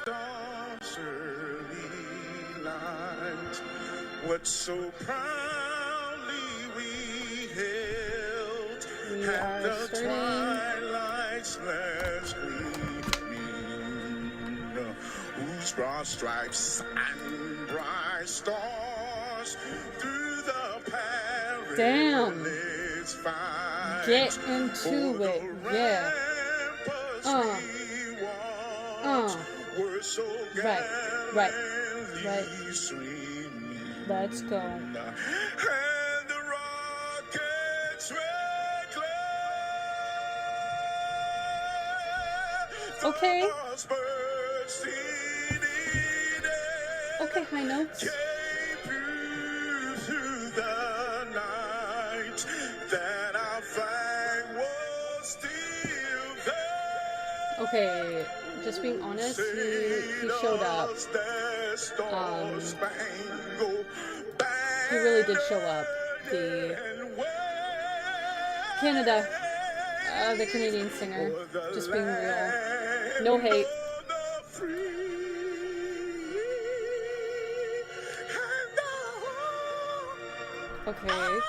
Stars early light, what so proudly we held, We and are the starting. twilight's last gleaming, whose broad stripes and bright stars through the perilous fight. Get into it, yeah. Were so Right. Let's go. And the rockets were clear. Okay. The bursting in air Okay, high notes. came through the night, that our flag was still there. Okay, just being honest, he showed up. He really did show up. The Canada, the Canadian singer, just being real. No hate. Okay.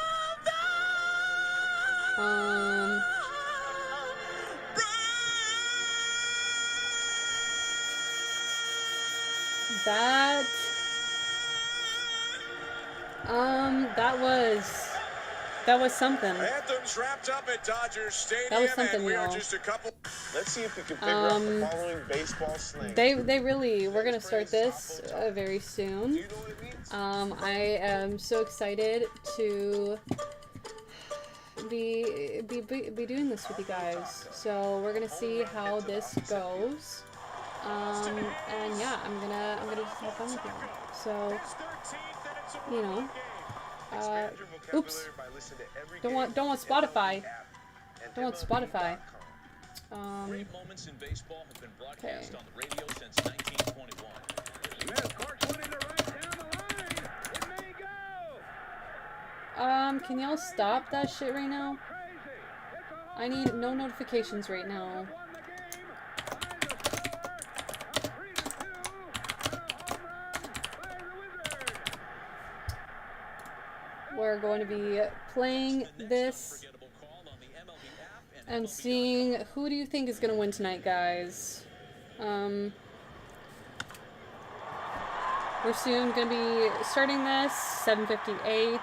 That was something. Anthems wrapped up at Dodger Stadium. That was something, and we are y'all. just a couple. Let's see if we can figure out the following baseball slang. We're gonna start this very soon. Do you know what it means? I am so excited to be doing this with you guys. So we're gonna see how this goes. And yeah, I'm gonna just have fun with y'all. So, you know, oops, don't want Spotify. Don't want Spotify. Great moments in baseball have been broadcast Okay. on the radio since 1921. Can y'all stop that shit right now? I need no notifications right now. We're going to be playing this and seeing who do you think is going to win tonight, guys. We're soon going to be starting this, 7:58.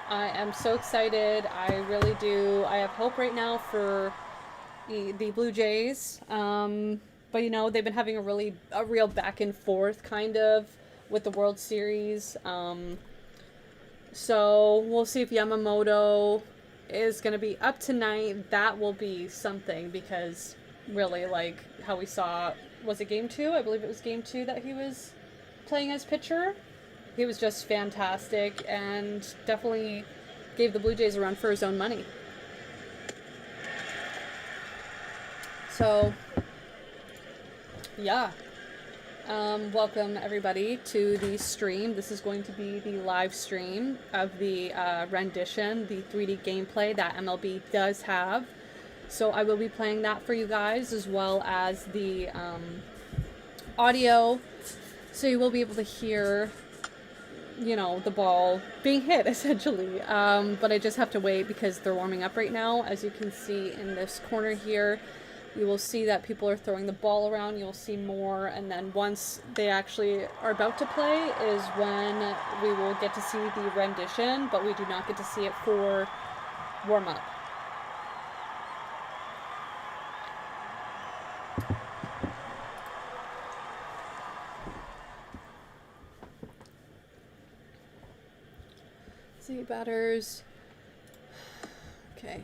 I am so excited. I really do. I have hope right now for the Blue Jays. But you know, they've been having a real back and forth kind of with the World Series. So we'll see if Yamamoto is going to be up tonight. That will be something, because really, like how we saw, was it game 2? I believe it was game 2 that he was playing as pitcher. He was just fantastic and definitely gave the Blue Jays a run for his own money. So, yeah. Welcome everybody to the stream. This is going to be the live stream of the rendition, the 3D gameplay that MLB does have. So I will be playing that for you guys, as well as the audio. So you will be able to hear, you know, the ball being hit, essentially. But I just have to wait because they're warming up right now. As you can see in this corner here, you will see that people are throwing the ball around. You'll see more, and then once they actually are about to play is when we will get to see the rendition, but we do not get to see it for warm-up. See, batters. Okay.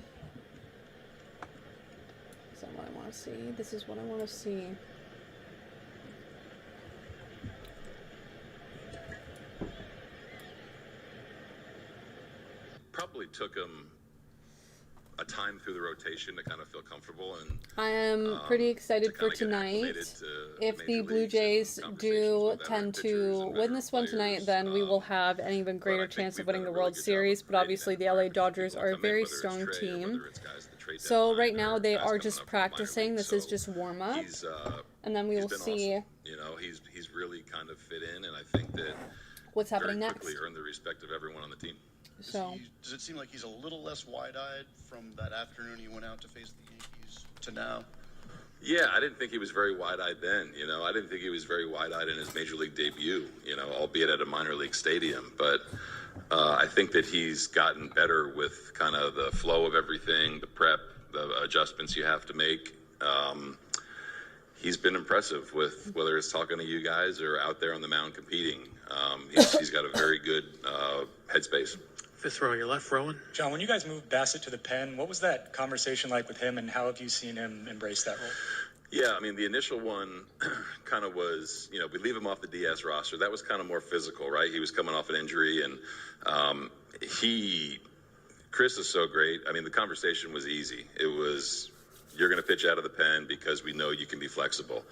Is that what I want to see? This is what I want to see. Probably took him a time through the rotation to kind of feel comfortable, and I am pretty excited for tonight. If the Blue Jays do tend to win this one tonight, then we will have an even greater chance of winning the World Series. But obviously the LA Dodgers are a very strong team. So deadline right now or they guys are coming just up from the minor practicing. leagues. This is So just warm up, he's and then we he's will been see awesome. You know, he's really kind of fit in, and I think that what's very happening quickly next. earned the respect of everyone on the team. So Does it seem like he's a little less wide-eyed from that afternoon he went out to face the Yankees to now? Yeah, I didn't think he was very wide-eyed then. You know, I didn't think he was very wide-eyed in his major league debut. You know, albeit at a minor league stadium. But I think that he's gotten better with kind of the flow of everything, the prep, the adjustments you have to make. He's been impressive with whether it's talking to you guys or out there on the mound competing. He's got a very good headspace. Fifth row on your left, Rowan. John, when you guys moved Bassett to the pen, what was that conversation like with him, and how have you seen him embrace that role? Yeah, I mean, the initial one kind of was, you know, we leave him off the DS roster. That was kind of more physical, right? He was coming off an injury, and Chris is so great. I mean, the conversation was easy. It was, you're going to pitch out of the pen because we know you can be flexible.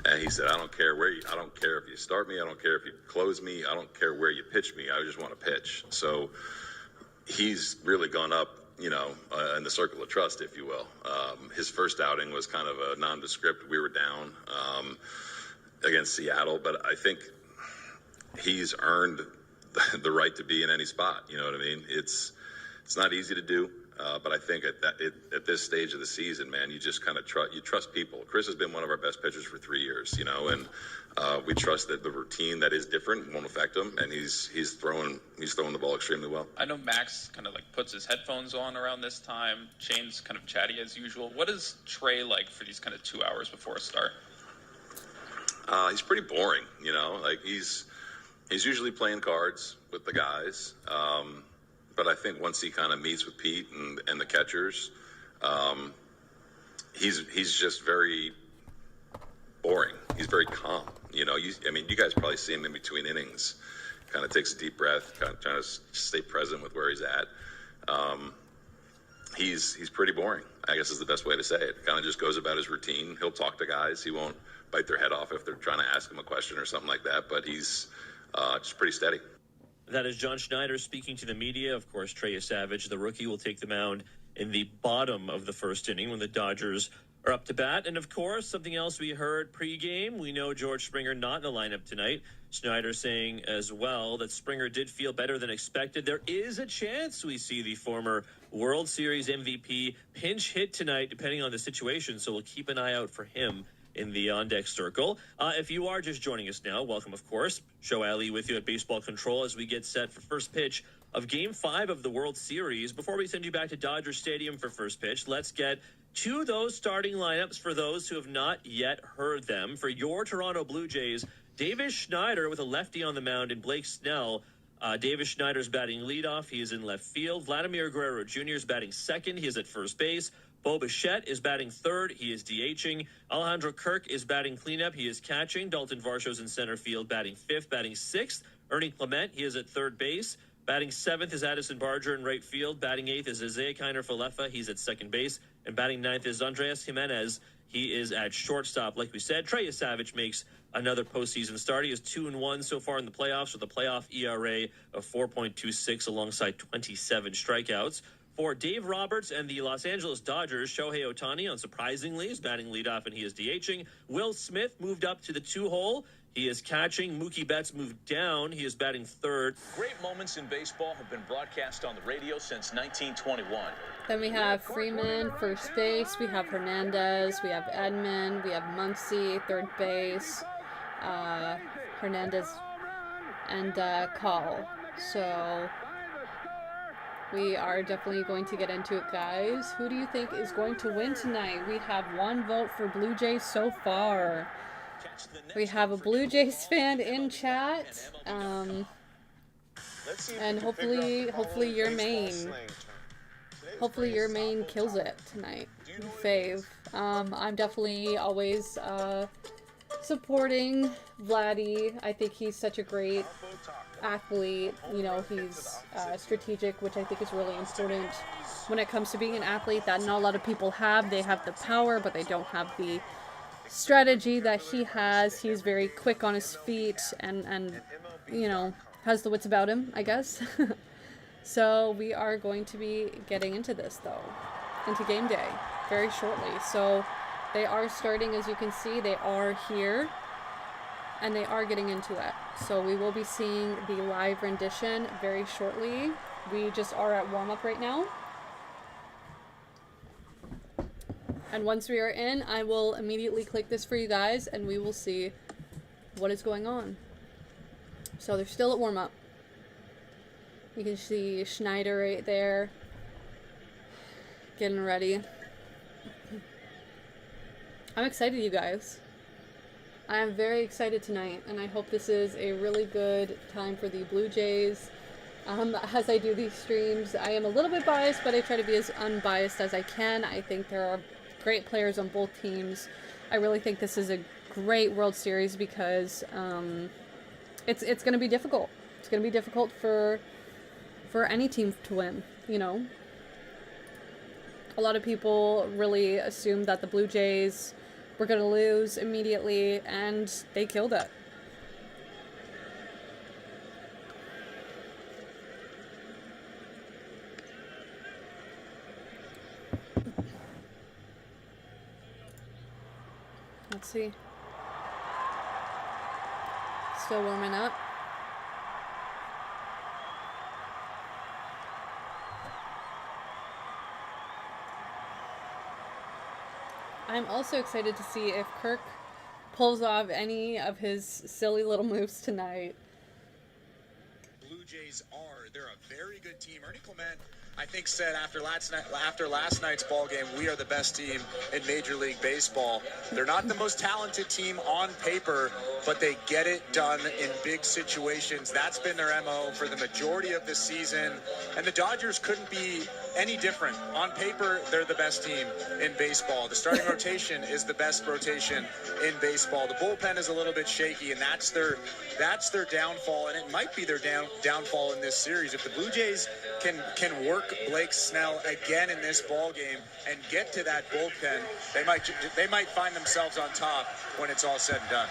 And he said, I don't care if you start me. I don't care if you close me. I don't care where you pitch me. I just want to pitch. So he's really gone up, you know, in the circle of trust, if you will. His first outing was kind of a nondescript. We were down against Seattle, but I think he's earned the right to be in any spot. You know what I mean? It's not easy to do, but I think at this stage of the season, man, you just kind of trust people. Chris has been one of our best pitchers for 3 years, you know, and we trust that the routine that is different won't affect him, and he's throwing the ball extremely well. I know Max kind of like puts his headphones on around this time. Shane's kind of chatty as usual. What is Trey like for these kind of 2 hours before a start? He's pretty boring, you know, like he's usually playing cards with the guys. But I think once he kind of meets with Pete and the catchers, he's just very boring. He's very calm. You know, you guys probably see him in between innings. Kind of takes a deep breath, kind of trying to stay present with where he's at. He's pretty boring, I guess is the best way to say it. Kind of just goes about his routine. He'll talk to guys. He won't bite their head off if they're trying to ask him a question or something like that. But he's just pretty steady. That is John Schneider speaking to the media. Of course, Trey Savage, the rookie, will take the mound in the bottom of the first inning when the Dodgers are up to bat. And, of course, something else we heard pregame, we know George Springer not in the lineup tonight. Schneider saying as well that Springer did feel better than expected. There is a chance we see the former World Series MVP pinch hit tonight, depending on the situation, so we'll keep an eye out for him in the on-deck circle. If you are just joining us now, welcome, of course. Joe Ali with you at Baseball Control as we get set for first pitch of Game 5 of the World Series. Before we send you back to Dodger Stadium for first pitch, let's get to those starting lineups for those who have not yet heard them. For your Toronto Blue Jays, Davis Schneider with a lefty on the mound and Blake Snell. Davis Schneider's batting leadoff. He is in left field. Vladimir Guerrero Jr. is batting second. He is at first base. Bo Bichette is batting third. He is DHing. Alejandro Kirk is batting cleanup. He is catching. Dalton Varsho's in center field, batting fifth. Batting sixth, Ernie Clement. He is at third base. Batting seventh is Addison Barger in right field. Batting eighth is Isaiah Kiner Falefa. He's at second base. And batting ninth is Andreas Jimenez. He is at shortstop. Like we said, Trey Savage makes another postseason start. He is 2-1 so far in the playoffs with a playoff ERA of 4.26 alongside 27 strikeouts. For Dave Roberts and the Los Angeles Dodgers, Shohei Ohtani, unsurprisingly, is batting leadoff and he is DHing. Will Smith moved up to the 2-hole. He is catching. Mookie Betts moved down. He is batting third. Great moments in baseball have been broadcast on the radio since 1921. then we have Freeman, first base. We have Hernandez. We have Edman. We have Muncy, third base. Hernandez and Call. So we are definitely going to get into it, guys. Who do you think is going to win tonight? We have one vote for Blue Jays so far. We have a Blue Jays fan in chat. And hopefully your main kills it tonight. Fave. I'm definitely always supporting Vladdy. I think he's such a great athlete. You know, he's strategic, which I think is really important when it comes to being an athlete that not a lot of people have. They have the power, but they don't have the strategy that he has. He's very quick on his feet and you know, has the wits about him, I guess. So we are going to be getting into this, though. into game day very shortly. So they are starting, as you can see, they are here, and they are getting into it. So we will be seeing the live rendition very shortly. We just are at warm-up right now. And once we are in, I will immediately click this for you guys, and we will see what is going on. So they're still at warm-up. You can see Schneider right there, getting ready. I'm excited, you guys. I am very excited tonight, and I hope this is a really good time for the Blue Jays. As I do these streams, I am a little bit biased, but I try to be as unbiased as I can. I think there are great players on both teams. I really think this is a great World Series because it's going to be difficult. It's going to be difficult for any team to win, you know. A lot of people really assumed that the Blue Jays were going to lose immediately, and they killed it. Let's see. Still warming up. I'm also excited to see if Kirk pulls off any of his silly little moves tonight. Blue Jays they're a very good team. Ernie Clement, I think, said after last night's ball game, we are the best team in Major League Baseball. They're not the most talented team on paper, but they get it done in big situations. That's been their MO for the majority of the season, and the Dodgers couldn't be any different. On paper, they're the best team in baseball. The starting rotation is the best rotation in baseball. The bullpen is a little bit shaky, and that's their downfall, and it might be their downfall in this series. If the Blue Jays can work Blake Snell again in this ball game and get to that bullpen, they might find themselves on top when it's all said and done.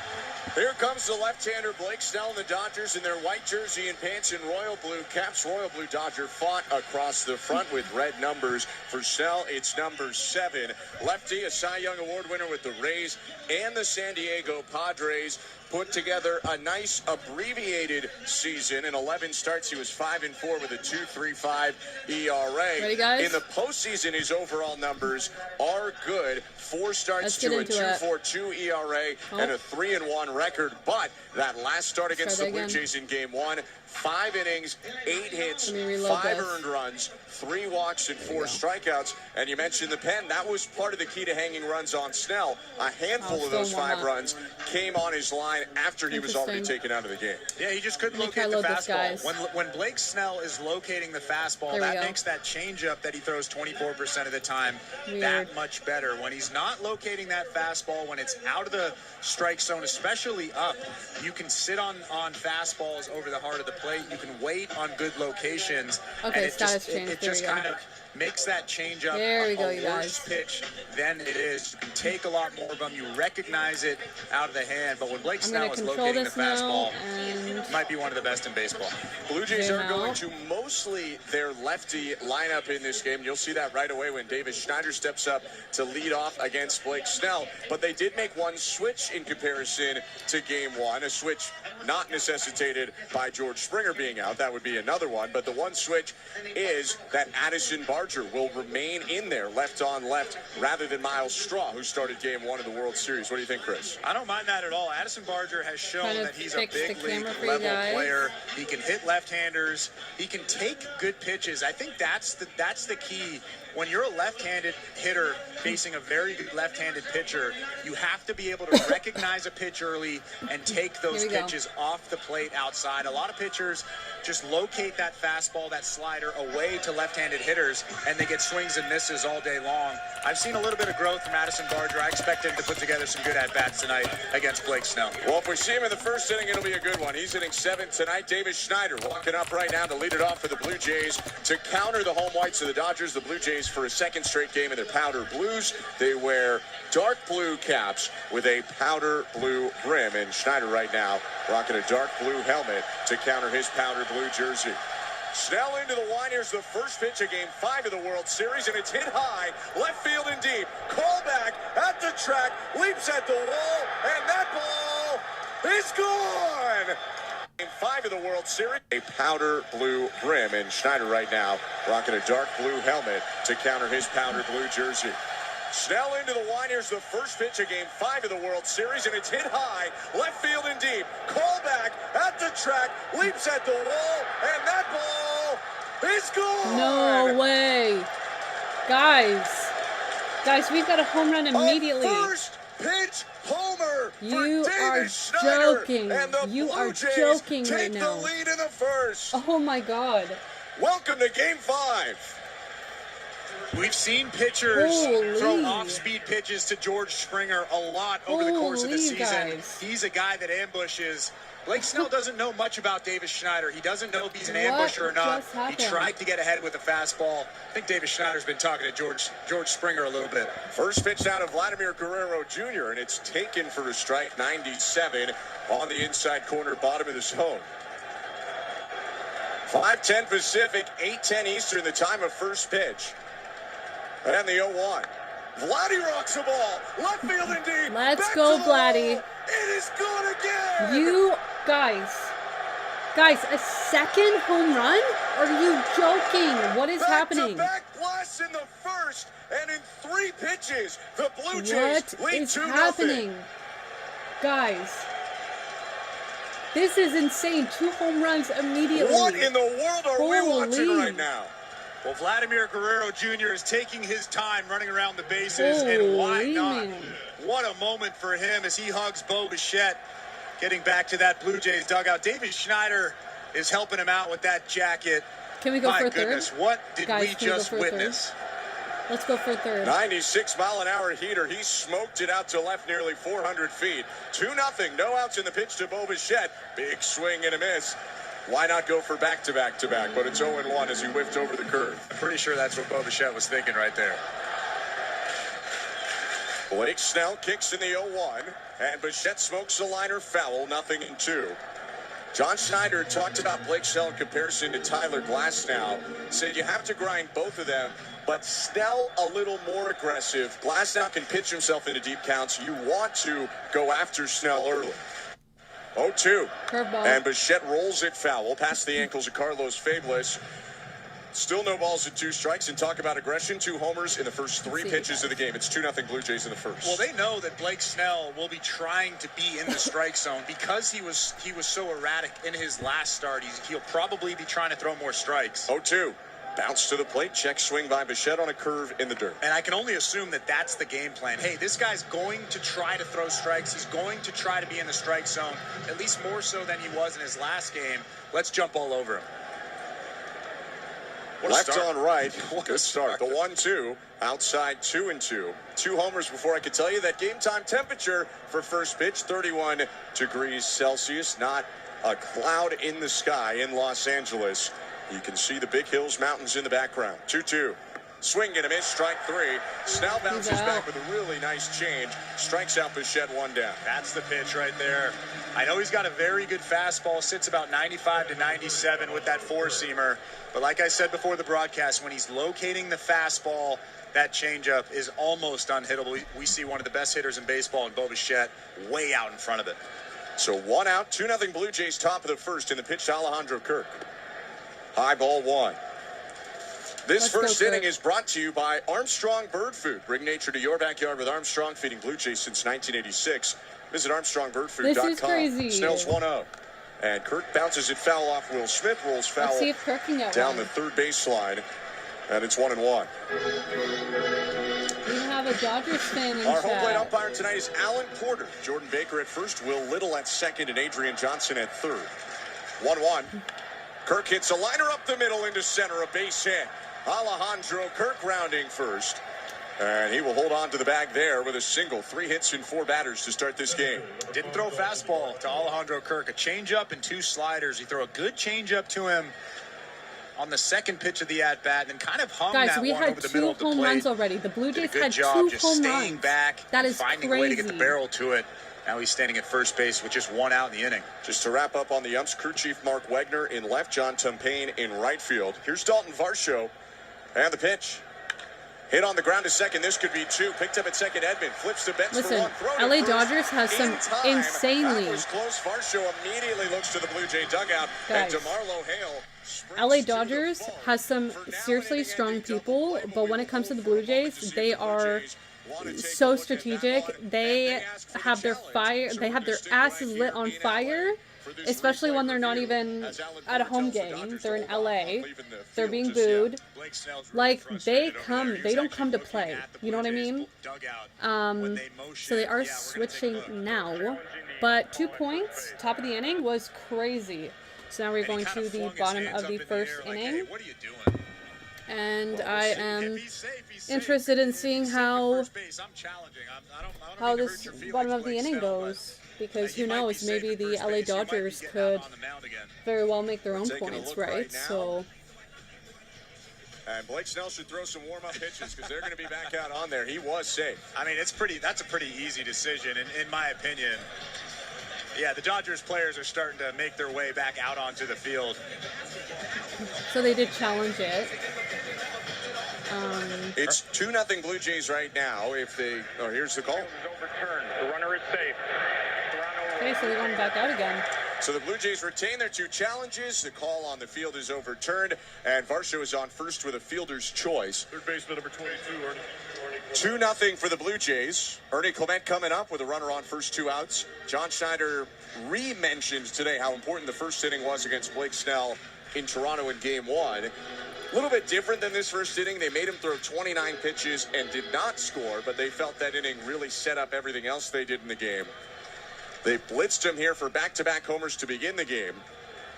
Here comes the left-hander Blake Snell and the Dodgers in their white jersey and pants in royal blue caps. Royal blue Dodger font across the front with red numbers. For Snell, it's number 7. Lefty, a Cy Young Award winner with the Rays and the San Diego Padres, put together a nice abbreviated season. In 11 starts, he was 5-4 with a 2.35 ERA. Ready, guys? In the postseason, his overall numbers are good. 4 starts to a 2.42 ERA and a 3-1 record. But that last start against the Blue Jays in Game 1, 5 innings, 8 hits, 5 earned runs, 3 walks, and 4 strikeouts. And you mentioned the pen. That was part of the key to hanging runs on Snell. A handful of those 5 runs came on his line after he was already taken out of the game. Yeah, he just couldn't locate the fastball. When Blake Snell is locating the fastball, that makes that changeup that he throws 24% of the time that much better. When he's not locating that fastball, when it's out of the strike zone, especially up, you can sit on fastballs over the heart of the plate. You can wait on good locations. Okay, and it just kind of makes that changeup a worse pitch than it is. You can take a lot more of them. You recognize it out of the hand. But when Blake Snell is locating the fastball, might be one of the best in baseball. Blue Jays are going to mostly their lefty lineup in this game. You'll see that right away when Davis Schneider steps up to lead off against Blake Snell. But they did make one switch in comparison to Game 1, a switch not necessitated by George Springer being out. That would be another one. But the one switch is that Addison Barger will remain in there, left on left, rather than Miles Straw, who started Game 1 of the World Series. What do you think, Chris? I don't mind that at all. Addison Barger has shown that he's a big league level player. He can hit left-handers. He can take good pitches. I think that's the key. When you're a left-handed hitter facing a very good left-handed pitcher, you have to be able to recognize a pitch early and take those pitches off the plate outside. A lot of pitchers just locate that fastball, that slider away to left-handed hitters, and they get swings and misses all day long. I've seen a little bit of growth from Addison Barger. I expect him to put together some good at-bats tonight against Blake Snell. Well, if we see him in the first inning, it'll be a good one. He's hitting 7th tonight. Davis Schneider walking up right now to lead it off for the Blue Jays to counter the home whites of the Dodgers. The Blue Jays, for a second straight game in their powder blues, they wear dark blue caps with a powder blue brim, and Schneider right now rocking a dark blue helmet to counter his powder blue jersey. Snell into the line. Here's the first pitch of Game 5 of the World Series, and it's hit high, left field and deep. Callback at the track, leaps at the wall, and that ball is gone! Game 5 of the World Series, a powder blue brim, and Schneider right now rocking a dark blue helmet to counter his powder blue jersey. Snell into the line. Here's the first pitch of Game 5 of the World Series, and it's hit high, left field and deep. Callback at the track, leaps at the wall, and that ball is gone! No way. Guys, we've got a home run immediately. A first pitch homer You for are Davis Schneider, joking. and the You Blue are Jays joking take right now. the lead in the first. Oh my God. Welcome to Game 5. We've seen pitchers Holy. throw off-speed pitches to George Springer a lot over the course of the Holy season. guys. He's a guy that ambushes. Blake Snell doesn't know much about Davis Schneider. He doesn't know if he's an What ambusher or not. just He happened? tried to get ahead with a fastball. I think Davis Schneider's been talking to George Springer a little bit. First pitch out of Vladimir Guerrero Jr., and it's taken for a strike, 97 on the inside corner, bottom of the zone. 5:10 Pacific, 8:10 Eastern, the time of first pitch. And the 0-1. Vladdy rocks the ball. Left field and deep. Let's Back go, to the Vladdy. wall. It is good again. You guys, a second home run? Are you joking? What is happening? Back-to-back blasts in the first, and in 3 pitches, the Blue Jays What lead is 2-0. happening? Guys, this is insane. 2 home runs immediately. What in the world are we watching Holy. right now? Well, Vladimir Guerrero Jr. is taking his time running around the bases, and why Holy not? man. What a moment for him as he hugs Bo Bichette, getting back to that Blue Jays dugout. Davis Schneider is helping him out with that jacket. Can we go My for a goodness, third? what did Guys, we can we go just for a third? witness? Let's go for a third. 96-mile-an-hour heater. He smoked it out to left nearly 400 feet. 2-0. No outs in the pitch to Bo Bichette. Big swing and a miss. Why not go for back-to-back-to-back? But it's 0-1 as he whiffed over the curve. I'm pretty sure that's what Bo Bichette was thinking right there. Blake Snell kicks in the 0-1, and Bichette smokes the liner foul, 0-2. John Schneider talked about Blake Snell in comparison to Tyler Glasnow. Said you have to grind both of them, but Snell a little more aggressive. Glasnow can pitch himself into deep counts. You want to go after Snell early. 0-2. Curveball. And Bichette rolls it foul past the ankles of Carlos Fablis. Still no balls and 2 strikes, and talk about aggression. 2 homers in the first 3 pitches of the game. It's 2-0 Blue Jays in the first. Well, they know that Blake Snell will be trying to be in the strike zone because he was so erratic in his last start. He'll probably be trying to throw more strikes. 0-2. Bounce to the plate. Check swing by Bichette on a curve in the dirt. And I can only assume that that's the game plan. Hey, this guy's going to try to throw strikes. He's going to try to be in the strike zone, at least more so than he was in his last game. Let's jump all over him. Left on right. Good start. The 1-2. Outside 2-2. 2 homers before I could tell you that game time temperature for first pitch, 31 degrees Celsius. Not a cloud in the sky in Los Angeles. You can see the big hills, mountains in the background. 2-2. Swing and a miss, strike 3. Snell bounces back with a really nice change. Strikes out Bichette, 1 down. That's the pitch right there. I know he's got a very good fastball, sits about 95 to 97 with that 4-seamer. But like I said before the broadcast, when he's locating the fastball, that changeup is almost unhittable. We see one of the best hitters in baseball in Bo Bichette way out in front of it. So 1 out, 2-0 Blue Jays, top of the first in the pitch to Alejandro Kirk. High ball 1. This first inning is brought to you by Armstrong Bird Food. Bring nature to your backyard with Armstrong, feeding Blue Jays since 1986. Visit ArmstrongBirdFood.com. This is crazy. Snell's 1-0. And Kirk bounces it foul off Will Smith, rolls foul Let's see if Kirk can get down one. the third baseline. And it's 1-1. We have a Dodgers fan in Our home plate chat. umpire tonight is Alan Porter. Jordan Baker at first, Will Little at second, and Adrian Johnson at third. 1-1. Kirk hits a liner up the middle into center, a base hit. Alejandro Kirk rounding first. And he will hold on to the bag there with a single. 3 hits and 4 batters to start this game. Didn't throw a fastball to Alejandro Kirk. A changeup and 2 sliders. He threw a good changeup to him on the second pitch of the at-bat, and kind of hung Guys, that we one had over the 2 middle of the home plate. runs already. The Blue Did a Jays good had job 2 just home staying runs. back, That is finding crazy. a way to get the barrel to it. Now he's standing at first base with just one out in the inning. Just to wrap up on the umps, crew chief Mark Wegner in left, John Tumpain in right field. Here's Dalton Varsho, and the pitch. Hit on the ground to second. This could be two. Picked up at second. Edmund flips to Betts for Listen, one. Throw to LA first. Dodgers has some In time. insanely. That was close. Varsho immediately looks to the Blue Jay dugout. Guys, And DeMarlo Hale sprints LA to Dodgers the ball. has some For now, seriously an strong inning-ending people, double play, but when it comes to the Blue Jays, they are so strategic. They have their asses lit on fire, especially when they're not even at a home game. They're in LA. They're being booed. Like, they don't come to play. You know what I mean? So they are switching now. But 2 points, top of the inning, was crazy. So now we're going to the bottom of the first inning. And I am interested in seeing how this bottom of the inning goes. Because who knows, maybe the LA Dodgers could very well make their own points, right? So. And Blake Snell should throw some warm-up pitches because they're going to be back out on there. He was safe. I mean, that's a pretty easy decision, in my opinion. Yeah, the Dodgers players are starting to make their way back out onto the field. So they did challenge it. It's 2-0 Blue Jays right now. Here's the call. The runner is safe. Okay, so they're going back out again. So the Blue Jays retain their 2 challenges. The call on the field is overturned, and Varsho is on first with a fielder's choice. Third baseman number 22, Ernie. 2-0 for the Blue Jays. Ernie Clement coming up with a runner on first, 2 outs. John Schneider re-mentioned today how important the first inning was against Blake Snell in Toronto in Game 1. A little bit different than this first inning. They made him throw 29 pitches and did not score, but they felt that inning really set up everything else they did in the game. They blitzed him here for back-to-back homers to begin the game.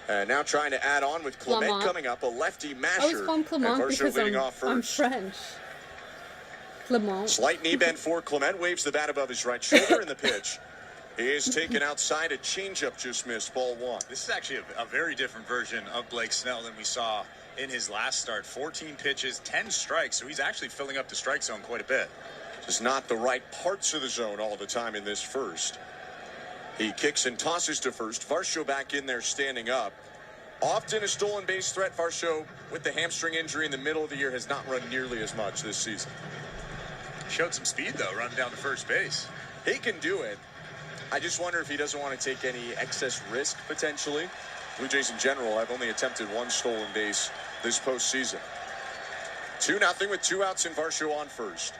And now trying to add on with Clement coming up, a lefty masher. I always call him Clement because I'm French. Clement. Slight knee bend for Clement, waves the bat above his right shoulder in the pitch. He is taken outside, a changeup just missed, ball 1. This is actually a very different version of Blake Snell than we saw in his last start. 14 pitches, 10 strikes, so he's actually filling up the strike zone quite a bit. Just not the right parts of the zone all the time in this first. He kicks and tosses to first. Varsho back in there standing up. Often a stolen base threat. Varsho, with the hamstring injury in the middle of the year, has not run nearly as much this season. Showed some speed, though, running down to first base. He can do it. I just wonder if he doesn't want to take any excess risk, potentially. Blue Jays in general have only attempted 1 stolen base this postseason. 2-0 with 2 outs and Varsho on first.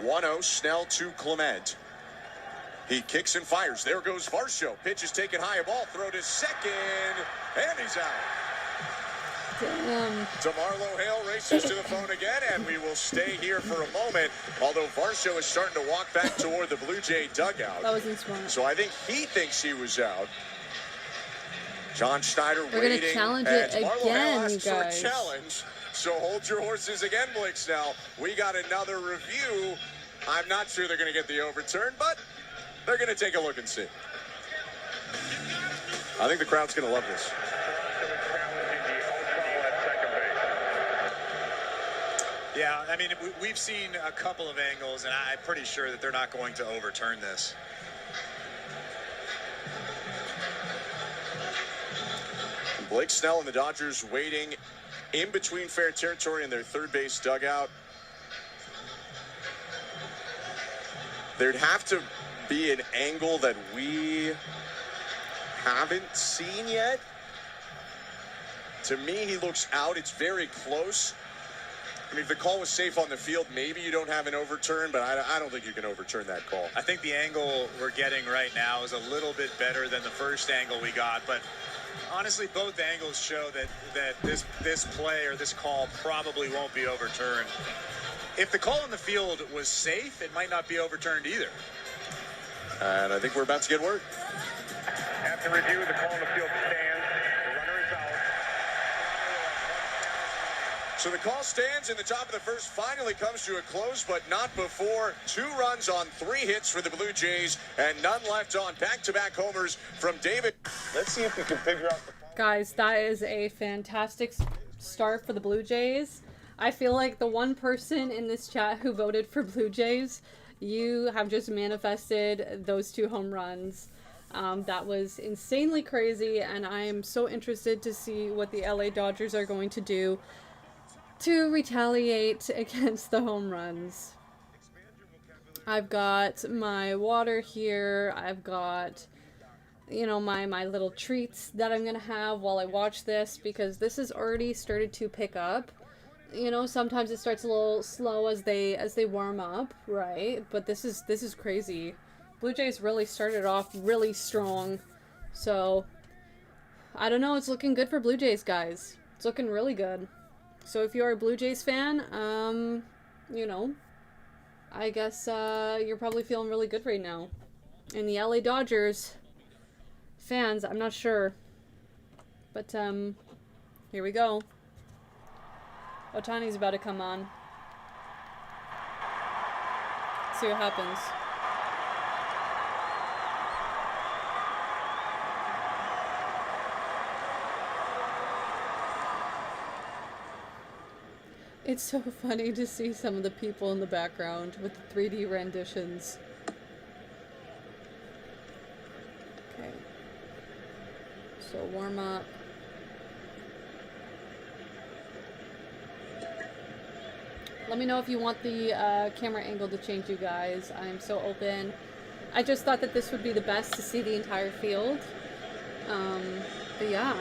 1-0, Snell to Clement. He kicks and fires. There goes Varsho. Pitch is taken high, a ball throw to second, and he's out. Damn. DeMarlo Hale races to the phone again, and we will stay here for a moment, although Varsho is starting to walk back toward the Blue Jay dugout. That wasn't smart. So I think he thinks he was out. John Schneider They're waiting. They're going to challenge it DeMarlo again, Hale you asks for a guys. challenge. So hold your horses again, Blake Snell. We got another review. I'm not sure they're going to get the overturn, but they're going to take a look and see. I think the crowd's going to love this. Yeah, I mean, we've seen a couple of angles, and I'm pretty sure that they're not going to overturn this. Blake Snell and the Dodgers waiting in between fair territory in their third base dugout. There'd have to be an angle that we haven't seen yet. To me, he looks out. It's very close. I mean, if the call was safe on the field, maybe you don't have an overturn, but I don't think you can overturn that call. I think the angle we're getting right now is a little bit better than the first angle we got, but honestly, both angles show that this play or this call probably won't be overturned. If the call on the field was safe, it might not be overturned either. And I think we're about to get word. After review, the call on the field stands. The runner is out. So the call stands, and the top of the first finally comes to a close, but not before 2 runs on 3 hits for the Blue Jays, and none left on back-to-back homers from David. Let's see if we can figure out the... Guys, that is a fantastic start for the Blue Jays. I feel like the one person in this chat who voted for Blue Jays You have just manifested those 2 home runs. That was insanely crazy, and I am so interested to see what the LA Dodgers are going to do to retaliate against the home runs. I've got my water here. I've got, you know, my little treats that I'm gonna have while I watch this, because this has already started to pick up. You know, sometimes it starts a little slow as they warm up, right? But this is crazy. Blue Jays really started off really strong. So, I don't know, it's looking good for Blue Jays, guys. It's looking really good. So if you're a Blue Jays fan, you know, I guess you're probably feeling really good right now. And the LA Dodgers fans, I'm not sure. But here we go. Ohtani's about to come on. See what happens. It's so funny to see some of the people in the background with the 3D renditions. Okay. So warm up. Let me know if you want the camera angle to change, you guys. I'm so open. I just thought that this would be the best to see the entire field. But yeah.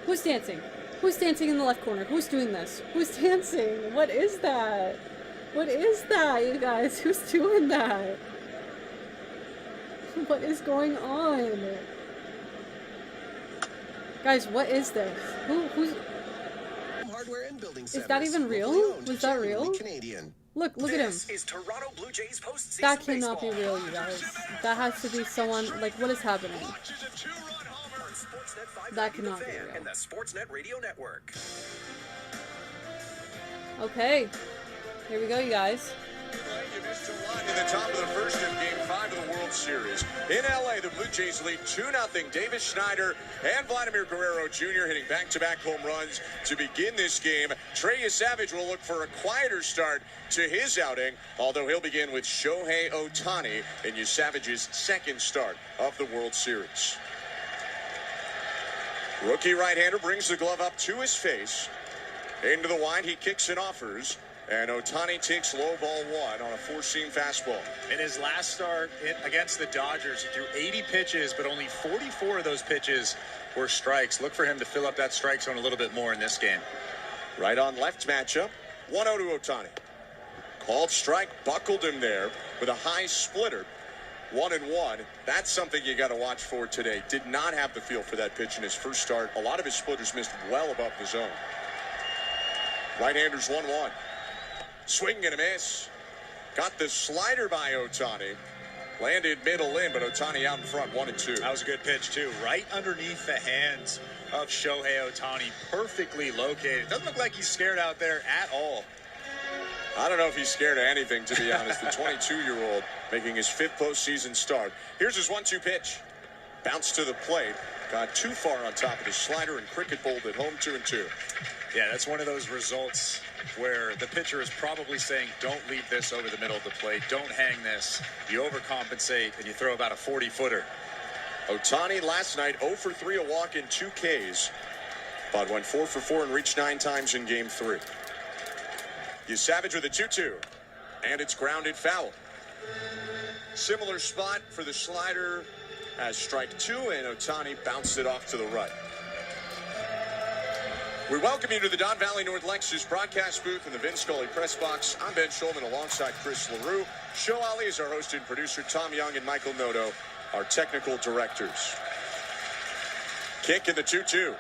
Who's dancing? Who's dancing in the left corner? Who's doing this? Who's dancing? What is that? What is that, you guys? Who's doing that? What is going on? Guys, what is this? Who's... Hardware and building is that even real? Was that real? Canadian. Look at him. Is Toronto Blue Jays postseason That cannot baseball. be real, you guys. That has to be someone, like, what is happening? That cannot be real. And the Sportsnet Radio Network. Okay. Here we go, you guys. You missed a lot in the top of the first in Game 5 of the World Series. In LA, the Blue Jays lead 2-0. Davis Schneider and Vladimir Guerrero Jr. hitting back-to-back home runs to begin this game. Trey Savage will look for a quieter start to his outing, although he'll begin with Shohei Ohtani in Savage's second start of the World Series. Rookie right-hander brings the glove up to his face. Into the wind, he kicks and offers. And Ohtani takes low ball 1 on a four-seam fastball. In his last start against the Dodgers, he threw 80 pitches, but only 44 of those pitches were strikes. Look for him to fill up that strike zone a little bit more in this game. Right on left matchup, 1-0 to Ohtani. Called strike, buckled him there with a high splitter. 1-1. That's something you got to watch for today. Did not have the feel for that pitch in his first start. A lot of his splitters missed well above the zone. Right-handers 1-1. Swing and a miss. Got the slider by Ohtani. Landed middle in, but Ohtani out in front, 1-2. That was a good pitch, too. Right underneath the hands of Shohei Ohtani. Perfectly located. Doesn't look like he's scared out there at all. I don't know if he's scared of anything, to be honest. The 22-year-old making his 5th postseason start. Here's his 1-2 pitch. Bounced to the plate. Got too far on top of the slider, and Cricket bowled it home, 2-2. Yeah, that's one of those results where the pitcher is probably saying, don't leave this over the middle of the plate. Don't hang this. You overcompensate, and you throw about a 40-footer. Ohtani last night 0 for 3, a walk and 2 Ks. But went 4 for 4 and reached 9 times in Game 3. Savage with a 2-2. And it's grounded foul. Similar spot for the slider as strike 2, and Ohtani bounced it off to the right. We welcome you to the Don Valley North Lexus broadcast booth in the Vince Scully press box. I'm Ben Schulman alongside Chris LaRue. Show Ali is our host and producer. Tom Young and Michael Noto, our technical directors. Kick in the 2-2.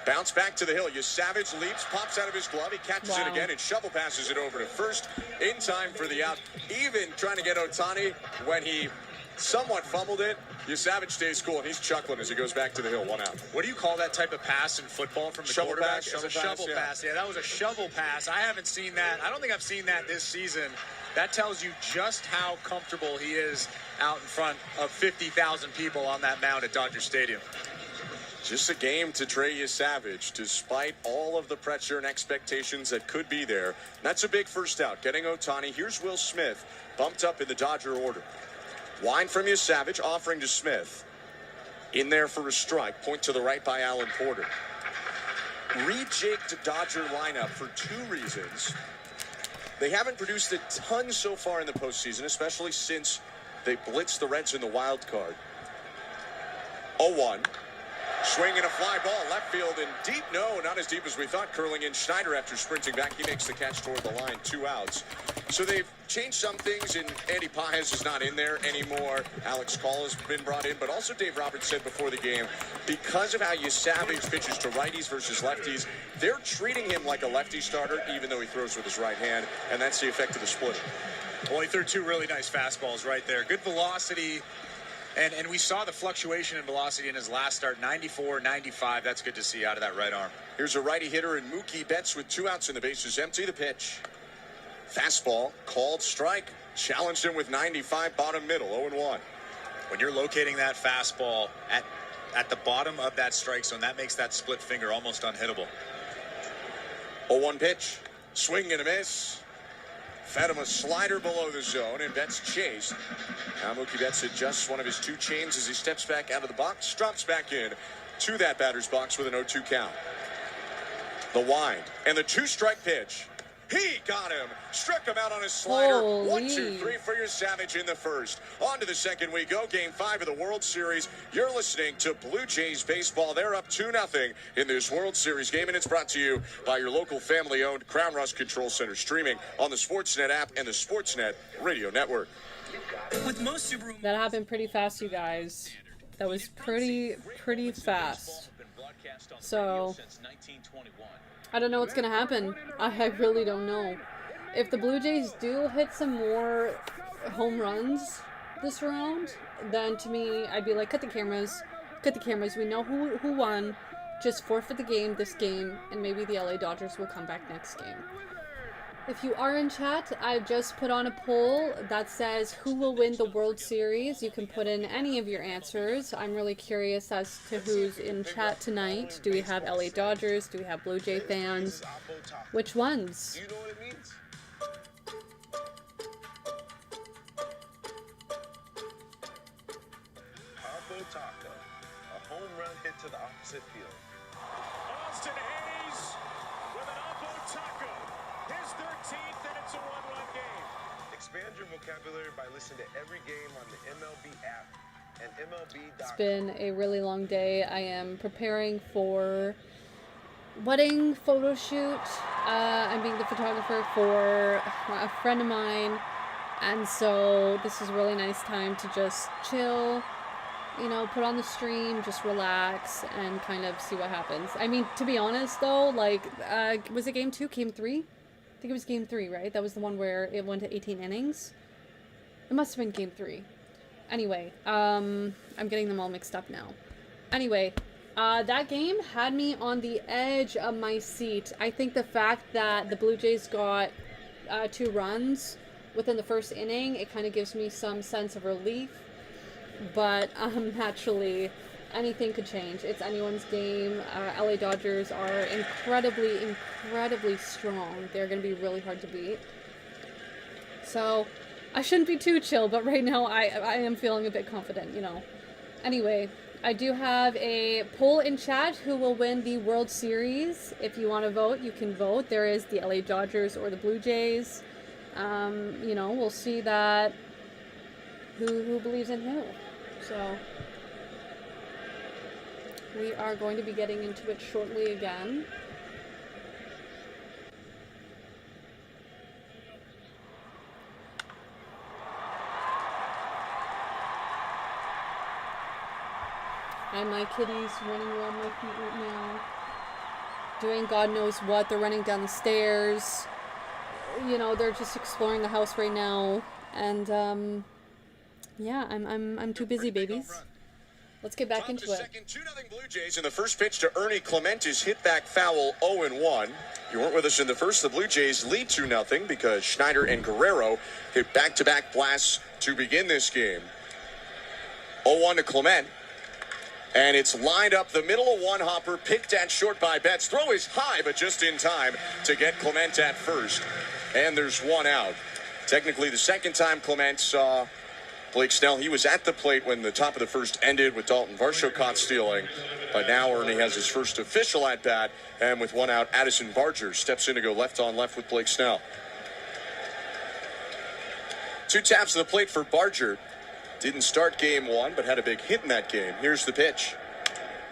Bounce back to the hill. Savage leaps, pops out of his glove. He catches it again and shovel passes it over to first in time for the out. Even trying to get Ohtani when he somewhat fumbled it. Savage stays cool, and he's chuckling as he goes back to the hill, 1 out. What do you call that type of pass in football from the Shovel quarterback? pass, It's a shovel pass. Yeah, that was a shovel pass. I haven't seen that. I don't think I've seen that this season. That tells you just how comfortable he is out in front of 50,000 people on that mound at Dodger Stadium. Just a game to Trey Savage, despite all of the pressure and expectations that could be there. That's a big first out. Getting Ohtani. Here's Will Smith, bumped up in the Dodger order. Wind from Savage, offering to Smith. In there for a strike. Point to the right by Alan Porter. Rejigged Dodger lineup for two reasons. They haven't produced a ton so far in the postseason, especially since they blitzed the Reds in the wild card. 0-1. Swing and a fly ball, left field and deep. No, not as deep as we thought. Curling in Schneider after sprinting back. He makes the catch toward the line. 2 outs. So they've changed some things, and Andy Pages is not in there anymore. Alex Call has been brought in, but also Dave Roberts said before the game, because of how Savage pitches to righties versus lefties, they're treating him like a lefty starter, even though he throws with his right hand, and that's the effect of the splitter. Well, he threw 2 really nice fastballs right there. Good velocity. And we saw the fluctuation in velocity in his last start, 94, 95. That's good to see out of that right arm. Here's a righty hitter in Mookie Betts with 2 outs and the bases empty. The pitch. Fastball, called strike. Challenged him with 95, bottom middle, 0-1. When you're locating that fastball at the bottom of that strike zone, that makes that split finger almost unhittable. 0-1 pitch. Swing and a miss. Fed him a slider below the zone, and Betts chased. Now Mookie Betts adjusts one of his 2 chains as he steps back out of the box, drops back in to that batter's box with an 0-2 count. The wind, and the 2-strike pitch. He got him. Struck him out on his slider. Holy. 1, 2, 3 for your Savage in the first. On to the second we go. Game 5 of the World Series. You're listening to Blue Jays Baseball. They're up 2-0 in this World Series game, and it's brought to you by your local family-owned Crown Rust Control Center, streaming on the Sportsnet app and the Sportsnet Radio Network. With most Subaru, That happened pretty fast, you guys. That was pretty fast. So, I don't know what's going to happen. I really don't know. If the Blue Jays do hit some more home runs this round, then to me, I'd be like, cut the cameras. We know who won. Just forfeit the game this game, and maybe the LA Dodgers will come back next game. If you are in chat, I've just put on a poll that says who will win the World Series. You can put in any of your answers. I'm really curious as to who's in chat tonight. Do we have LA Dodgers? Do we have Blue Jay fans? Which ones? You know what it means? Harpo Taco, a home run hit to the opposite field. Austin Hayes with an Oppo Taco. His 13th, and it's a 1-run game. Expand your vocabulary by listening to every game on the MLB app and MLB.com. It's been a really long day. I am preparing for wedding photo shoot. I'm being the photographer for a friend of mine, and so this is a really nice time to just chill, you know, put on the stream, just relax and kind of see what happens. I mean, to be honest though, like, was it game 2, game 3? I think it was game 3, right? That was the one where it went to 18 innings. It must have been game 3. Anyway, I'm getting them all mixed up now. Anyway, that game had me on the edge of my seat. I think the fact that the Blue Jays got 2 runs within the first inning, it kind of gives me some sense of relief. But naturally, anything could change. It's anyone's game. LA Dodgers are incredibly strong. They're going to be really hard to beat. So, I shouldn't be too chill, but right now I am feeling a bit confident, you know. Anyway, I do have a poll in chat who will win the World Series. If you want to vote, you can vote. There is the LA Dodgers or the Blue Jays. You know, we'll see that who believes in who. So, we are going to be getting into it shortly again. And my kitties running around my feet right now, doing God knows what. They're running down the stairs. You know, they're just exploring the house right now. And yeah, I'm too busy, babies. Let's get back Top of into the it. second, 2-0 Blue Jays, and the first pitch to Ernie Clemente, hit back foul, 0-1. You weren't with us in the first. The Blue Jays lead 2-0 because Schneider and Guerrero hit back-to-back blasts to begin this game. 0-1 to Clement. And it's lined up the middle of one hopper, picked at short by Betts. Throw is high, but just in time to get Clement at first. And there's one out. Technically, the second time Clement saw Blake Snell, he was at the plate when the top of the first ended with Dalton Varsho caught stealing. But now Ernie has his first official at-bat. And with one out, Addison Barger steps in to go left on left with Blake Snell. 2 taps to the plate for Barger. Didn't start game 1, but had a big hit in that game. Here's the pitch.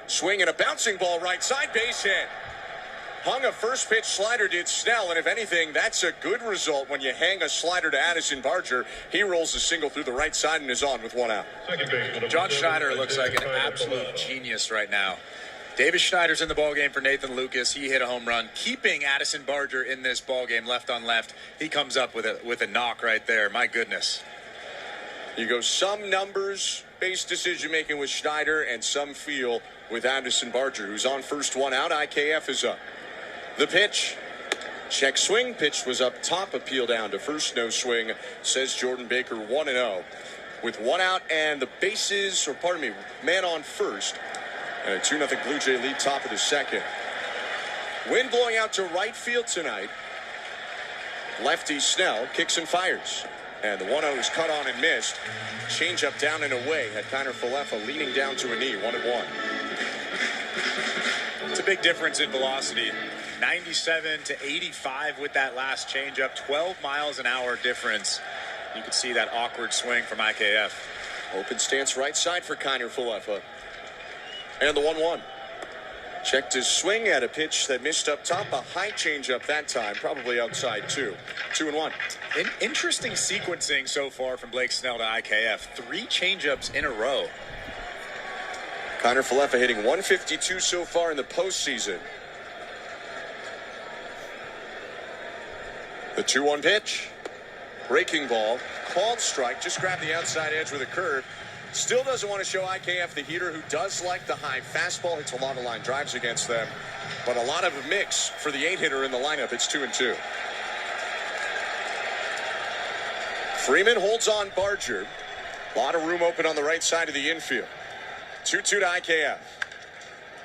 Swing and a bouncing ball right side, base hit. Hung a first pitch slider, did Snell, and if anything, that's a good result when you hang a slider to Addison Barger. He rolls a single through the right side and is on with one out. John Schneider looks like an absolute genius right now. Davis Schneider's in the ballgame for Nathan Lucas. He hit a home run, keeping Addison Barger in this ballgame left on left. He comes up with a knock right there. My goodness. You go some numbers-based decision-making with Schneider and some feel with Addison Barger, who's on first, one out. IKF is up. The pitch. Check swing. Pitch was up top. Appeal down to first. No swing, says Jordan Baker, 1-0. With one out and the bases, or pardon me, man on first. And a 2-0 Blue Jay lead top of the second. Wind blowing out to right field tonight. Lefty Snell kicks and fires. And the 1-0 is cut on and missed. Change up down and away. Had Kiner Falefa leaning down to a knee, 1-1. It's a big difference in velocity. 97 to 85 with that last changeup. 12 miles an hour difference. You can see that awkward swing from IKF. Open stance right side for Kiner Falefa. And the 1-1. Checked his swing at a pitch that missed up top. A high changeup that time, probably outside 2-1. Interesting sequencing so far from Blake Snell to IKF. 3 changeups in a row. Kiner Falefa hitting 152 so far in the postseason. The 2-1 pitch. Breaking ball. Called strike. Just grabbed the outside edge with a curve. Still doesn't want to show IKF the heater, who does like the high fastball. Hits a lot of line drives against them. But a lot of a mix for the 8-hitter in the lineup. It's 2-2. Freeman holds on Barger. A lot of room open on the right side of the infield. 2-2 to IKF.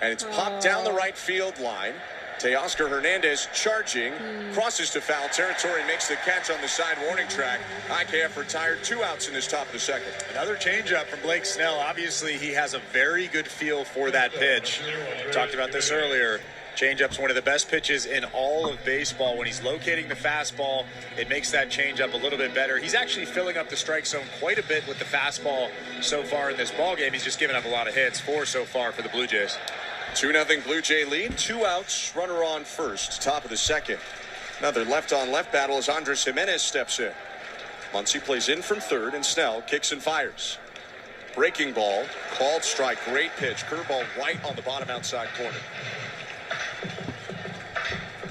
And it's popped down the right field line. Teoscar Hernandez charging, crosses to foul territory, makes the catch on the side warning track. IKF retired, 2 outs in this top of the second. Another changeup from Blake Snell. Obviously, he has a very good feel for that pitch. We talked about this earlier. Changeup's one of the best pitches in all of baseball. When he's locating the fastball, it makes that changeup a little bit better. He's actually filling up the strike zone quite a bit with the fastball so far in this ballgame. He's just given up a lot of hits, 4 so far for the Blue Jays. 2-0 Blue Jay lead, 2 outs, runner on first, top of the second. Another left-on-left battle as Andres Jimenez steps in. Muncy plays in from third, and Snell kicks and fires. Breaking ball, called strike, great pitch. Curveball right on the bottom outside corner.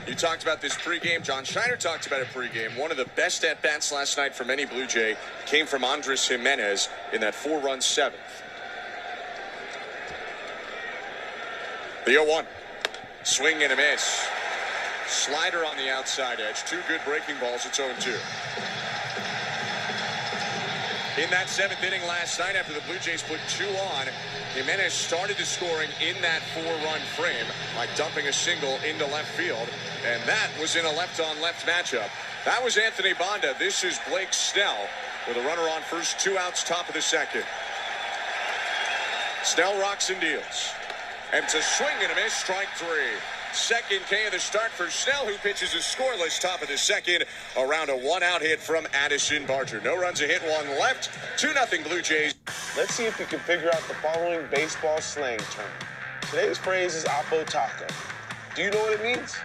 You talked about this pregame. John Schneider talked about it pregame. One of the best at-bats last night from any Blue Jay came from Andres Jimenez in that 4-run 7th. The 0-1. Swing and a miss. Slider on the outside edge. 2 good breaking balls. It's 0-2. In that 7th inning last night, after the Blue Jays put 2 on, Jimenez started the scoring in that 4-run frame by dumping a single into left field. And that was in a left-on-left matchup. That was Anthony Banda. This is Blake Snell with a runner on first, 2 outs, top of the second. Snell rocks and deals. And it's a swing and a miss, strike 3. Second K of the start for Snell, who pitches a scoreless top of the second. Around a 1-out hit from Addison Barger. No runs, a hit, 1 left. 2-0 Blue Jays. Let's see if you can figure out the following baseball slang term. Today's phrase is Oppo Taco. Do you know what it means?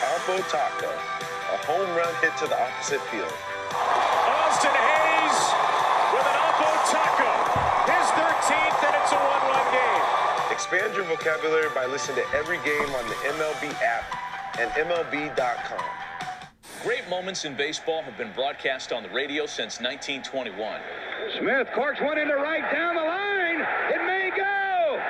Oppo Taco, a home run hit to the opposite field. Austin Hayes with an Oppo Taco. His 13th, and it's a 1-run game. Expand your vocabulary by listening to every game on the MLB app and MLB.com. Great moments in baseball have been broadcast on the radio since 1921. Smith corks one into right down the line. It may go.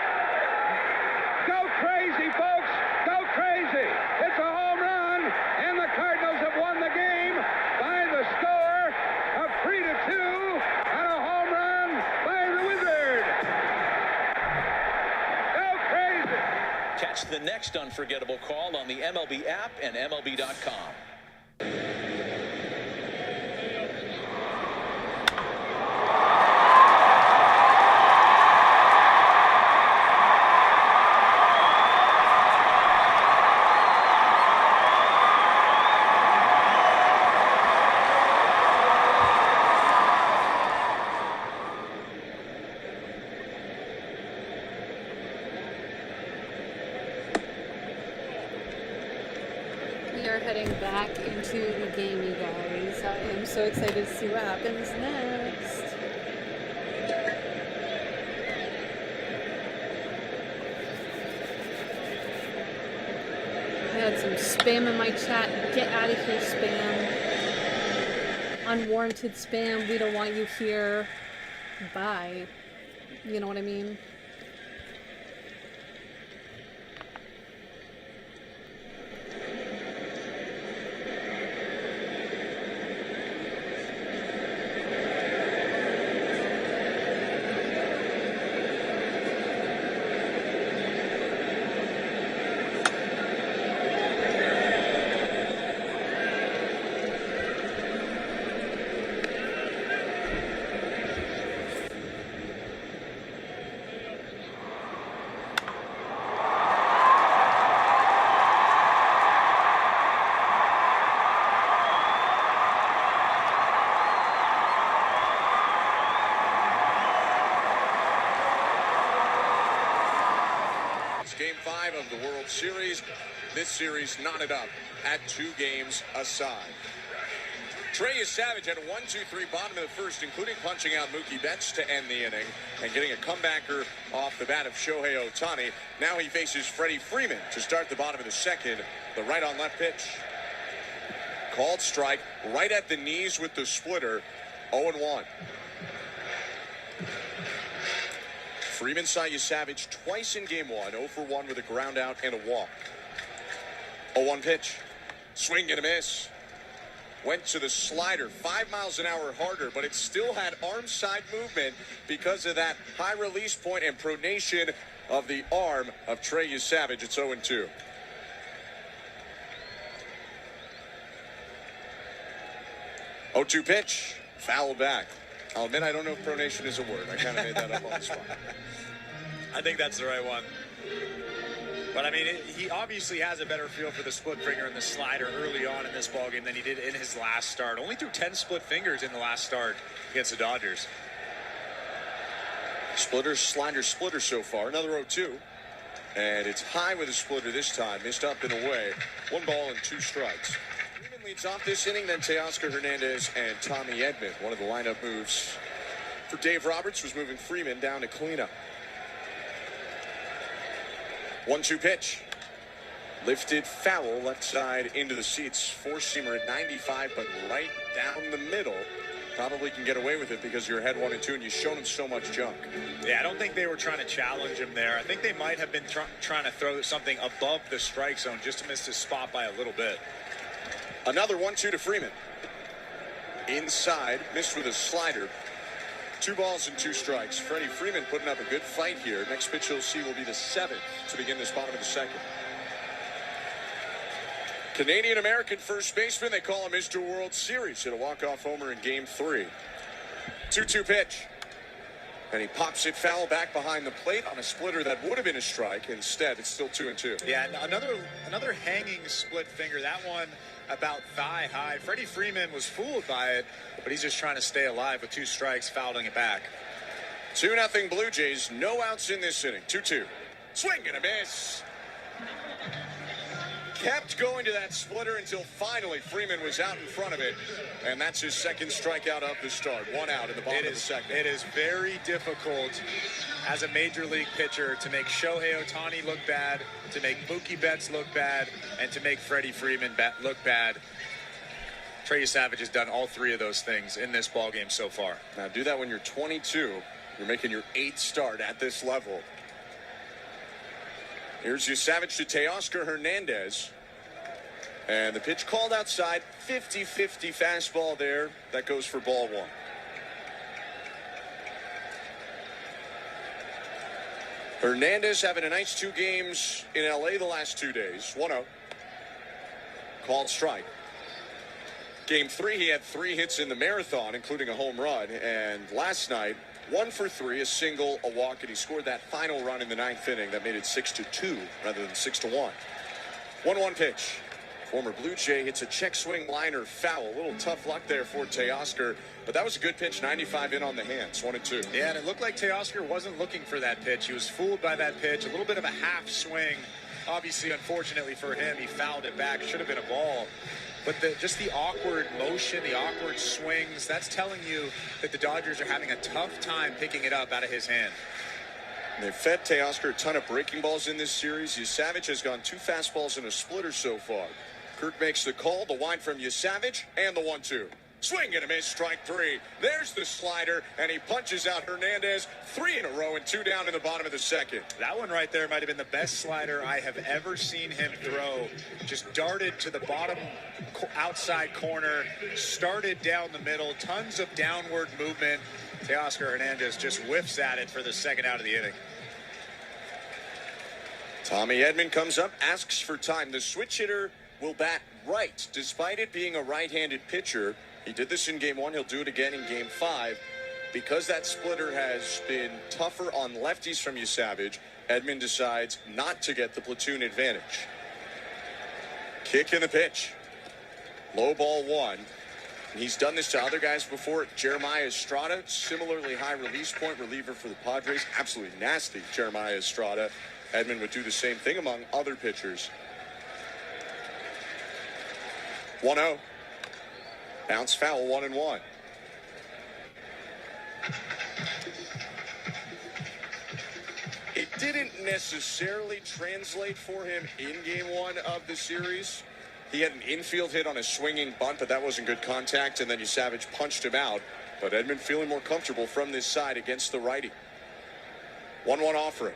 Go crazy, folks. Go crazy. It's a home run, and the Cardinals have won the game by the score of 3-2 on a home run by the Wizard. Go crazy. Catch the next unforgettable call on the MLB app and MLB.com. We are heading back into the game, you guys. I am so excited to see what happens next. I had some spam in my chat. Get out of here, spam. Unwarranted spam. We don't want you here. Bye. You know what I mean? Game 5 of the World Series. This series knotted up at 2 games aside. Trey Savage had a 1-2-3 bottom of the first, including punching out Mookie Betts to end the inning and getting a comebacker off the bat of Shohei Ohtani. Now he faces Freddie Freeman to start the bottom of the second. The right on left pitch. Called strike right at the knees with the splitter. 0-1. Freeman saw Savage twice in game 1, 0 for 1 with a ground out and a walk. 0-1 pitch. Swing and a miss. Went to the slider, 5 miles an hour harder, but it still had arm side movement because of that high release point and pronation of the arm of Trey Savage. It's 0-2. Oh-2 pitch. Foul back. I'll admit I don't know if pronation is a word. I kind of made that up on the spot. I think that's the right one. But I mean, he obviously has a better feel for the split finger and the slider early on in this ballgame than he did in his last start. Only threw 10 split fingers in the last start against the Dodgers. Splitter, slider, splitter so far. Another 0-2. And it's high with a splitter this time. Missed up and away. 1 ball and 2 strikes. Freeman leads off this inning, then Teoscar Hernandez and Tommy Edman. One of the lineup moves for Dave Roberts was moving Freeman down to cleanup. 1-2 pitch. Lifted foul left side into the seats. Four-seamer at 95, but right down the middle. Probably can get away with it because you're ahead 1-2 and you've shown him so much junk. Yeah, I don't think they were trying to challenge him there. I think they might have been trying to throw something above the strike zone just to miss his spot by a little bit. Another 1-2 to Freeman. Inside, missed with a slider. 2 balls and 2 strikes. Freddie Freeman putting up a good fight here. Next pitch you'll see will be the 7th to begin this bottom of the second. Canadian-American first baseman, they call him Mr. World Series. Hit a walk-off homer in Game 3. 2-2 pitch. And he pops it foul back behind the plate on a splitter that would have been a strike. Instead, it's still 2-2. Yeah, another hanging split finger. That one about thigh high. Freddie Freeman was fooled by it, but he's just trying to stay alive with 2 strikes, fouling it back. 2-0 Blue Jays. No outs in this inning. 2-2. Swing and a miss. Kept going to that splitter until finally Freeman was out in front of it. And that's his second strikeout of the start. 1 out in the bottom of the second. It is very difficult as a major league pitcher to make Shohei Ohtani look bad, to make Mookie Betts look bad, and to make Freddie Freeman look bad. Trey Savage has done all three of those things in this ball game so far. Now do that when you're 22. You're making your 8th start at this level. Here's your Savage to Teoscar Hernandez. And the pitch called outside. 50-50 fastball there. That goes for ball 1. Hernandez having a nice 2 games in LA the last 2 days. 1-0. Called strike. Game 3, he had 3 hits in the marathon, including a home run. And last night, 1 for 3, a single, a walk, and he scored that final run in the 9th inning that made it 6-2 rather than 6-1. 1-1 pitch. Former Blue Jay hits a check swing liner foul. A little tough luck there for Teoscar, but that was a good pitch. 95 in on the hands. 1-2. Yeah, and it looked like Teoscar wasn't looking for that pitch. He was fooled by that pitch. A little bit of a half swing. Obviously, unfortunately for him, he fouled it back. Should have been a ball. But just the awkward motion, the awkward swings, that's telling you that the Dodgers are having a tough time picking it up out of his hand. They've fed Teoscar a ton of breaking balls in this series. Savage has gone 2 fastballs and a splitter so far. Kirk makes the call, the wind from Savage, and the 1-2. Swing and a miss, strike 3. There's the slider, and he punches out Hernandez. 3 in a row and 2 down in the bottom of the 2nd. That one right there might have been the best slider I have ever seen him throw. Just darted to the bottom outside corner, started down the middle, tons of downward movement. Teoscar Hernandez just whiffs at it for the 2nd out of the inning. Tommy Edman comes up, asks for time. The switch hitter will bat right, despite it being a right-handed pitcher. He did this in Game 1. He'll do it again in Game 5. Because that splitter has been tougher on lefties from Savage, Edman decides not to get the platoon advantage. Kick in the pitch. Low ball 1. And he's done this to other guys before. Jeremiah Estrada, similarly high release point reliever for the Padres. Absolutely nasty, Jeremiah Estrada. Edman would do the same thing among other pitchers. 1-0. Bounce foul, 1-1. It didn't necessarily translate for him in Game 1 of the series. He had an infield hit on a swinging bunt, but that wasn't good contact, and then Savage punched him out. But Edman feeling more comfortable from this side against the righty. 1-1 offering.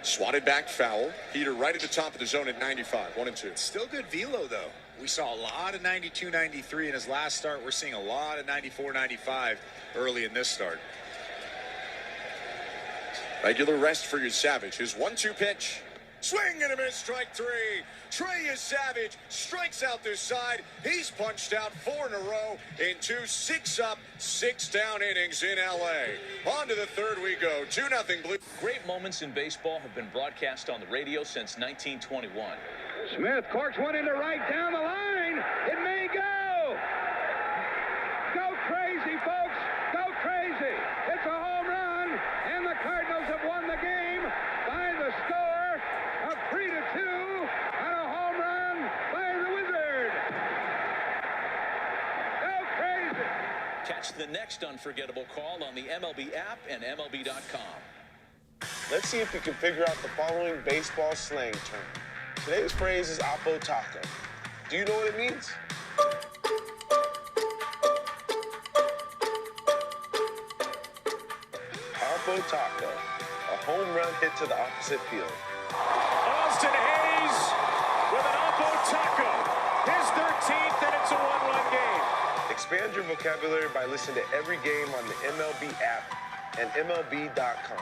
Swatted back foul. Heater right at the top of the zone at 95. 1-2. Still good velo, though. We saw a lot of 92, 93 in his last start. We're seeing a lot of 94, 95 early in this start. Regular rest for Savage. His 1-2 pitch. Swing and a miss, strike 3. Trey Savage strikes out this side. He's punched out 4 in a row in 2 6-up, 6-down innings in LA. On to the 3rd we go. 2-0 Blue. Great moments in baseball have been broadcast on the radio since 1921. Smith corks one into right down the line. It may go. Go crazy, folks. Go crazy. It's a home run, and the Cardinals have won the game by the score of 3-2 on a home run by the Wizard. Go crazy. Catch the next unforgettable call on the MLB app and MLB.com. Let's see if you can figure out the following baseball slang term. Today's phrase is Oppo Taco. Do you know what it means? Oppo Taco, a home run hit to the opposite field. Austin Hayes with an Oppo Taco. His 13th, and it's a 1-run game. Expand your vocabulary by listening to every game on the MLB app and MLB.com.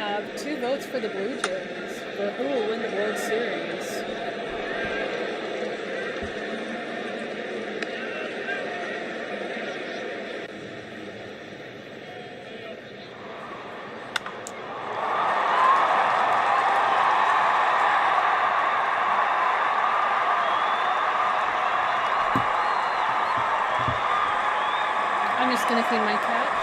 have 2 votes for the Blue Jays for who will win the World Series. I'm just gonna feed my cats.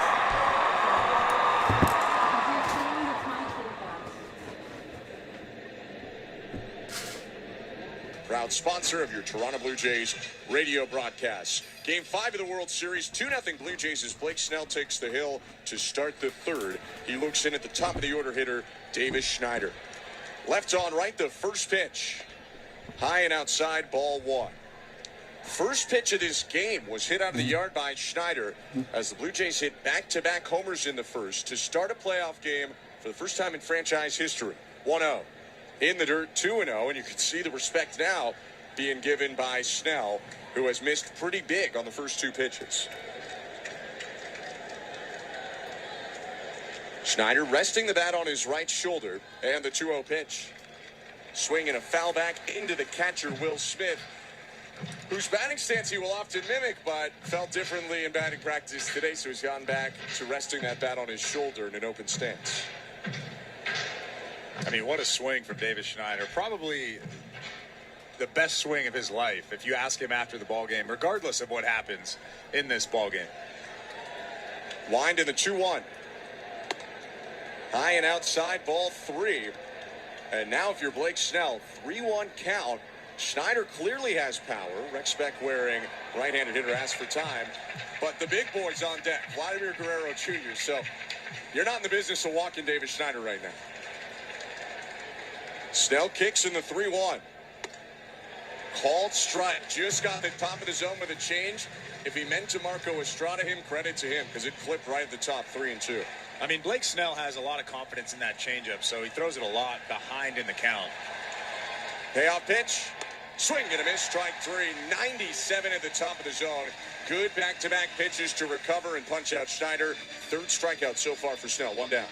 Proud sponsor of your Toronto Blue Jays radio broadcast. Game 5 of the World Series, 2-0 Blue Jays as Blake Snell takes the hill to start the third. He looks in at the top of the order hitter, Davis Schneider. Left on right, the first pitch. High and outside, ball 1. First pitch of this game was hit out of the yard by Schneider as the Blue Jays hit back-to-back homers in the first to start a playoff game for the first time in franchise history. 1-0. In the dirt, 2-0, and you can see the respect now being given by Snell, who has missed pretty big on the first 2 pitches. Schneider resting the bat on his right shoulder, and the 2-0 pitch. Swing and a foul back into the catcher, Will Smith, whose batting stance he will often mimic, but felt differently in batting practice today, so he's gone back to resting that bat on his shoulder in an open stance. I mean, what a swing from Davis Schneider. Probably the best swing of his life, if you ask him after the ball game, regardless of what happens in this ball game. Lined in the 2-1. High and outside, ball 3. And now if you're Blake Snell, 3-1 count. Schneider clearly has power. Rex Beck wearing right-handed hitter asks for time. But the big boy's on deck, Vladimir Guerrero Jr. So you're not in the business of walking Davis Schneider right now. Snell kicks in the 3-1. Called strike. Just got the top of the zone with a change. If he meant to Marco Estrada him, credit to him, because it flipped right at the top, 3-2. I mean, Blake Snell has a lot of confidence in that changeup, so he throws it a lot behind in the count. Payoff pitch. Swing and a miss, strike 3. 97 at the top of the zone. Good back-to-back pitches to recover and punch out Schneider. 3rd strikeout so far for Snell. 1 down.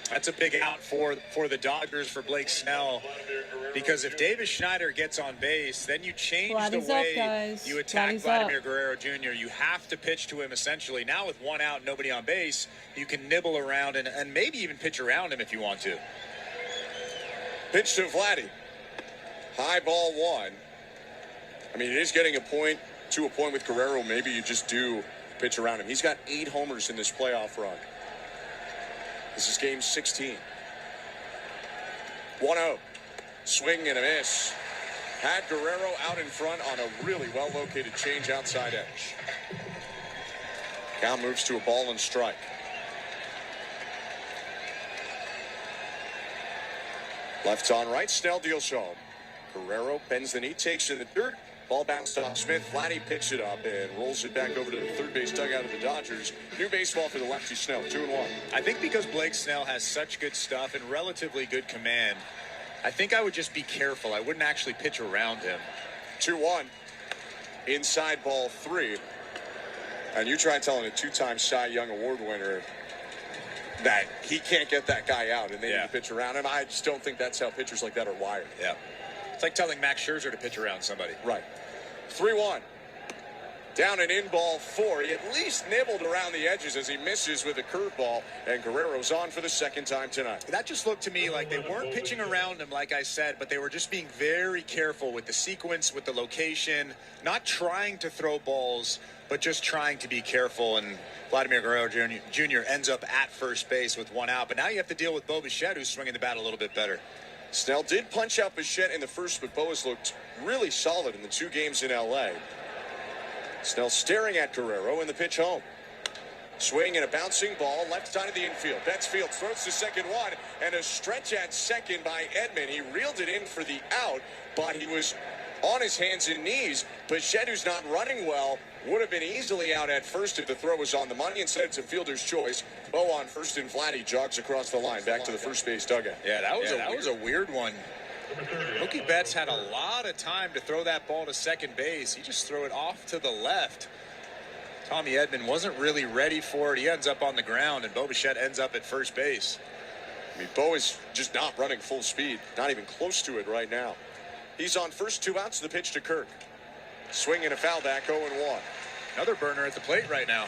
That's a big out for the Dodgers, for Blake Snell, because if Davis Schneider gets on base, then you change the way you attack Vladimir Guerrero Jr. You have to pitch to him, essentially. Now with 1 out, nobody on base, you can nibble around and maybe even pitch around him if you want to. Pitch to Vladdy. High ball 1. I mean, it is getting to a point with Guerrero. Maybe you just do pitch around him. He's got 8 homers in this playoff run. This is game 16. 1-0. Swing and a miss. Had Guerrero out in front on a really well-located change outside edge. Count moves to a ball and strike. Left on right, Snell deals home. Guerrero bends the knee, takes in the dirt. Ball bounced off Smith. Vladdy picks it up and rolls it back over to the third base dugout of the Dodgers. New baseball for the lefty Snell, 2-1. I think because Blake Snell has such good stuff and relatively good command, I think I would just be careful. I wouldn't actually pitch around him. 2-1. Inside ball 3. And you try telling a 2-time Cy Young Award winner that he can't get that guy out and they need to pitch around him. I just don't think that's how pitchers like that are wired. Yeah. It's like telling Max Scherzer to pitch around somebody. Right. 3-1. Down and in ball 4. He at least nibbled around the edges as he misses with a curveball, and Guerrero's on for the 2nd time tonight. That just looked to me like they weren't pitching around him, like I said, but they were just being very careful with the sequence, with the location, not trying to throw balls, but just trying to be careful. And Vladimir Guerrero Jr. ends up at first base with 1 out. But now you have to deal with Bo Bichette, who's swinging the bat a little bit better. Snell did punch out Bichette in the first, but Bo has looked really solid in the 2 games in L.A. Snell staring at Guerrero in the pitch home. Swing and a bouncing ball left side of the infield. Betts Fields throws the second one, and a stretch at second by Edman. He reeled it in for the out, but he was on his hands and knees. Bichette, who's not running well, would have been easily out at first if the throw was on the money. Instead, it's a fielder's choice. Bo on first, and Vladdy jogs across the line back to the first base dugout. Yeah, that was a weird one. Mookie Betts had a lot of time to throw that ball to second base. He just threw it off to the left. Tommy Edman wasn't really ready for it. He ends up on the ground, and Bo Bichette ends up at first base. I mean, Bo is just not running full speed, not even close to it right now. He's on first 2 outs, the pitch to Kirk. Swing and a foul back, 0-1. Another burner at the plate right now.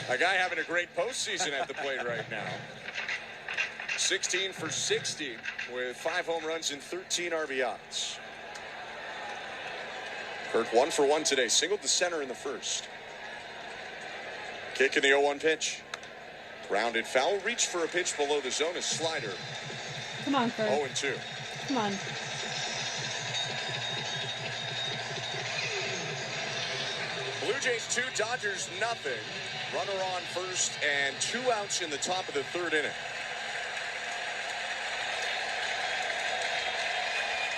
A guy having a great postseason at the plate right now. 16 for 60 with 5 home runs and 13 RBIs. Kirk 1 for 1 today, singled to center in the first. Kick in the 0-1 pitch. Grounded foul, reach for a pitch below the zone, a slider. Come on, Kirk. 0-2. Come on. Blue Jays 2, Dodgers nothing. Runner on first and 2 outs in the top of the 3rd inning.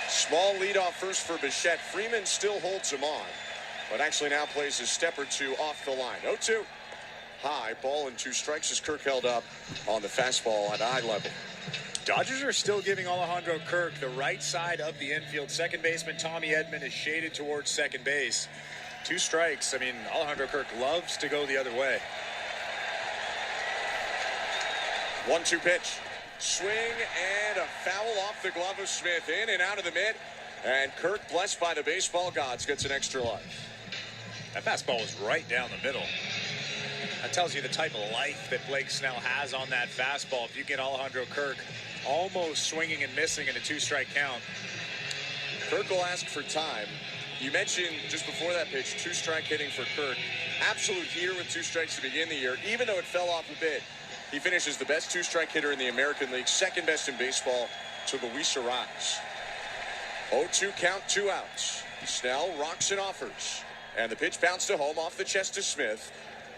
Small leadoff first for Bichette. Freeman still holds him on, but actually now plays a step or 2 off the line. 0-2. High, ball and 2 strikes as Kirk held up on the fastball at eye level. Dodgers are still giving Alejandro Kirk the right side of the infield. Second baseman Tommy Edman is shaded towards second base. 2 strikes. I mean, Alejandro Kirk loves to go the other way. 1-2 pitch. Swing and a foul off the glove of Smith. In and out of the mid. And Kirk, blessed by the baseball gods, gets an extra life. That fastball was right down the middle. That tells you the type of life that Blake Snell has on that fastball. If you get Alejandro Kirk almost swinging and missing in a 2-strike count. Kirk will ask for time. You mentioned just before that pitch, 2-strike hitting for Kirk. Absolute heater with 2 strikes to begin the year, even though it fell off a bit. He finishes the best 2-strike hitter in the American League, second best in baseball to Luis Arraez. 0-2 count, 2 outs. Snell rocks and offers. And the pitch bounced to home off the chest of Smith.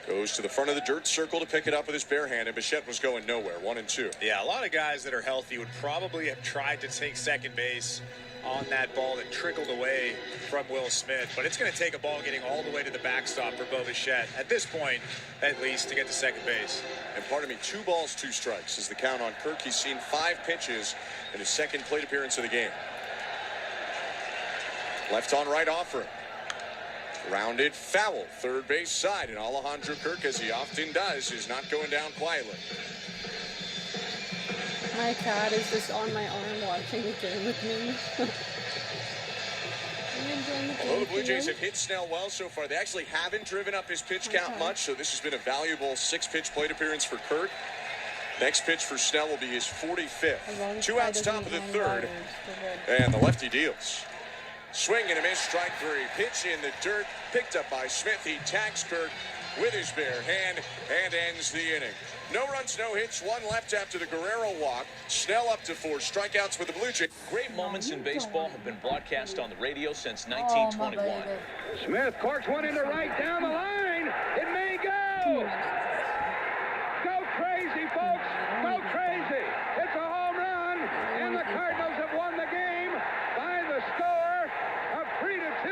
Goes to the front of the dirt circle to pick it up with his bare hand, and Bichette was going nowhere, 1-2. Yeah, a lot of guys that are healthy would probably have tried to take second base on that ball that trickled away from Will Smith, but it's going to take a ball getting all the way to the backstop for Bo Bichette, at this point, at least, to get to second base. And pardon me, 2 balls, 2 strikes is the count on Kirk. He's seen 5 pitches in his second plate appearance of the game. Left on right offering. Rounded foul, third base side, and Alejandro Kirk, as he often does, is not going down quietly. My cat is just on my arm watching the game with me. Although the Blue Jays have hit Snell well so far, they actually haven't driven up his pitch count much, so this has been a valuable 6-pitch plate appearance for Kirk. Next pitch for Snell will be his 45th. 2 outs, top of the 3rd, and the lefty deals. Swing and a miss, strike 3. Pitch in the dirt, picked up by Smith. He tags Kirk with his bare hand and ends the inning. No runs, no hits, 1 left after the Guerrero walk. Snell up to 4 strikeouts with the Blue Jays. Great moments in baseball have been broadcast on the radio since 1921. Smith corks one into right down the line. It may go. Go crazy, folks. Go crazy. It's a home run, and the Cardinals have won the game by the score of 3-2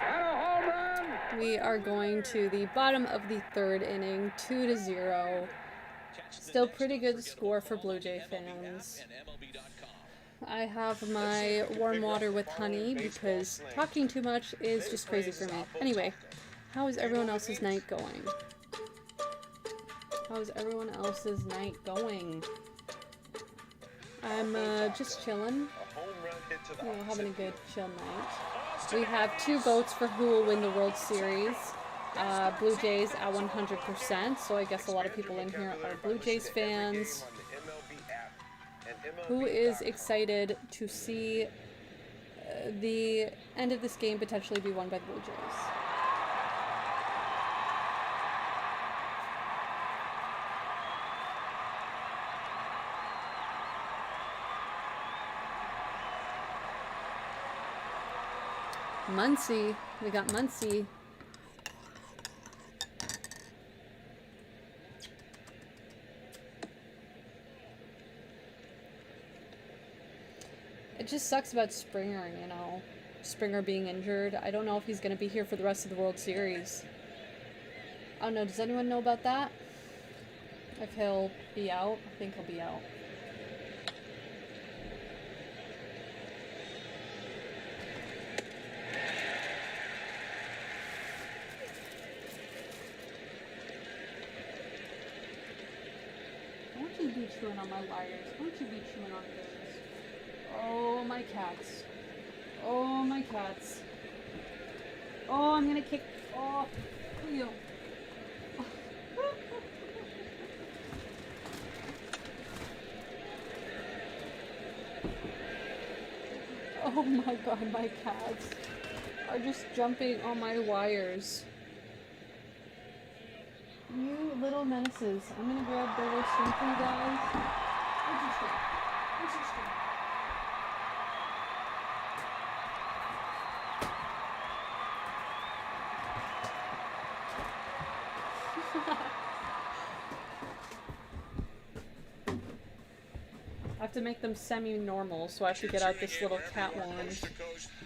and a home run. We are going to the bottom of the 3rd inning, 2-0. Still pretty good score for Blue Jay fans. I have my warm water with honey because talking too much is just crazy for me. Anyway, how is everyone else's night going? How is everyone else's night going? I'm just chilling. Having a good chill night. We have 2 votes for who will win the World Series. Blue Jays at 100%, so I guess a lot of people in here are Blue Jays fans. Who is excited to see the end of this game potentially be won by the Blue Jays? Muncy. We got Muncy. It just sucks about Springer, you know. Springer being injured. I don't know if he's going to be here for the rest of the World Series. I don't know. Does anyone know about that? If he'll be out? I think he'll be out. Don't you be chewing on my wires. Don't you be chewing on things. Oh, my cats. Oh, my cats. Oh, I'm gonna kick. Oh, Cleo. Oh my god, my cats are just jumping on my wires. You little menaces. I'm gonna grab the little string for you guys. Where's your string? Where's your string? I have to make them semi-normal, so I have to get out this little cat wand.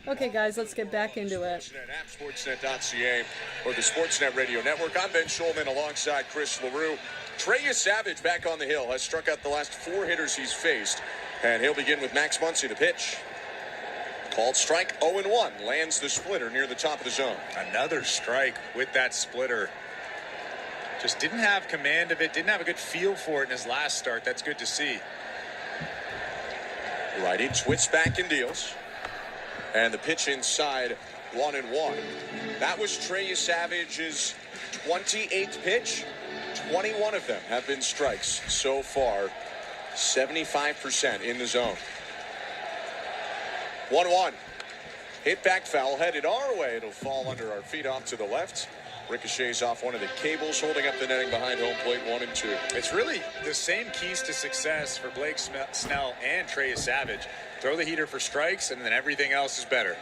Okay, guys, let's get back into it. Sportsnet.ca or the Sportsnet Radio Network. I'm Ben Schulman alongside Chris LaRue. Trey Savage back on the hill has struck out the last 4 hitters he's faced, and he'll begin with Max Muncy, the pitch. Called strike 0-1, lands the splitter near the top of the zone. Another strike with that splitter. Just didn't have command of it, didn't have a good feel for it in his last start. That's good to see. Righty twists back and deals. And the pitch inside, 1-1. That was Trey Savage's 28th pitch. 21 of them have been strikes so far. 75% in the zone. 1-1. Hit back foul, headed our way. It'll fall under our feet off to the left. Ricochets off one of the cables, holding up the netting behind home plate, 1-2. It's really the same keys to success for Blake Snell and Trey Savage. Throw the heater for strikes, and then everything else is better.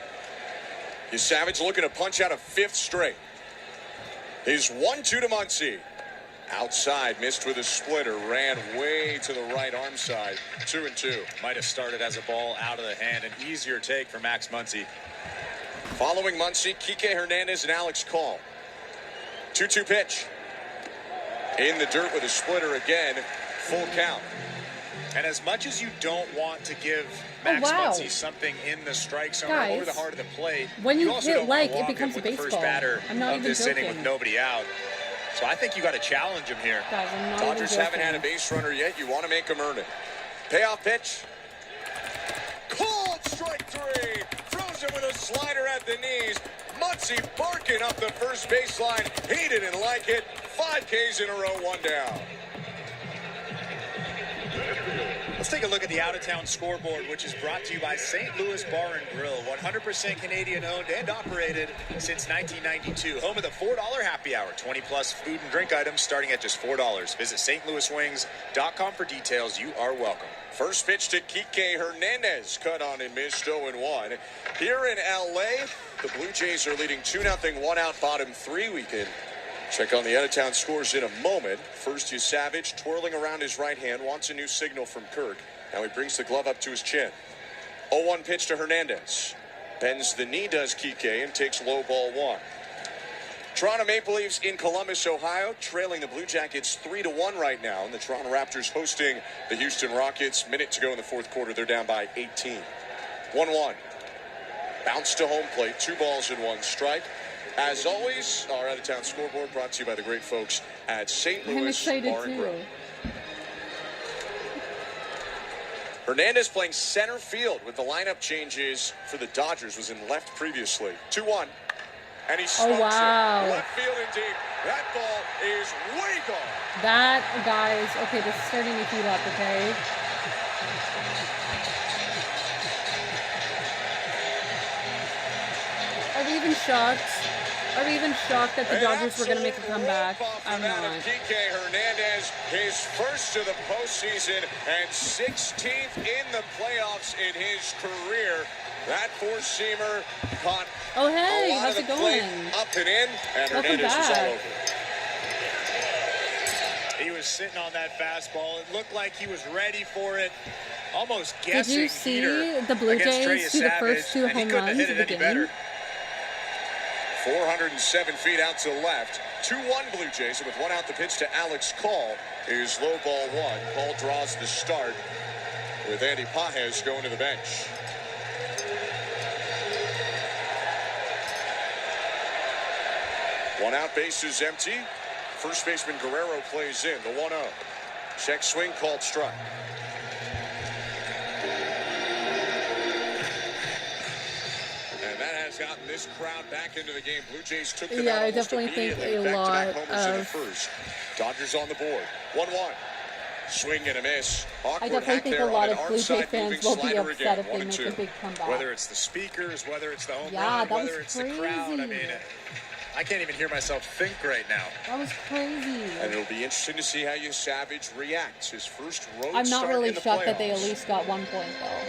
Savage looking to punch out a 5th straight. His 1-2 to Muncy. Outside, missed with a splitter, ran way to the right arm side, 2-2. Might have started as a ball out of the hand, an easier take for Max Muncy. Following Muncy, Kike Hernandez and Alex Call. 2-2 pitch. In the dirt with a splitter again, full count. And as much as you don't want to give Max Muncy something in the strike zone or the heart of the plate, when you also hit don't leg, want to it becomes a walk him with the baseball. first batter I'm not of even this joking. inning with nobody out. So I think you got to challenge him here. Guys, I'm not Dodgers even haven't had a base runner yet. You want to make them earn it. Payoff pitch. Called strike 3. Throws it with a slider at the knees. Muncy barking up the first baseline. He didn't like it. 5 Ks in a row, 1 down. Let's take a look at the out-of-town scoreboard, which is brought to you by St. Louis Bar and Grill, 100% Canadian-owned and operated since 1992. Home of the $4 happy hour, 20-plus food and drink items starting at just $4. Visit stlouiswings.com for details. You are welcome. First pitch to Kike Hernandez, cut on and missed, 0-1. Here in L.A., the Blue Jays are leading 2-0, 1-out, bottom 3 weekend. Check on the out-of-town scores in a moment. First is Savage, twirling around his right hand, wants a new signal from Kirk. Now he brings the glove up to his chin. 0-1 pitch to Hernandez. Bends the knee, does Kike, and takes low ball 1. Toronto Maple Leafs in Columbus, Ohio, trailing the Blue Jackets 3-1 right now. And the Toronto Raptors hosting the Houston Rockets. Minute to go in the 4th quarter. They're down by 18. 1-1. Bounce to home plate. 2 balls and 1 strike. As always, our out-of-town scoreboard brought to you by the great folks at St. Louis Bar and Grill. Hernandez playing center field with the lineup changes for the Dodgers. Was in left previously. 2-1. And he smokes it. Left field and deep. That ball is way gone. That, guys, okay, this is starting to heat up, okay? Are we even shocked? Are we even shocked that the Dodgers were going to make a comeback? I'm not. Kike Hernandez, his first of the postseason and 16th in the playoffs in his career. That 4-seamer caught oh, hey, a lot how's of it the going? plate up and in, and Welcome Hernandez back. was all over. He was sitting on that fastball. It looked like he was ready for it. Almost guessing. Did you see the Blue Jays do the first 2 home runs of the game? 407 feet out to left. 2-1 Blue Jays, and with 1 out, the pitch to Alex Call is low ball 1. Call draws the start with Andy Pages going to the bench. One out, base is empty. First baseman Guerrero plays in the 1-0. Check swing, called strike. And that has gotten this crowd back into the game. Blue Jays took them out I almost definitely think immediately. a Back-to-back lot homers in the of. first. Dodgers on the board. 1-1. Swing and a miss. Awkward I definitely hack think a there lot on of an Blue Jay arm-side fans moving will be slider upset again. if they make a 1-2. big comeback. Whether it's the speakers, whether it's the home Yeah, run, that was whether it's the crowd. I crazy. mean, I can't even hear myself think right now. That was crazy. And it'll be interesting to see how Savage reacts. His first road I'm not start really in the shocked that they at playoffs. least got 1 point though.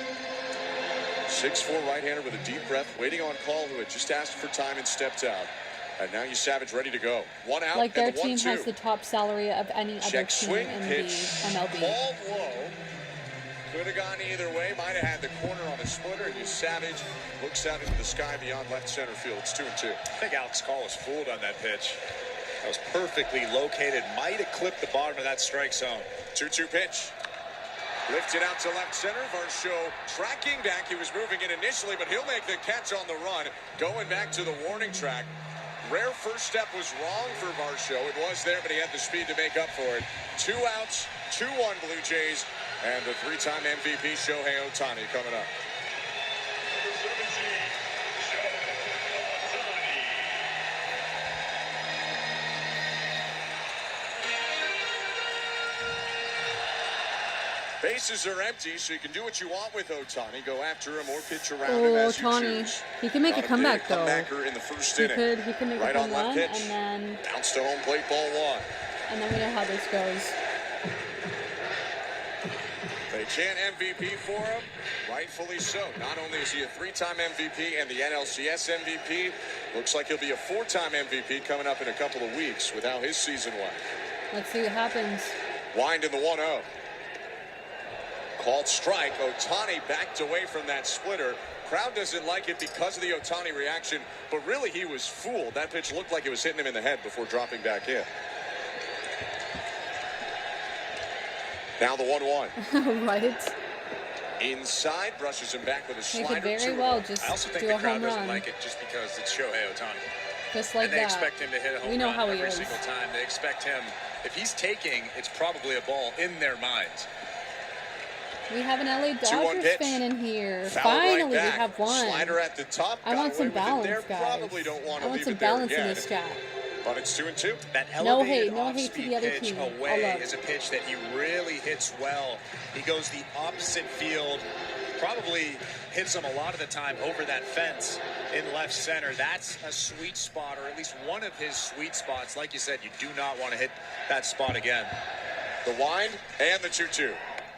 6'4" right-hander with a deep breath, waiting on call, who had just asked for time and stepped out. And now Savage ready to go. One out Like their and the team 1-2. has the top salary of any other Check team swing, in pitch, the MLB. ball low. Could have gone either way. Might have had the corner on a splitter. And Savage looks out into the sky beyond left center field. It's 2-2. I think Alex Call was fooled on that pitch. That was perfectly located. Might have clipped the bottom of that strike zone. 2-2 pitch. Lifted out to left center. Varsho tracking back. He was moving it initially, but he'll make the catch on the run. Going back to the warning track. Rare first step was wrong for Varsho. It was there, but he had the speed to make up for it. 2 outs, 2-1 Blue Jays, and the 3-time MVP Shohei Ohtani coming up. Bases are empty, so you can do what you want with Ohtani. Go after him or pitch around him as you Ohtani. choose. He can make a Not comeback big though. comebacker in the first He inning. could make Right a on home left run, pitch. and then Bounce to home plate, ball 1. we know how this goes. They chant MVP for him, rightfully so. Not only is he a 3-time MVP and the NLCS MVP, looks like he'll be a 4-time MVP coming up in a couple of weeks with how his season went. Let's see what happens. Wind in the 1-0. Called strike. Ohtani backed away from that splitter. Crowd doesn't like it because of the Ohtani reaction, but really he was fooled. That pitch looked like it was hitting him in the head before dropping back in. Now the 1-1. Right. Inside, brushes him back with a He slider. could very well just I also think do the a crowd home doesn't run. like it just because it's Shohei Ohtani. Just like and they that. expect him to hit a home We know run how he every is. single time. They expect him. If he's taking, it's probably a ball in their minds. We have an LA 2-1 Dodgers pitch. fan in here. Fouled Finally, right we back. have one. Slider at the top. I got want some away with it balance, there. guys. Probably don't want I to want leave some it there balance in again. this chat. But it's 2-2. That No elevated hate to the off-speed other pitch team. All away love. is a pitch that he really hits well. He goes the opposite field, probably hits him a lot of the time over that fence in left center. That's a sweet spot, or at least one of his sweet spots. Like you said, you do not want to hit that spot again. The wind and the 2-2.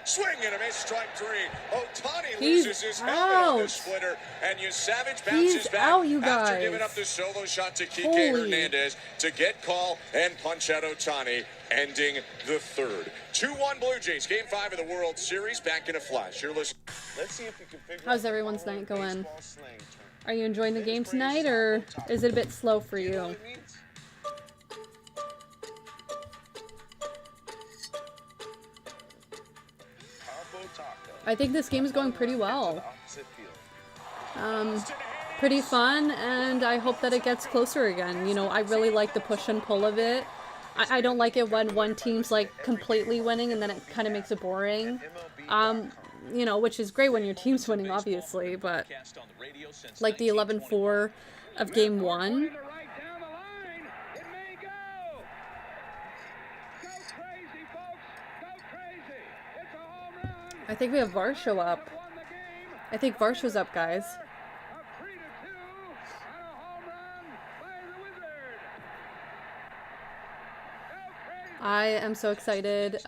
Swing and a miss, strike 3. Ohtani He's loses his helmet on the out. splitter, and Savage bounces He's back out, you after guys. giving up the solo shot to Kike Holy. Hernandez to get call and punch out Ohtani, ending the third. 2-1 Blue Jays, Game 5 of the World Series, back in a flash. You're listening. Let's see if you can figure How's out everyone's night going? baseball slang term. Are you enjoying the game tonight, or is it a bit slow for Do you know you? what it means? Albo Taco. I think this game is going pretty well. Opposite field. Pretty fun, and I hope that it gets closer again. You know, I really like the push and pull of it. I don't like it when one team's like completely winning and then it kind of makes it boring. You know, which is great when your team's winning, obviously, but like the 11-4 of Game 1. To the right down the line. It may go. Go crazy, folks. Go crazy. It's a home run. I think we have Varsho up. Won the game. I think Varsho's up, guys. A 3-2 and a home run by the Wizard. Go crazy. I am so excited.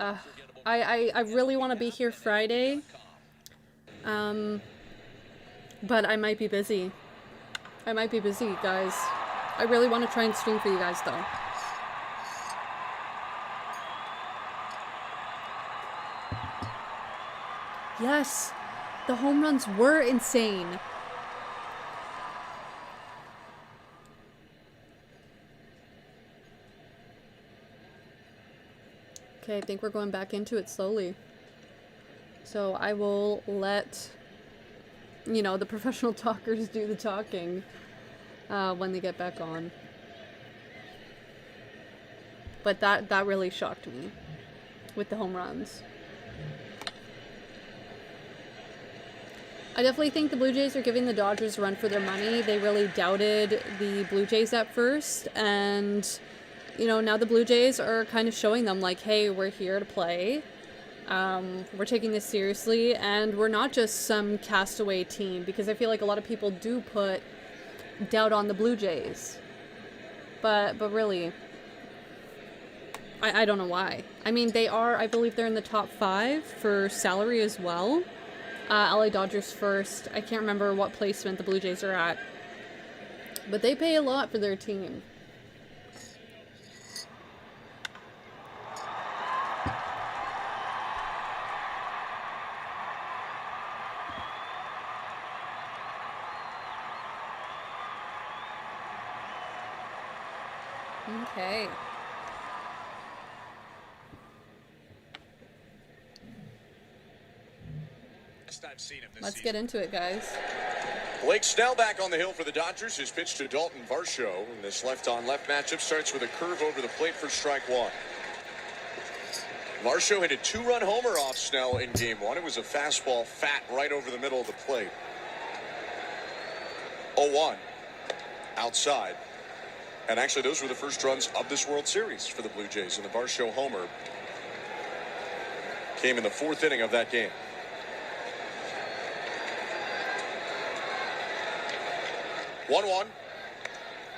I really want to be here Friday. But I might be busy. Guys. I really want to try and stream for you guys, though. Yes, the home runs were insane. Okay, I think we're going back into it slowly. So I will let, you know, the professional talkers do the talking when they get back on. But that really shocked me. with the home runs. I definitely think the Blue Jays are giving the Dodgers a run for their money. They really doubted the Blue Jays at first, and you know, now the Blue Jays are kind of showing them like, hey, we're here to play. We're taking this seriously, and we're not just some castaway team, because I feel like a lot of people do put doubt on the Blue Jays. But really, I don't know why. I mean, they are, I believe they're in the top 5 for salary as well. LA Dodgers first. I can't remember what placement the Blue Jays are at. But they pay a lot for their team. Okay. I've seen him this Let's season. get into it, guys. Blake Snell back on the hill for the Dodgers. His pitch to Dalton Varsho. And this left-on-left matchup starts with a curve over the plate for strike one. Varsho hit a 2-run homer off Snell in game 1. It was a fastball fat right over the middle of the plate. 0-1 outside. And actually, those were the first runs of this World Series for the Blue Jays. And the Varsho homer came in the 4th inning of that game. 1-1.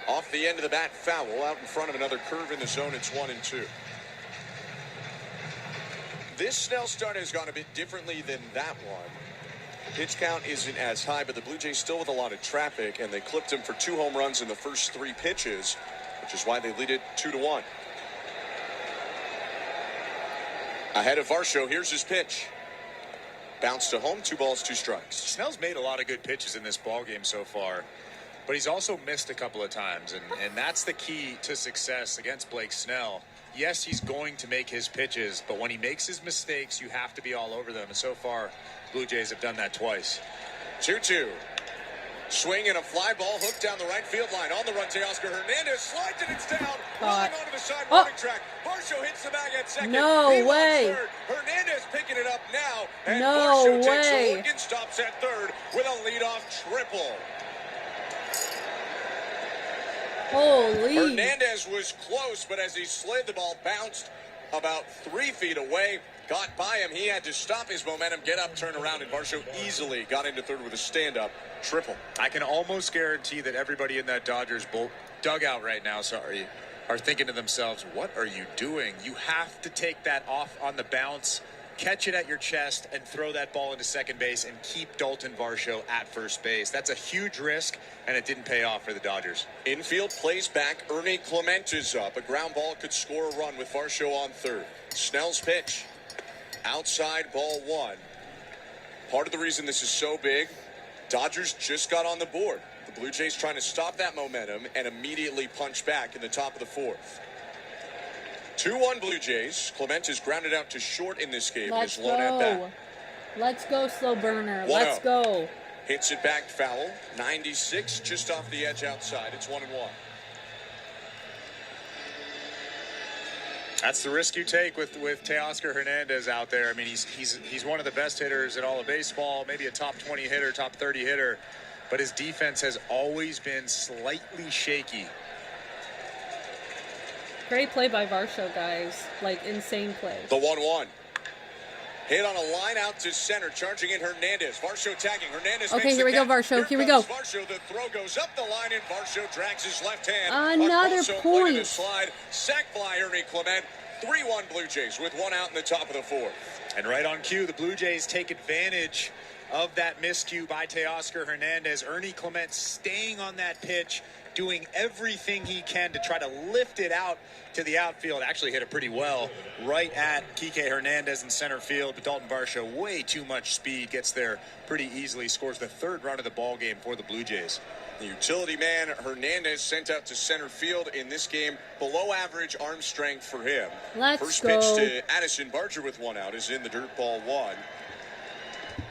Off the end of the bat, foul. Out in front of another curve in the zone. It's 1-2. This Snell start has gone a bit differently than that one. Pitch count isn't as high, but the Blue Jays still with a lot of traffic, and they clipped him for 2 home runs in the first 3 pitches, which is why they lead it 2-1. Ahead of Varsho, here's his pitch. Bounce to home, 2 balls, 2 strikes. Snell's made a lot of good pitches in this ballgame so far, but he's also missed a couple of times, and that's the key to success against Blake Snell. Yes, he's going to make his pitches, but when he makes his mistakes, you have to be all over them, and so far, Blue Jays have done that twice. 2-2. Swing and a fly ball hooked down the right field line. On the run, Teoscar Hernandez slides and it's down. Rolling onto the side warning track. Varsho hits the bag at second. No He way. third. Hernandez picking it up now. And No Varsho takes way. a look and stops at third with a leadoff triple. Holy. Hernandez was close, but as he slid, the ball bounced about 3 feet away. Got by him. He had to stop his momentum, get up, turn around, and Varsho easily got into third with a stand-up triple. I can almost guarantee that everybody in that Dodgers dugout right now, are thinking to themselves, what are you doing? You have to take that off on the bounce, catch it at your chest, and throw that ball into second base and keep Dalton Varsho at first base. That's a huge risk, and it didn't pay off for the Dodgers. Infield plays back. Ernie Clement is up. A ground ball could score a run with Varsho on third. Snell's pitch. Outside, ball 1. Part of the reason this is so big, Dodgers just got on the board. The Blue Jays trying to stop that momentum and immediately punch back in the top of the 4th. 2-1 Blue Jays. Clement is grounded out to short in this game. Let's His lone at bat. go. Let's go, slow burner. 1-0. Let's go. Hits it back foul. 96 just off the edge outside. It's 1-1. That's the risk you take with Teoscar Hernandez out there. I mean, he's one of the best hitters in all of baseball, maybe a top 20 hitter, top 30 hitter, but his defense has always been slightly shaky. Great play by Varsho, guys. Like, insane play. The 1-1. Hit on a line out to center, charging in Hernandez. Varsho tagging. Hernandez. Okay, makes here we the go, catch. Varsho. Here we go. Varsho, the throw goes up the line, and Varsho drags his left hand. Another Alfonso played in a point. slide. Sack fly, Ernie Clement. 3-1 Blue Jays with 1 out in the top of the 4th. And right on cue, the Blue Jays take advantage of that miscue by Teoscar Hernandez. Ernie Clement staying on that pitch, doing everything he can to try to lift it out to the outfield. Actually hit it pretty well right at Kike Hernandez in center field, but Dalton Varsho, way too much speed, gets there pretty easily, scores the 3rd run of the ball game for the Blue Jays. The utility man Hernandez sent out to center field in this game. Below average arm strength for him. Let's First go. pitch to Addison Barger with 1 out is in the dirt, ball 1.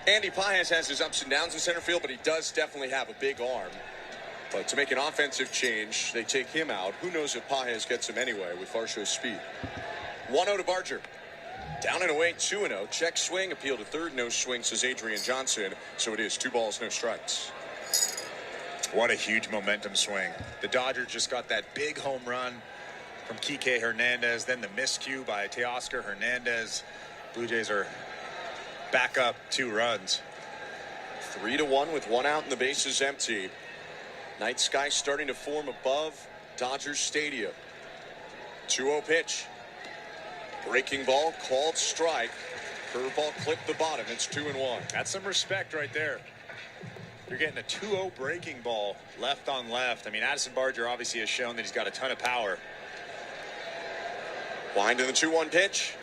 Andy Paez has his ups and downs in center field, but he does definitely have a big arm. But to make an offensive change, they take him out. Who knows if Paez gets him anyway with Varsho's speed. 1-0 to Barger. Down and away, 2-0. Check swing, appeal to third, no swing, says Adrian Johnson. So it is 2 balls, no strikes. What a huge momentum swing. The Dodgers just got that big home run from Kike Hernandez, then the miscue by Teoscar Hernandez. Blue Jays are back up 2 runs. 3-1 with 1 out and the bases empty. Night sky starting to form above Dodgers Stadium. 2-0 pitch. Breaking ball, called strike. Curveball clipped the bottom. It's 2-1. That's some respect right there. You're getting a 2-0 breaking ball left on left. I mean, Addison Barger obviously has shown that he's got a ton of power. Wind in the 2-1 pitch.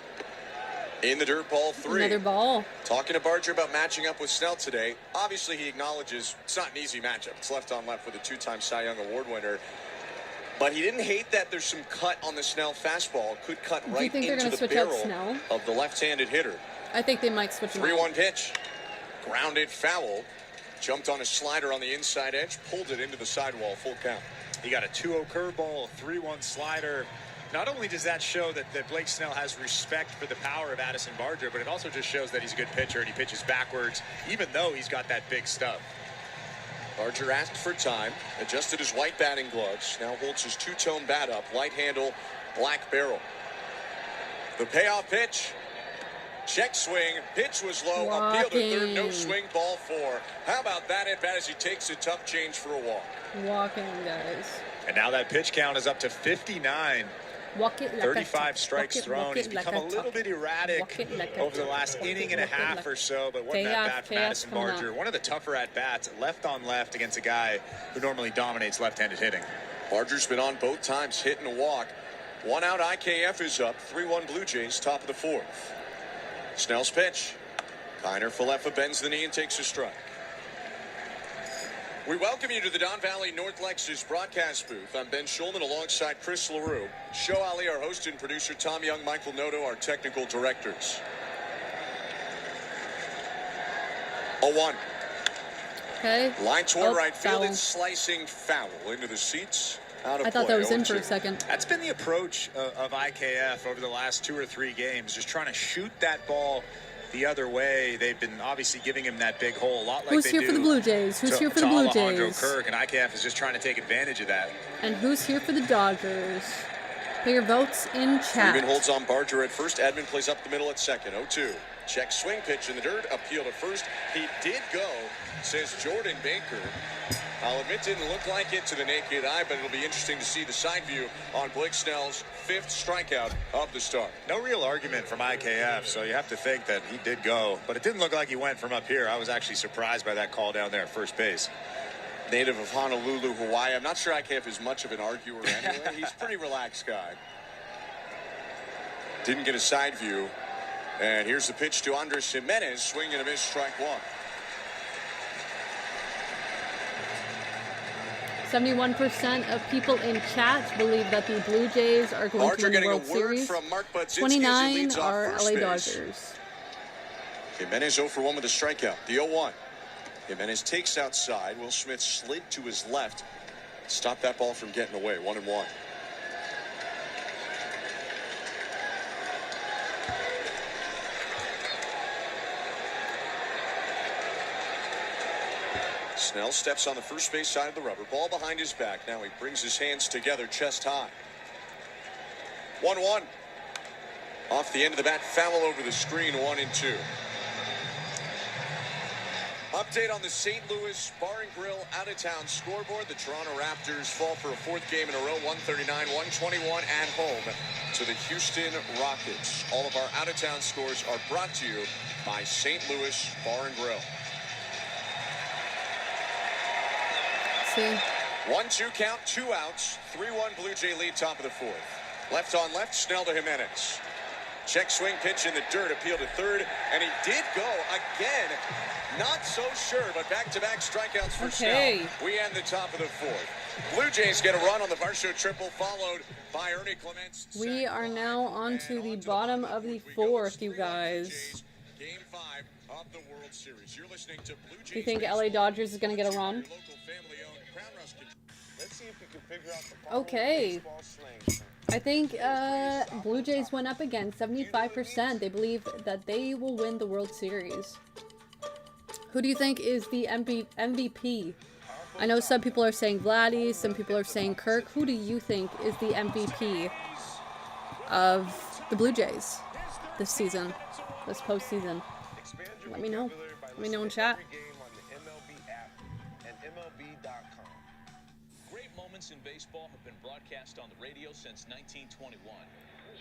In the dirt, ball 3. Another ball. Talking to Barger about matching up with Snell today. Obviously, he acknowledges it's not an easy matchup. It's left on left with a 2-time Cy Young Award winner. But he didn't hate that there's some cut on the Snell fastball. Could cut right into the barrel of the left-handed hitter. I think they might switch him out. 3-1 pitch. Grounded foul. Jumped on a slider on the inside edge. Pulled it into the sidewall. Full count. He got a 2-0 curveball, 3-1 slider. Not only does that show that Blake Snell has respect for the power of Addison Barger, but it also just shows that he's a good pitcher and he pitches backwards, even though he's got that big stuff. Barger asked for time, adjusted his white batting gloves, now holds his 2-tone bat up, light handle, black barrel. The payoff pitch. Check swing, pitch was low, appeal to third, no swing, ball 4. How about that at bat as he takes a tough change for a walk? Walking, guys. And now that pitch count is up to 59. Walk it like 35 strikes thrown. He's become a little bit erratic over the last inning and a half or so, but what an at-bat from Addison Barger. One of the tougher at-bats, left on left against a guy who normally dominates left-handed hitting. Barger's been on both times, hitting a walk. 1 out, IKF is up. 3-1 Blue Jays, top of the 4th. Snell's pitch. Kiner Falefa bends the knee and takes a strike. We welcome you to the Don Valley North Lexus broadcast booth. I'm Ben Schulman alongside Chris LaRue. Show Ali, our host and producer, Tom Young, Michael Noto, our technical directors. 0-1. Okay. Line toward right field. It's slicing foul into the seats. Out of I thought play. that was in for a second. That's been the approach of IKF over the last 2 or 3 games, just trying to shoot that ball the other way. They've been obviously giving him that big hole, a lot like who's they here do for the Blue Jays? Who's here for the Blue Jays? Kirk, and IKF is just trying to take advantage of that. And who's here for the Dodgers? Put your votes in chat. Freeman holds on Barger at first. Edmund plays up the middle at second. 0-2. Check swing pitch in the dirt. Appeal to first. He did go, says Jordan Baker. I'll admit, didn't look like it to the naked eye, but it'll be interesting to see the side view on Blake Snell's 5th strikeout of the start. No real argument from IKF, so you have to think that he did go, but it didn't look like he went from up here. I was actually surprised by that call down there at first base. Native of Honolulu, Hawaii. I'm not sure IKF is much of an arguer anyway. He's a pretty relaxed guy. Didn't get a side view. And here's the pitch to Andres Jimenez. Swing and a miss, strike 1. 71% of people in chat believe that the Blue Jays are going to win the World Series. From Mark 29 are LA Dodgers. Jimenez 0 for 1 with a strikeout. The 0-1. Jimenez takes outside. Will Smith slid to his left. Stop that ball from getting away. 1-1. Snell steps on the first base side of the rubber. Ball behind his back. Now he brings his hands together chest high. 1-1. Off the end of the bat. Foul over the screen. 1-2. Update on the St. Louis Bar and Grill out-of-town scoreboard. The Toronto Raptors fall for a 4th game in a row. 139-121 at home to the Houston Rockets. All of our out-of-town scores are brought to you by St. Louis Bar and Grill. 1-2 count, 2 outs, 3-1 Blue Jay lead, top of the 4th. Left on left, Snell to Jimenez. Check swing pitch in the dirt, appeal to third, and he did go again. Not so sure, but back-to-back strikeouts for Snell. We end the top of the 4th. Blue Jays get a run on the Varsho triple, followed by Ernie Clements. We are now on to the bottom of the 4th, you guys. Game 5 of the World Series. You're listening to Blue Jays. Do you think LA Dodgers is going to get a run? Let's see if you can figure out the following Okay. baseball slang term. I think Blue Jays went up again, 75%. They believe that they will win the World Series. Who do you think is the MVP? I know some people are saying Vladdy, some people are saying Kirk. Who do you think is the MVP of the Blue Jays this season, this postseason? Let me know. Let me know in chat. Great moments in baseball have been broadcast on the radio since 1921.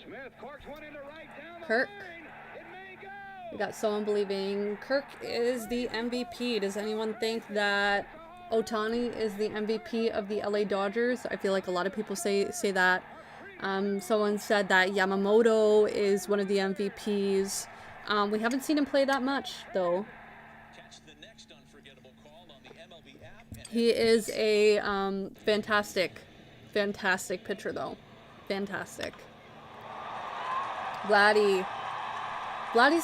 Smith corks one into right down the Kirk. line. It may go. We got someone believing Kirk is the MVP. Does anyone think that Ohtani is the MVP of the LA Dodgers? I feel like a lot of people say that. Someone said that Yamamoto is one of the MVPs. We haven't seen him play that much, though. He is a fantastic pitcher, though. Fantastic. Vladdy's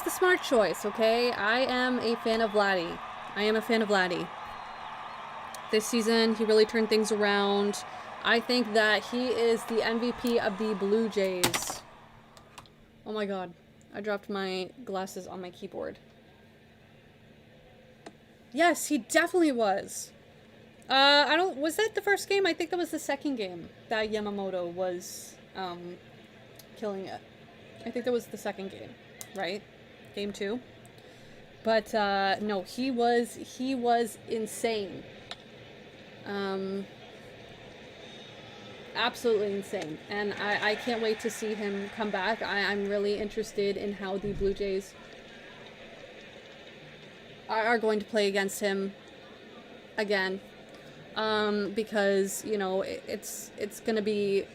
the smart choice, okay? I am a fan of Vladdy. This season, he really turned things around. I think that he is the MVP of the Blue Jays. Oh my god. I dropped my glasses on my keyboard. Yes, he definitely was. Was that the first game? I think that was the second game that Yamamoto was killing it. I think that was the second game, right? Game 2. But no, he was insane. Absolutely insane. And I can't wait to see him come back. I'm really interested in how the Blue Jays are going to play against him again. Because, you know, it's going to be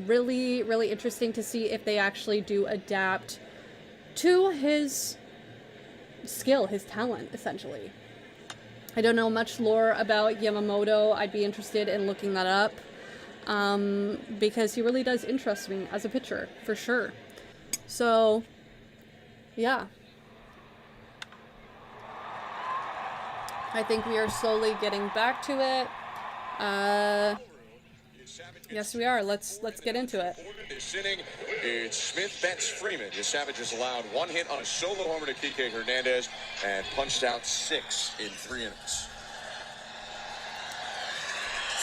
really, really interesting to see if they actually do adapt to his skill, his talent, essentially. I don't know much lore about Yamamoto. I'd be interested in looking that up. Because he really does interest me as a pitcher, for sure. So, yeah. I think we are slowly getting back to it. Yes, we are. Let's get into it. This inning, it's Smith, Betts, Freeman. The Savages allowed one hit on a solo homer to Kike Hernandez and punched out 6 in 3 innings.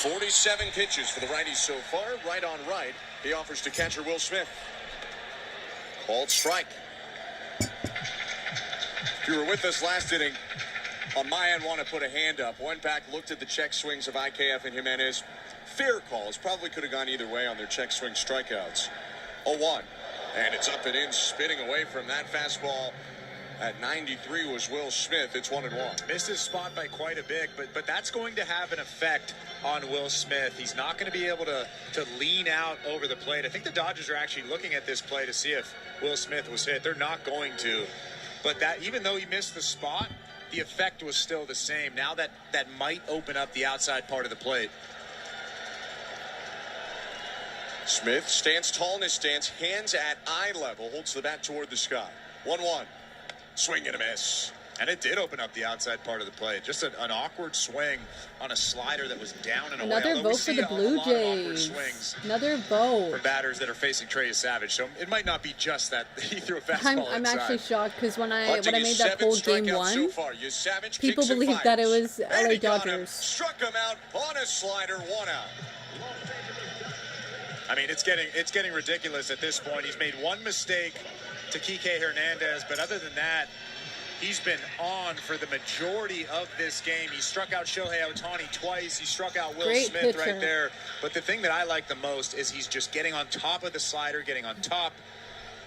47 pitches for the righties so far. Right on right. He offers to catcher Will Smith. Called strike. If you were with us last inning, on my end, want to put a hand up. Went back, looked at the check swings of IKF and Jimenez. Fair calls. Probably could have gone either way on their check swing strikeouts. 0-1. And it's up and in, spinning away from that fastball. At 93 was Will Smith. It's 1-1. Missed his spot by quite a bit, but that's going to have an effect on Will Smith. He's not going to be able to lean out over the plate. I think the Dodgers are actually looking at this play to see if Will Smith was hit. They're not going to. But that, even though he missed the spot, the effect was still the same. Now that might open up the outside part of the plate. Smith stands tall in his stance, hands at eye level, holds the bat toward the sky. 1-1. Swing and a miss. And it did open up the outside part of the plate. Just an awkward swing on a slider that was down and away. Another vote for the Blue Jays. Another vote. For batters that are facing Trey Savage. So it might not be just that he threw a fastball I'm inside. actually shocked because when I made that poll game 1, people believed that it was LA Dodgers. Struck him out on a slider, 1 out. I mean, it's getting ridiculous at this point. He's made one mistake to Kike Hernandez, but other than that, he's been on for the majority of this game. He struck out Shohei Ohtani twice. He struck out Will Smith right there. But the thing that I like the most is he's just getting on top of the slider, getting on top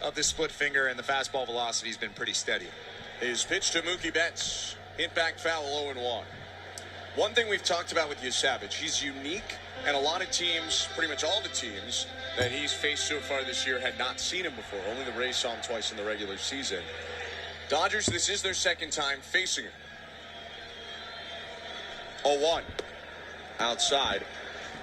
of the split finger, and the fastball velocity's been pretty steady. His pitch to Mookie Betts. Hit back foul, 0-1. One thing we've talked about with Savage, he's unique, and a lot of teams, pretty much all the teams that he's faced so far this year had not seen him before. Only the Rays saw him twice in the regular season. Dodgers, this is their second time facing him. 0-1. Outside.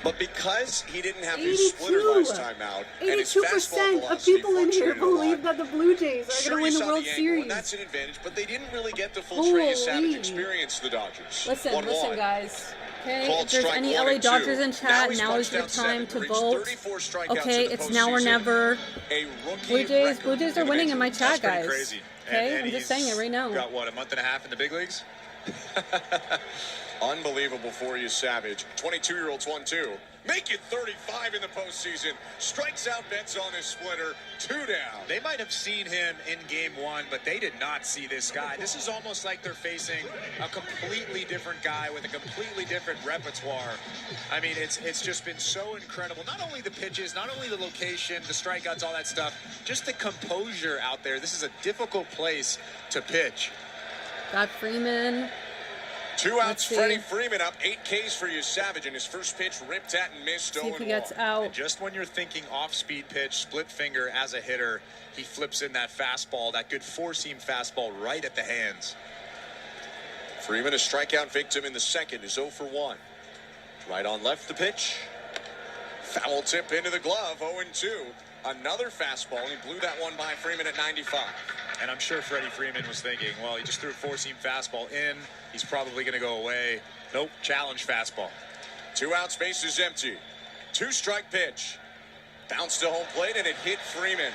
But because he didn't have his splitter last time out, 82% of people in here believe that the Blue Jays are going to win the World Series. And that's an advantage, but they didn't really get the full Trey Savage experience, the Dodgers. Listen, guys. Okay, called if there's strike any 1 LA and 2. Dodgers in chat, he's now is punched your out time 7, to reached vote. 34 strikeouts Okay, in the it's now or postseason. never. A rookie Blue Jays record. are winning in my chat, That's pretty guys. crazy. Okay, And I'm just saying it right now. Got what, a month and a half in the big leagues? Unbelievable for you, Savage. 22-year-olds 1-2. Make it 35 in the postseason. Strikes out Betts on his splitter. 2 down. They might have seen him in game 1, but they did not see this guy. This is almost like they're facing a completely different guy with a completely different repertoire. I mean, it's just been so incredible. Not only the pitches, not only the location, the strikeouts, all that stuff, just the composure out there. This is a difficult place to pitch. Got Freeman. 2 outs, Freddie Freeman up. 8 Ks for you, Savage, and his first pitch ripped at and missed. See if he gets out. And just when you're thinking off-speed pitch, split finger as a hitter, he flips in that fastball, that good four-seam fastball right at the hands. Freeman, a strikeout victim in the second, is 0 for 1. Right on left, the pitch. Foul tip into the glove, 0-2. Another fastball, and he blew that one by Freeman at 95. And I'm sure Freddie Freeman was thinking, well, he just threw a four-seam fastball in. He's probably going to go away. Nope, challenge fastball. 2 outs, bases empty. 2-strike pitch. Bounced to home plate, and it hit Freeman.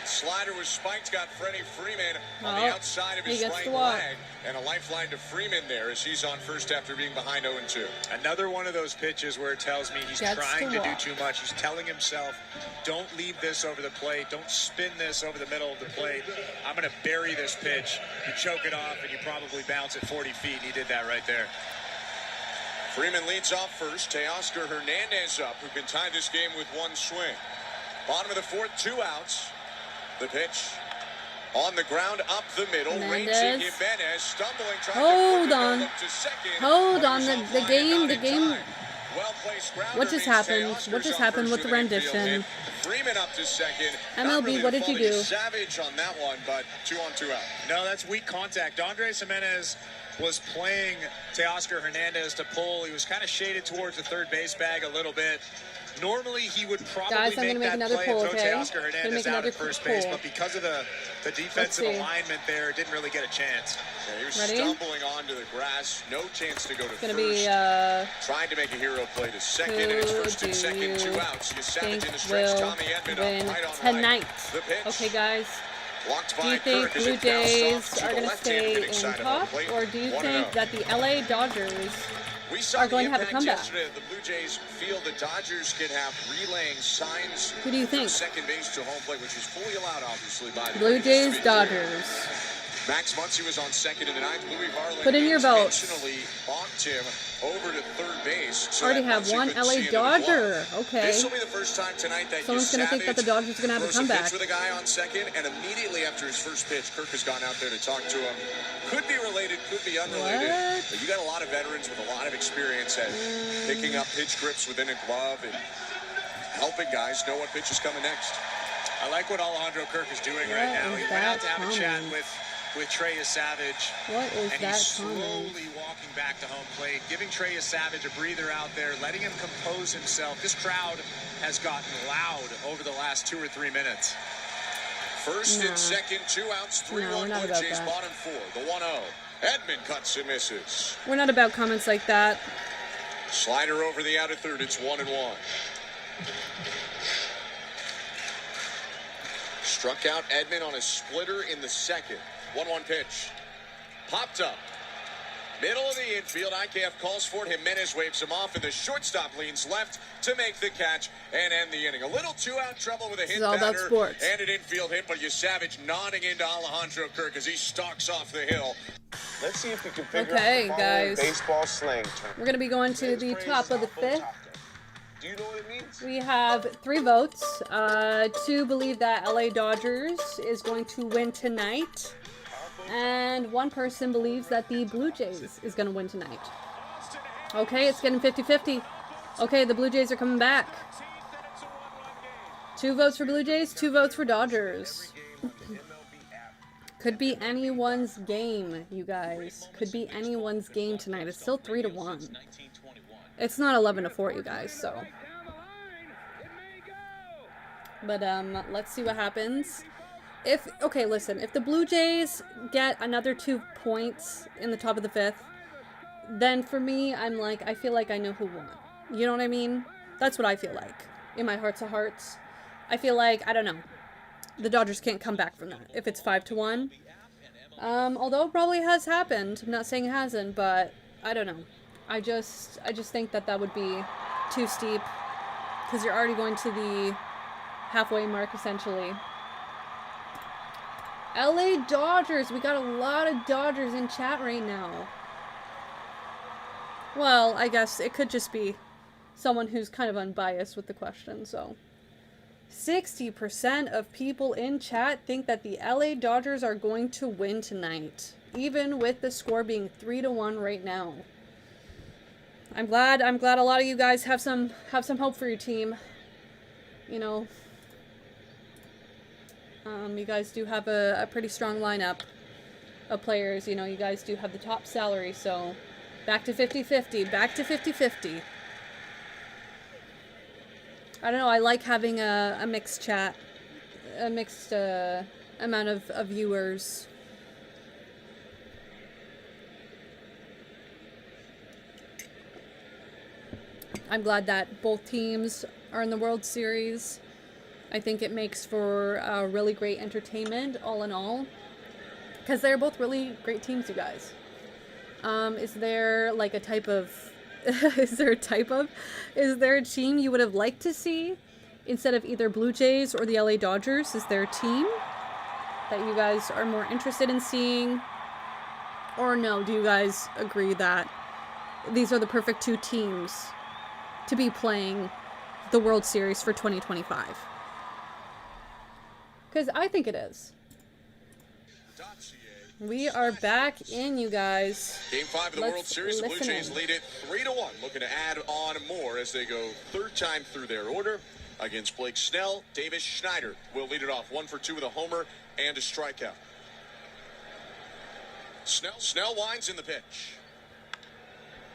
Slider was spiked, got Freddie Freeman on the outside of his right leg. And a lifeline to Freeman there as he's on first after being behind 0-2. Another one of those pitches where it tells me he's trying to do too much. He's telling himself, don't leave this over the plate. Don't spin this over the middle of the plate. I'm going to bury this pitch. You choke it off, and you probably bounce it 40 feet. He did that right there. Freeman leads off first. Teoscar Hernandez up, who can tie this game with 1 swing. Bottom of the 4th, 2 outs. The pitch on the ground up the middle. Ranging Jimenez, stumbling, trying to second. Hold on, the game. What just happened? What just happened with the rendition? Freeman up to second. MLB, what did you do? Savage on that one, but 2 on 2 out. No, that's weak contact. Andres Jimenez was playing Teoscar Hernandez to pull. He was kind of shaded towards the third base bag a little bit. Normally, he would probably make that play and throw Teoscar Hernandez out at first base, but because of the defensive alignment there, didn't really get a chance. Yeah, he was stumbling onto the grass. No chance to go to first. Be, trying to make a hero play to second, and it's first and second, 2 outs. You Savage in the stretch, Tommy Edman up right on tonight. Right. The pitch. Okay, guys. Do you think Blue Jays are going to stay in top, or do you think that the LA Dodgers are going to have a comeback? The Blue Jays feel the Dodgers can have relaying signs. Who do you think? From second base to home plate, which is fully allowed, obviously, by the Blue Jays, Dodgers. Max Muncy was on second in the 9th. Louis Varland put in your vote. intentionally bumped him over to third base. So already have one LA Dodger. Okay. This will be the first time tonight that someone's going to think that the Dodgers are going to have a comeback. With a guy on second, and immediately after his first pitch, Kirk has gone out there to talk to him. Could be related, could be unrelated. What? But you got a lot of veterans with a lot of experience at picking up pitch grips within a glove and helping guys know what pitch is coming next. I like what Alejandro Kirk is doing right now. He went out to have a chat with Trey Savage. What is and that he's slowly walking back to home plate, giving Trey Savage a breather out there, letting him compose himself. This crowd has gotten loud over the last 2 or 3 minutes. First and second, 2 outs, 3-1 Blue Jays, bottom 4, the 1-0. Edman cuts and misses. We're not about comments like that. Slider over the outer third, it's 1-1. Struck out Edman on a splitter in the second. 1-1 pitch. Popped up. Middle of the infield. IKF calls for it. Jimenez waves him off, and the shortstop leans left to make the catch and end the inning. A little 2-out trouble with a hit batter and an infield hit, but Savage nodding into Alejandro Kirk as he stalks off the hill. Let's see if we can figure out the guys. baseball slang term. We're going to be going to the top of the 5th. Do you know what it means? We have 3 votes. 2 believe that LA Dodgers is going to win tonight. And 1 person believes that the Blue Jays is going to win tonight. Okay, it's getting 50-50. Okay, the Blue Jays are coming back. 2 votes for Blue Jays, 2 votes for Dodgers. Could be anyone's game, you guys. Could be anyone's game tonight. It's still 3-1. It's not 11-4, you guys, so. But, let's see what happens. Okay, listen, if the Blue Jays get another 2 points in the top of the 5th, then for me, I'm like, I feel like I know who won. You know what I mean? That's what I feel like in my hearts of hearts. I feel like, I don't know, the Dodgers can't come back from that if it's 5-1. Although it probably has happened. I'm not saying it hasn't, but I don't know. I just think that would be too steep because you're already going to the halfway mark essentially. LA Dodgers. We got a lot of Dodgers in chat right now. Well, I guess it could just be someone who's kind of unbiased with the question, so. 60% of people in chat think that the LA Dodgers are going to win tonight, even with the score being 3-1 right now. I'm glad a lot of you guys have some hope for your team. You know, you guys do have a pretty strong lineup of players. You know, you guys do have the top salary, so back to 50-50, back to 50-50. I don't know, I like having a mixed chat, a mixed amount of viewers. I'm glad that both teams are in the World Series. I think it makes for really great entertainment, all in all. Because they're both really great teams, you guys. Is there like a type of... is there a team you would have liked to see instead of either Blue Jays or the LA Dodgers? Is there a team that you guys are more interested in seeing? Or no, do you guys agree that these are the perfect two teams to be playing the World Series for 2025? Because I think it is. We are back in, you guys. Game 5 of the World Series, the Blue Jays lead it 3-1. Looking to add on more as they go third time through their order against Blake Snell. Davis Schneider will lead it off. 1 for 2 with a homer and a strikeout. Snell winds in the pitch.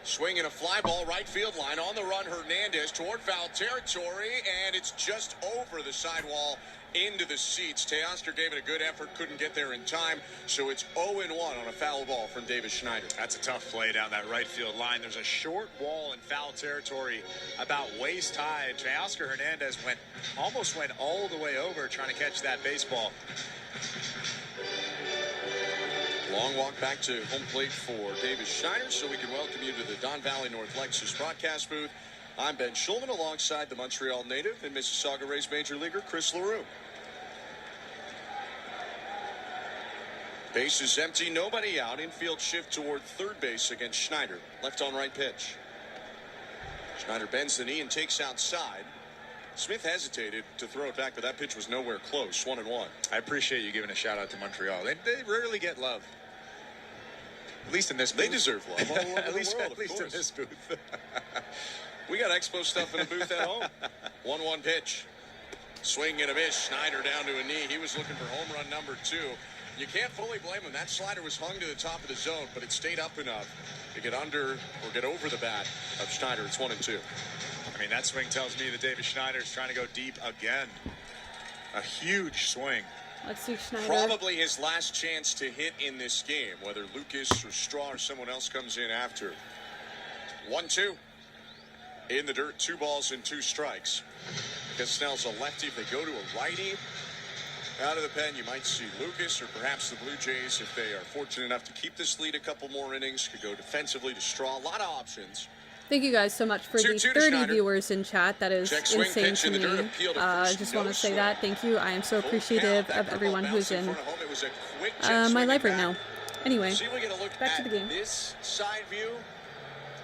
Swinging a fly ball, right field line. On the run, Hernandez toward foul territory, and it's just over the sidewall into the seats. Teoscar gave it a good effort, couldn't get there in time, so it's 0-1 on a foul ball from Davis Schneider. That's a tough play down that right field line. There's a short wall in foul territory about waist high. Teoscar Hernandez almost went all the way over trying to catch that baseball. Long walk back to home plate for Davis Schneider, so we can welcome you to the Don Valley North Lexus broadcast booth. I'm Ben Schulman alongside the Montreal native and Mississauga Rays major leaguer Chris LaRue. Base is empty, nobody out. Infield shift toward third base against Schneider. Left on right pitch. Schneider bends the knee and takes outside. Smith hesitated to throw it back, but that pitch was nowhere close. 1-1. I appreciate you giving a shout out to Montreal. They rarely get love. At least in this booth. They deserve love all over at least, the world, at least in this booth. We got Expo stuff in the booth at home. 1-1 pitch. Swing and a miss. Schneider down to a knee. He was looking for home run number 2. You can't fully blame him. That slider was hung to the top of the zone, but it stayed up enough to get under or get over the bat of Schneider. It's 1-2. I mean, that swing tells me that Davis Schneider is trying to go deep again. A huge swing. Let's see Schneider. Probably his last chance to hit in this game, whether Lucas or Straw or someone else comes in after. 1-2. In the dirt, 2 balls and 2 strikes. Because Snell's a lefty. If they go to a righty out of the pen, you might see Lucas or perhaps the Blue Jays, if they are fortunate enough to keep this lead a couple more innings, could go defensively to Straw. A lot of options. Thank you guys so much for the 30 viewers in chat. That is insane to me. I just want to say that. Thank you. I am so appreciative of everyone who's in my live right now. Anyway, back to the game. This side view.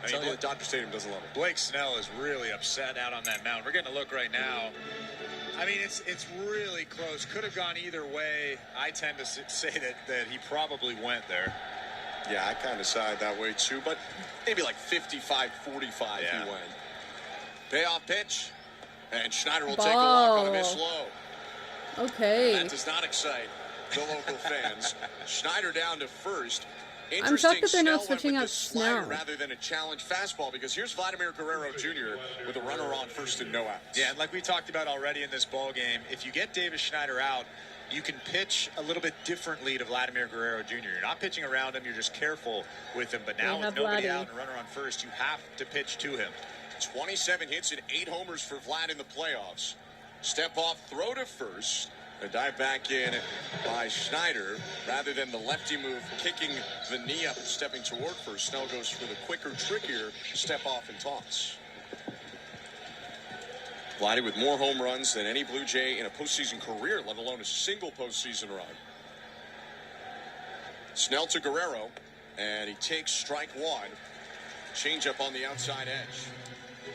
I tell you, the Dodger Stadium doesn't love it. Blake Snell is really upset out on that mound. We're getting a look right now. I mean, it's really close. Could have gone either way. I tend to say that he probably went there. Yeah, I kind of side that way too, but maybe like 55-45 he went. Payoff pitch, and Schneider will take a walk on a miss low. Okay. That does not excite the local fans. Schneider down to first. I'm shocked that they're not switching out Snell rather than a challenge fastball, because here's Vladimir Guerrero Jr. with a runner on first and no outs. Yeah, and like we talked about already in this ball game, if you get Davis Schneider out, you can pitch a little bit differently to Vladimir Guerrero Jr. You're not pitching around him, you're just careful with him. But now with nobody out and runner on first, you have to pitch to him. 27 hits and 8 homers for Vlad in the playoffs. Step off, throw to first. A dive back in by Schneider. Rather than the lefty move, kicking the knee up and stepping toward first, Snell goes for the quicker, trickier step off and toss. Vladdy with more home runs than any Blue Jay in a postseason career, let alone a single postseason run. Snell to Guerrero, and he takes strike one. Changeup on the outside edge.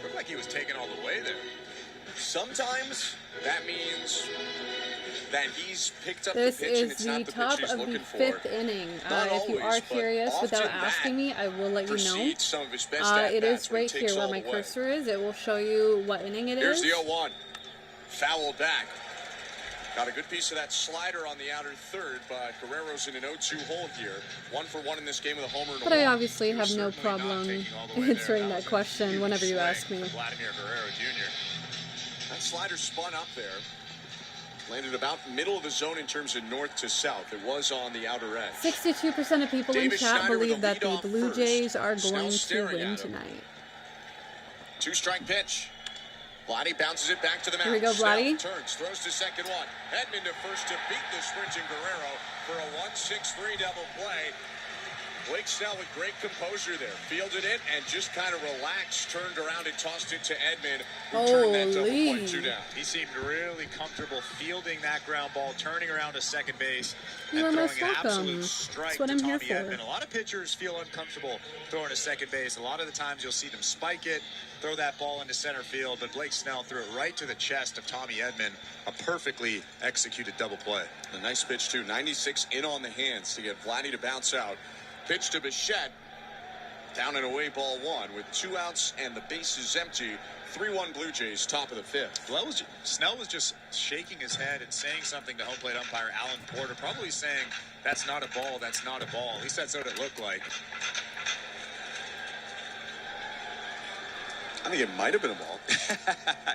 Looked like he was taken all the way there. Sometimes that means that he's picked up This the pitch and is it's the not the top pitch he's of the looking for. 5th inning. If you are curious, without asking me, I will let you know. Some of his best It is at-bats when he right takes here where all my the way. cursor is. It will show you what inning it Here's is. the 0-1. Foul back. Got a good piece of that slider on the outer third, but Guerrero's in an 0-2 hole here. 1 for 1 in this game with a homer and a But I walk. obviously have no problem answering that question whenever you ask me. Vladimir Guerrero Jr. That slider spun up there. Landed about middle of the zone in terms of north to south. It was on the outer edge. 62% of people in Davis chat Schneider with believe a that the leadoff Blue first. Jays are Snell going to staring win at him. tonight. 2-strike pitch. Vladdy bounces it back to the mound. Here we go, Snell Vladdy. turns, throws to second one. Edman to first to beat the sprinting Guerrero for a 1-6-3 double play. Blake Snell with great composure there. Fielded it and just kind of relaxed, turned around and tossed it to Edman, who turned that double play 2 down. He seemed really comfortable fielding that ground ball, turning around to second base, You are and most throwing an welcome. absolute strike That's what to I'm here Tommy for. Edman. A lot of pitchers feel uncomfortable throwing to second base. A lot of the times you'll see them spike it, throw that ball into center field, but Blake Snell threw it right to the chest of Tommy Edman. A perfectly executed double play. A nice pitch, too. 96 in on the hands to get Vladdy to bounce out. Pitch to Bichette. Down and away, ball 1 with 2 outs and the bases empty. 3-1 Blue Jays, top of the 5th. Snell was just shaking his head and saying something to home plate umpire Alan Porter, probably saying, "That's not a ball, that's not a ball." At least that's what it looked like. I think it might have been a ball.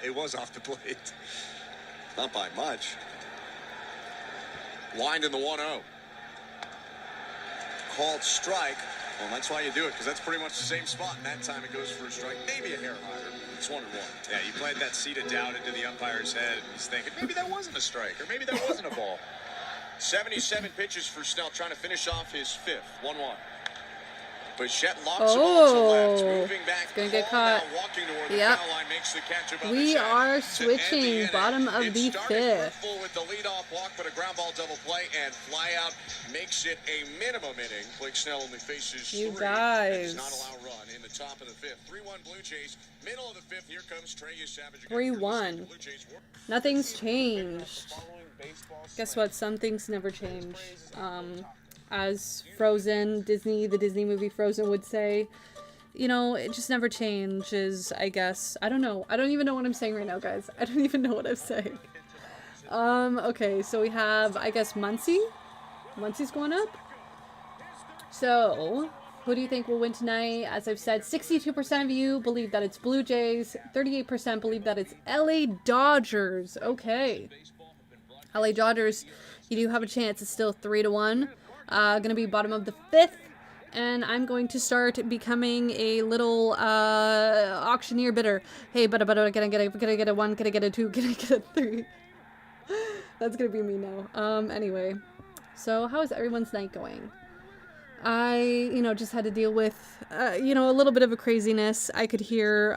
It was off the plate. Not by much. Lined in the 1-0. Called strike. Well, that's why you do it, because that's pretty much the same spot. And that time it goes for a strike, maybe a hair higher. It's 1-1. Yeah, you played that seed of doubt into the umpire's head, and he's thinking, maybe that wasn't a strike, or maybe that wasn't a ball. 77 pitches for Snell, trying to finish off his 5th. 1-1. Bichette lofts the ball to left, moving back. It's gonna get Hall caught. now walking toward the Yep. foul line, makes the catch above We his head are to end the switching inning. bottom of It the started 5th. hurtful with the leadoff walk, but a ground ball double play and fly out makes it a minimum inning. Blake Snell only faces You 3. guys. Does not allow a run in the top of the 5th. 3-1 Blue Jays. Middle of the 5th. Here comes Trey Savage. 3-1. Nothing's changed. Guess what? Some things never change. As Frozen, the Disney movie Frozen would say, you know, it just never changes, I guess. I don't know. I don't even know what I'm saying right now, guys. I don't even know what I'm saying. Okay, so we have, I guess, Muncie. Muncie's going up. So, who do you think will win tonight? As I've said, 62% of you believe that it's Blue Jays. 38% believe that it's LA Dodgers. Okay. LA Dodgers, you do have a chance. It's still 3-1. Gonna be bottom of the 5th. And I'm going to start becoming a little auctioneer bidder. Hey, but can I get a 1? Can I get a 2? Can I get a 3? That's gonna be me now. Anyway, so how is everyone's night going? I, just had to deal with, a little bit of a craziness. I could hear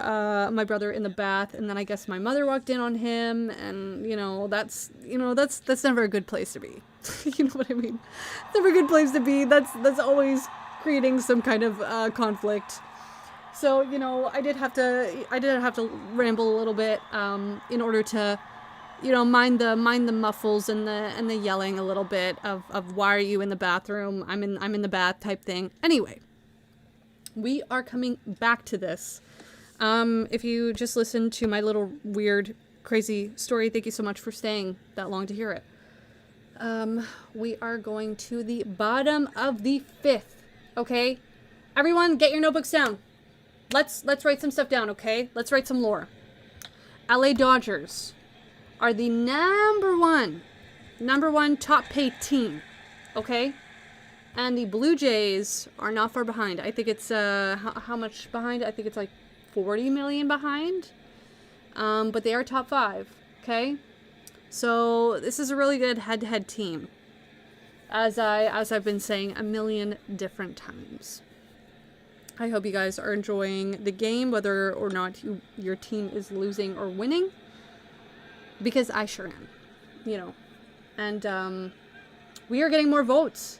my brother in the bath, and then I guess my mother walked in on him, and that's never a good place to be. You know what I mean? It's never a good place to be. That's always creating some kind of conflict. So I did have to ramble a little bit in order to mind the muffles and the yelling a little bit of why are you in the bathroom? I'm in the bath type thing. Anyway, we are coming back to this. If you just listened to my little weird crazy story, thank you so much for staying that long to hear it. We are going to the bottom of the 5th. Okay, everyone, get your notebooks down. Let's write some stuff down. Okay, let's write some lore. LA Dodgers are the number 1 #1 top paid team. Okay? And the Blue Jays are not far behind. I think it's, how much behind? I think it's like 40 million behind. But they are top 5. Okay? So this is a really good head-to-head team. As I've been saying a million different times. I hope you guys are enjoying the game, whether or not your team is losing or winning. Because I sure am. You know. And we are getting more votes.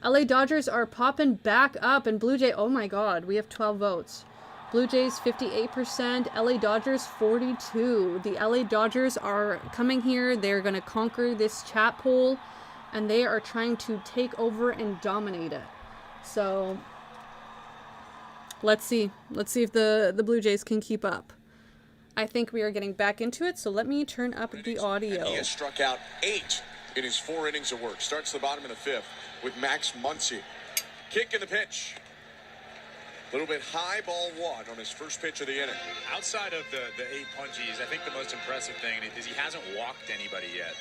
LA Dodgers are popping back up, and Blue Jay, oh my god, we have 12 votes. Blue Jays 58%, LA Dodgers 42%. The LA Dodgers are coming here. They're going to conquer this chat poll, and they are trying to take over and dominate it. So let's see. Let's see if the Blue Jays can keep up. I think we are getting back into it, so let me turn up the audio. He has struck out 8 in his 4 innings of work. Starts the bottom of the 5th with Max Muncy. Kick in the pitch. A little bit high, ball 1 on his first pitch of the inning. Outside of the 8 punchies, I think the most impressive thing is he hasn't walked anybody yet.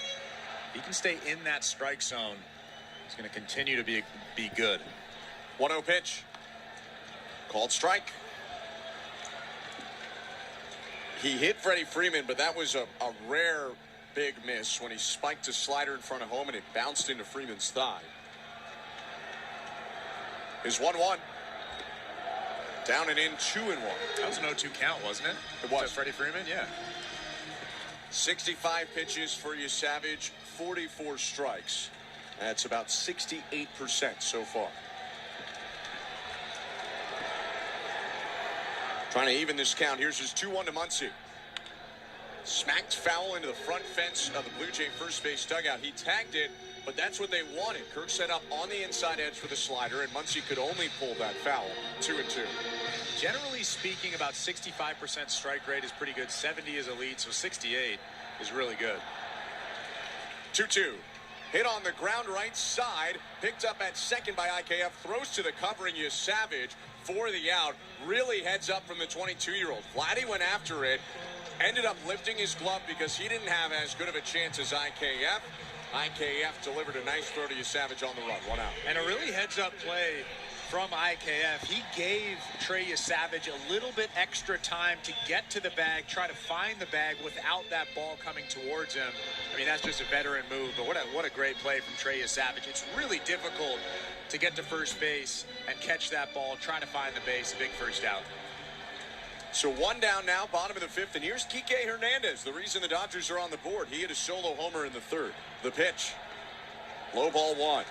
He can stay in that strike zone. He's going to continue to be good. 1-0 pitch. Called strike. He hit Freddie Freeman, but that was a rare big miss when he spiked a slider in front of home and it bounced into Freeman's thigh. Is 1-1. Down and in, 2-1. That was an 0-2 count, wasn't it? It was. Freddie Freeman? Yeah. 65 pitches for you, Savage. 44 strikes. That's about 68% so far. Trying to even this count. Here's his 2-1 to Muncy. Smacked foul into the front fence of the Blue Jay first base dugout. He tagged it, but that's what they wanted. Kirk set up on the inside edge for the slider, and Muncy could only pull that foul. 2-2. Generally speaking, about 65% strike rate is pretty good. 70 is elite, so 68 is really good. 2-2. Hit on the ground right side. Picked up at second by IKF. Throws to the covering you, Savage, for the out. Really heads up from the 22-year-old. Vladdy went after it. Ended up lifting his glove because he didn't have as good of a chance as IKF. IKF delivered a nice throw to you, Savage, on the run. 1 out. And a really heads-up play from IKF. He gave Trey Savage a little bit extra time to get to the bag, try to find the bag without that ball coming towards him. I mean, that's just a veteran move, but what a great play from Trey Savage. It's really difficult to get to first base and catch that ball, try to find the base, a big first out. So 1 down now, bottom of the 5th, and here's Kike Hernandez, the reason the Dodgers are on the board. He hit a solo homer in the 3rd. The pitch. Low ball 1.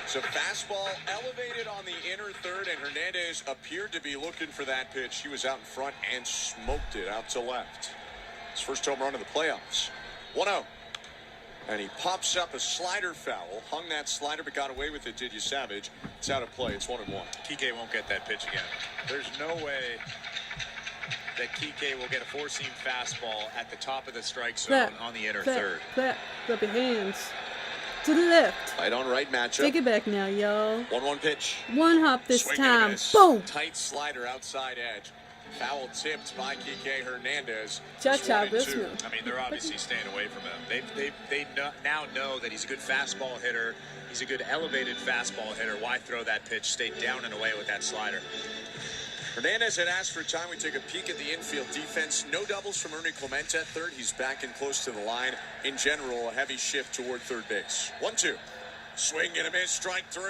So fastball elevated on the inner 3rd, and Hernandez appeared to be looking for that pitch. He was out in front and smoked it out to left. His first home run of the playoffs. 1-0. And he pops up a slider foul. Hung that slider, but got away with it, did you, Savage? It's out of play. It's 1-1. Kike won't get that pitch again. There's no way that Kike will get a 4-seam fastball at the top of the strike zone on the inner 3rd. Clap your hands. To the left. Right on right matchup. Take it back now, y'all. 1-1 pitch. 1 hop this Swing time. Boom. Tight slider outside edge. Foul tipped by Kike Hernandez. Cha-cha this one. I mean, they're obviously staying away from him. They now know that he's a good fastball hitter. He's a good elevated fastball hitter. Why throw that pitch? Stay down and away with that slider. Hernandez had asked for time. We take a peek at the infield defense. No doubles from Ernie Clemente at 3rd. He's back and close to the line. In general, a heavy shift toward 3rd base. 1-2. Swing and a miss, strike 3.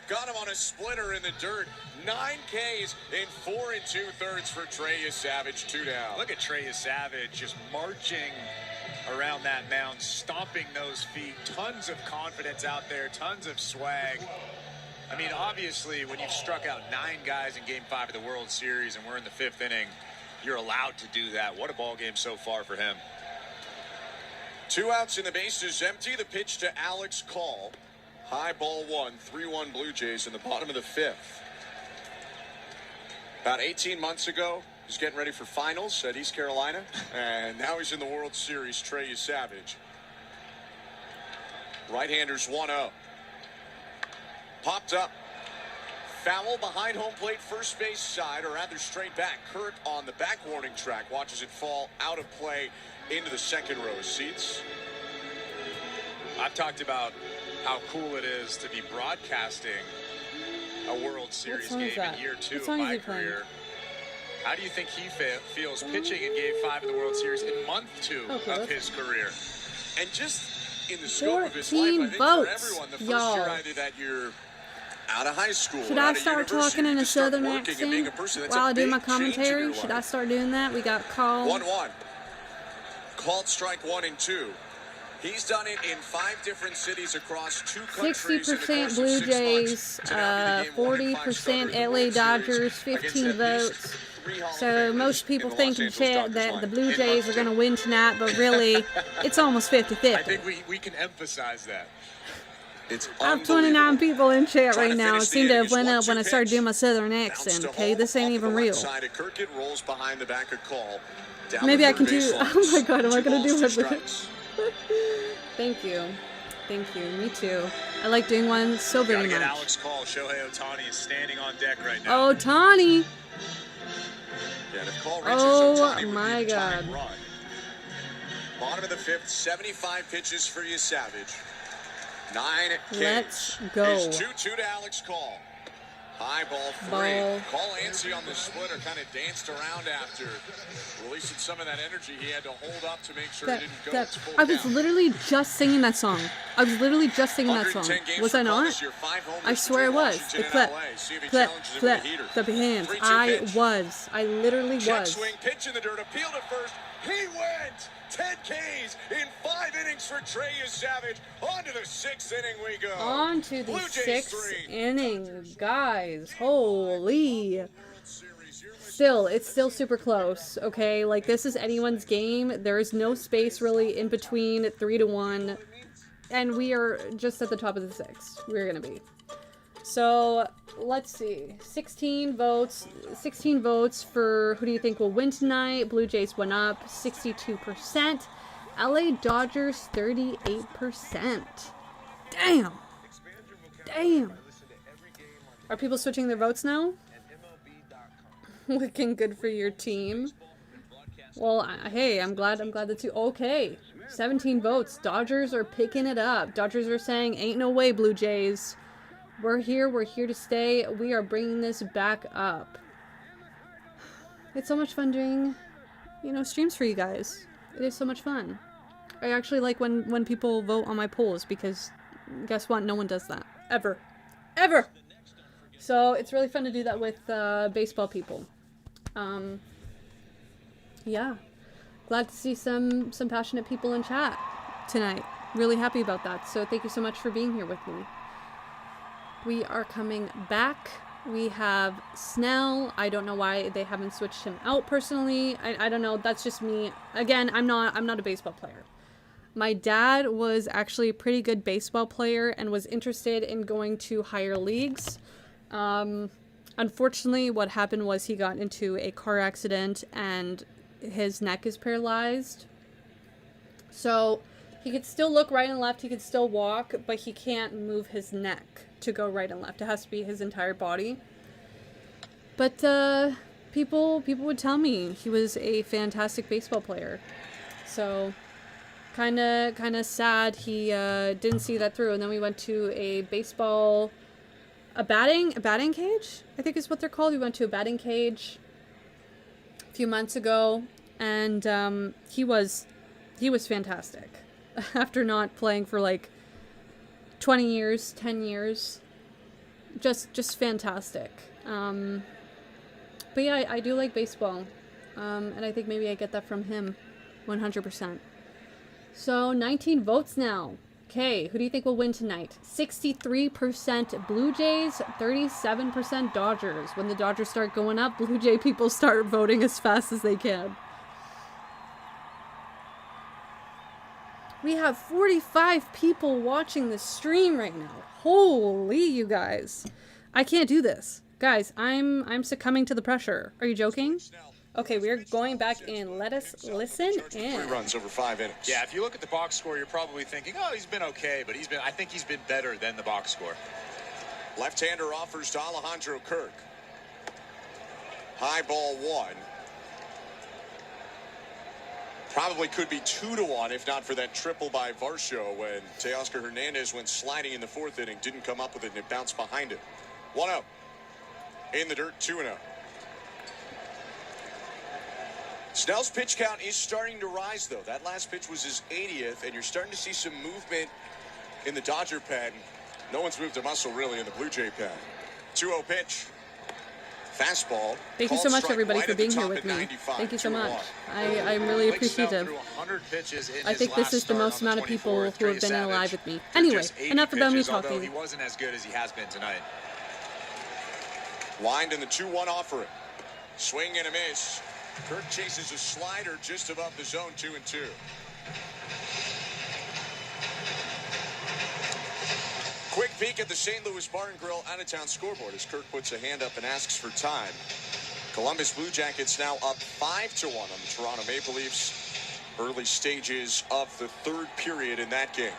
Got him on a splitter in the dirt. 9 Ks in 4 2/3 for Trey Savage. 2 down. Look at Trey Savage just marching around that mound, stomping those feet. Tons of confidence out there, tons of swag. I mean, obviously, when you've struck out 9 guys in Game 5 of the World Series and we're in the 5th inning, you're allowed to do that. What a ball game so far for him. 2 outs and the base is empty. The pitch to Alex Call. High ball 1, 3-1 Blue Jays in the bottom of the 5th. About 18 months ago, he was getting ready for finals at East Carolina, and now he's in the World Series. Trey Savage. Right-handers 1-0. Popped up. Foul behind home plate, first base side, or rather straight back. Kurt on the back warning track watches it fall out of play into the second row seats. I've talked about how cool it is to be broadcasting a World Series game in year 2 of my career. How do you think he feels pitching in Game 5 of the World Series in month 2 of his career? And just in the scope of his life, I think for everyone, the first year either that you're out of high school. Should I start talking in a southern accent while I do my commentary? Should I start doing that? We got called. 1-1. Called strike 1 and 2. He's done it in 5 different cities across 2 countries. 60% Blue Jays, 40% LA Dodgers, 15 votes. So most people think in chat that the Blue Jays are going to win tonight, but really, it's almost 50-50. I think we can emphasize that. I have 29 people in chat right now. It seemed to have went up when I started doing my southern accent, okay? This ain't even real. Maybe I can do... Oh my god, am I going to do it? Thank you. Thank you. Me too. I like doing one so very much. Alex Call. Shohei Ohtani is standing on deck right now. Ohtani! Oh my god. Bottom of the 5th, 75 pitches for you, Savage. 9 Ks. Let's go. He's 2-2 to Alex Call. High ball 3. Call Ansi on the splitter kind of danced around after releasing some of that energy he had to hold up to make sure it didn't go. I was literally just singing that song. Was I not? I swear I was. The clap, clap your hands. I literally was. Check swing, pitch in the dirt, appeal to first. He went! 10 Ks in 5 innings for Trey Savage. On to the 6th inning we go. On to the 6th inning, guys. Holy. It's still super close, okay? Like, this is anyone's game. There is no space really in between 3-1. And we are just at the top of the 6th. We're going to be. So, let's see. 16 votes for who do you think will win tonight. Blue Jays went up 62%. LA Dodgers 38%. Damn. Are people switching their votes now? Looking good for your team. Well, hey, I'm glad that you... Okay. 17 votes. Dodgers are picking it up. Dodgers are saying, ain't no way, Blue Jays. We're here to stay. We are bringing this back up. It's so much fun doing, streams for you guys. It is so much fun. I actually like when people vote on my polls because guess what? No one does that. Ever. So it's really fun to do that with baseball people. Yeah. Glad to see some passionate people in chat tonight. Really happy about that. So thank you so much for being here with me. We are coming back. We have Snell. I don't know why they haven't switched him out personally. I don't know. That's just me. Again, I'm not a baseball player. My dad was actually a pretty good baseball player and was interested in going to higher leagues. Unfortunately, what happened was he got into a car accident and his neck is paralyzed. So he could still look right and left. He could still walk, but he can't move his neck to go right and left. It has to be his entire body. But people would tell me he was a fantastic baseball player. So kind of sad he didn't see that through. And then we went to a batting cage, I think is what they're called. We went to a batting cage a few months ago, and he was fantastic. After not playing for like 10 years, just fantastic. But yeah, I do like baseball, and I think maybe I get that from him, 100%. So 19 votes now. Okay, who do you think will win tonight? 63% Blue Jays, 37% Dodgers. When the Dodgers start going up, Blue Jay people start voting as fast as they can. We have 45 people watching the stream right now. Holy, you guys. I can't do this. Guys, I'm succumbing to the pressure. Are you joking? Okay, we're going back in. Let us listen in. 3 runs over 5 innings. Yeah, if you look at the box score, you're probably thinking, oh, he's been okay, but I think he's been better than the box score. Left-hander offers to Alejandro Kirk. High ball 1. Probably could be 2-1 if not for that triple by Varsho when Teoscar Hernandez went sliding in the 4th inning. Didn't come up with it and it bounced behind it. 1-0. In the dirt, 2-0. Snell's pitch count is starting to rise, though. That last pitch was his 80th, and you're starting to see some movement in the Dodger pen. No one's moved a muscle, really, in the Blue Jay pen. 2-0 pitch. Fastball. Thank you so much, everybody, for being here with me. Thank you so much. I'm really appreciative. I think this is the most amount of people who have been alive with me. Anyway, enough about me talking. He wasn't as good as he has been tonight. Lined in the 2-1 offering. Swing and a miss. Kirk chases a slider just above the zone, 2-2. Quick peek at the St. Louis Bar and Grill out-of-town scoreboard as Kirk puts a hand up and asks for time. Columbus Blue Jackets now up 5-1 on the Toronto Maple Leafs. Early stages of the 3rd period in that game.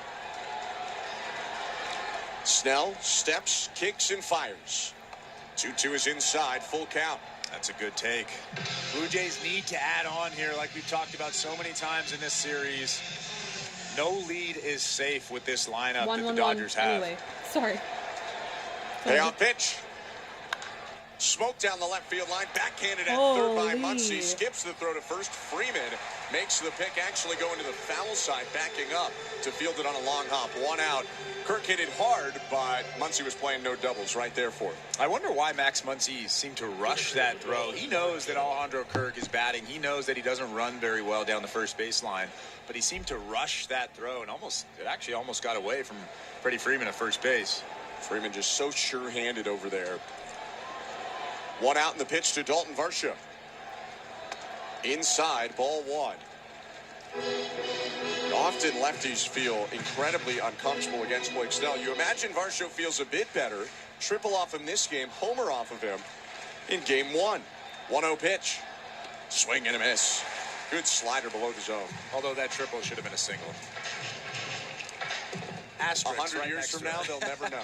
Snell steps, kicks, and fires. 2-2 is inside, full count. That's a good take. Blue Jays need to add on here like we've talked about so many times in this series. No lead is safe with this lineup that the Dodgers have. Anyway, sorry. Payoff pitch. Smoke down the left field line. Backhanded at third by Muncy. Skips the throw to first. Freeman makes the pick, actually going to the foul side, backing up to field it on a long hop. 1 out. Kirk hit it hard, but Muncy was playing no doubles right there for him. I wonder why Max Muncy seemed to rush that throw. He knows that Alejandro Kirk is batting. He knows that he doesn't run very well down the first baseline, but he seemed to rush that throw and it actually almost got away from Freddie Freeman at first base. Freeman just so sure-handed over there. 1 out in the pitch to Dalton Varsho. Inside, ball 1. Often lefties feel incredibly uncomfortable against Blake Snell. You imagine Varsho feels a bit better. Triple off him this game, homer off of him in game 1. 1-0 pitch. Swing and a miss. Good slider below the zone. Although that triple should have been a single. 100 right years from now, they'll never know.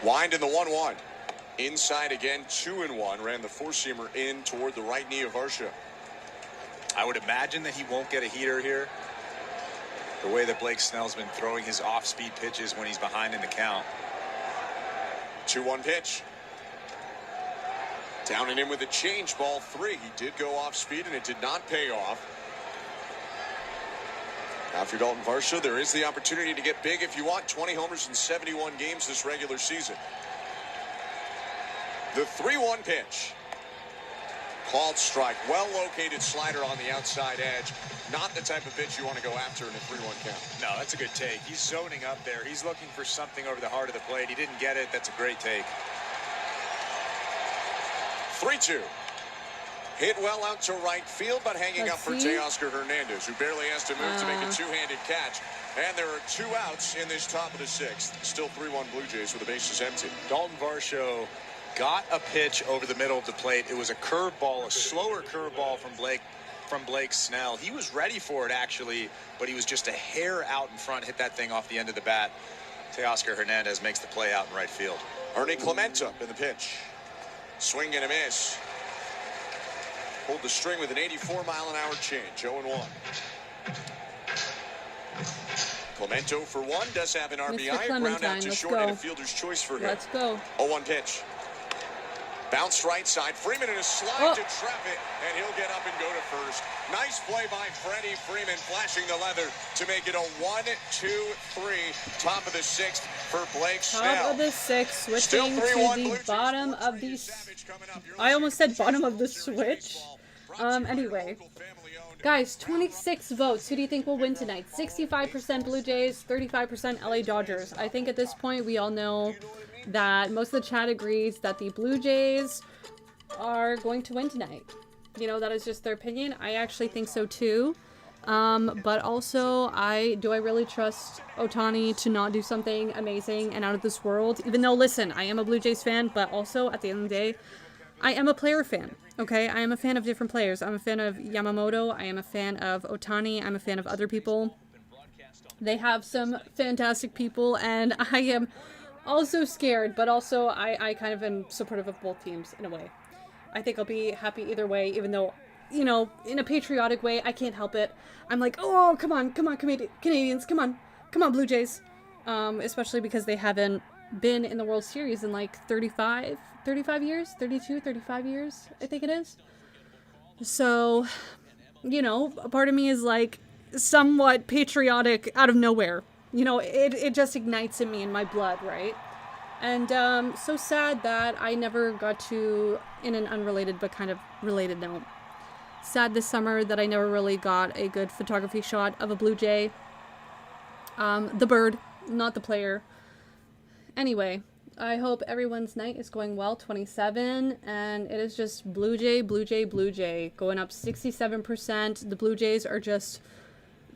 Wind in the 1-1. Inside again, 2-1. Ran the 4-seamer in toward the right knee of Varsho. I would imagine that he won't get a heater here. The way that Blake Snell's been throwing his off-speed pitches when he's behind in the count. 2-1 pitch. Down and in with a change, ball 3. He did go off speed and it did not pay off. After Dalton Varsho, there is the opportunity to get big if you want. 20 homers in 71 games this regular season. The 3-1 pitch. Called strike. Well-located slider on the outside edge. Not the type of pitch you want to go after in a 3-1 count. No, that's a good take. He's zoning up there. He's looking for something over the heart of the plate. He didn't get it. That's a great take. 3-2. Hit well out to right field, but hanging up for Teoscar Hernandez, who barely has to move to make a two-handed catch. And there are 2 outs in this top of the 6th. Still 3-1 Blue Jays with the bases empty. Dalton Varsho got a pitch over the middle of the plate. It was a curveball, a slower curveball from Blake Snell. He was ready for it, actually, but he was just a hair out in front, hit that thing off the end of the bat. Teoscar Hernandez makes the play out in right field. Ernie Clement up in the pitch. Swing and a miss. Pulled the string with an 84-mile-an-hour change. 0-1. Clemento for 1 does have an RBI. Ground out to short and a fielder's choice for him. Let's go. 0-1 pitch. Bounce right side. Freeman in a slide to trap it, and he'll get up and go to first. Nice play by Freddie Freeman, flashing the leather to make it a 1-2-3. Top of the 6th for Blake Snell. Top of the 6th, switching to the bottom of the... I almost said bottom of the switch. Anyway. Guys, 26 votes. Who do you think will win tonight? 65% Blue Jays, 35% LA Dodgers. I think at this point we all know that most of the chat agrees that the Blue Jays are going to win tonight. You know, that is just their opinion. I actually think so too. But also, do I really trust Ohtani to not do something amazing and out of this world? Even though, listen, I am a Blue Jays fan, but also at the end of the day, I am a player fan. Okay, I am a fan of different players. I'm a fan of Yamamoto. I am a fan of Ohtani. I'm a fan of other people. They have some fantastic people, and I am also scared, but also I kind of am supportive of both teams in a way. I think I'll be happy either way, even though, you know, in a patriotic way, I can't help it. I'm like, oh, come on, Canadians, come on, Blue Jays. Especially because they haven't been in the World Series in like 35 years, 32, 35 years, I think it is. So, you know, a part of me is like somewhat patriotic out of nowhere. You know, it just ignites in me, in my blood, right? And so sad that I never got to, in an unrelated but kind of related note, sad this summer that I never really got a good photography shot of a Blue Jay. The bird, not the player. Anyway, I hope everyone's night is going well, 27, and it is just Blue Jay, going up 67%. The Blue Jays are just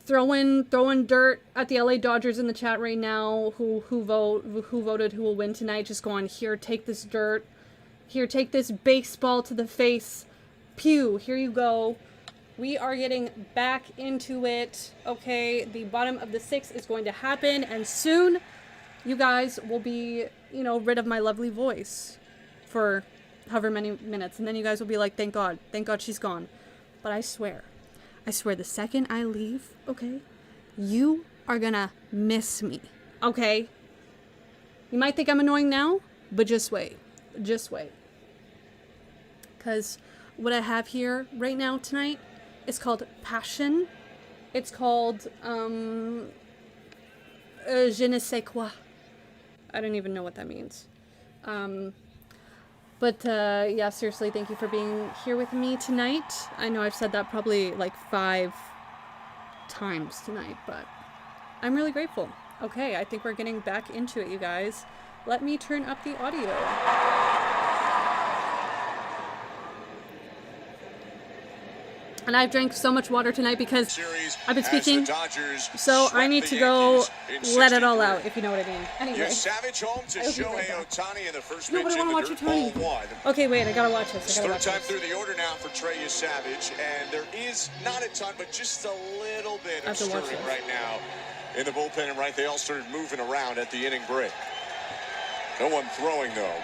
throwing dirt at the LA Dodgers in the chat right now. Who voted who will win tonight? Just going, here, take this dirt. Here, take this baseball to the face. Pew, here you go. We are getting back into it. Okay, the bottom of the 6 is going to happen, and soon you guys will be, you know, rid of my lovely voice for however many minutes, and then you guys will be like, thank God she's gone. But I swear the second I leave, okay, you are gonna miss me, okay? You might think I'm annoying now, but just wait. Because what I have here right now tonight is called passion. It's called, je ne sais quoi. I don't even know what that means. But yeah, seriously, thank you for being here with me tonight. I know I've said that probably like 5 times tonight, but I'm really grateful. Okay, I think we're getting back into it, you guys. Let me turn up the audio. And I've drank so much water tonight because I've been speaking, so I need to go let it all out, if you know what I mean. Anyway. Savage home to Shohei Ohtani in the first pitch. No, but I want to watch Ohtani. Okay, wait, I gotta watch this. Third time through the order now for Trey Savage, and there is not a ton, but just a little bit of stirring right now in the bullpen, and they all started moving around at the inning break. No one throwing, though,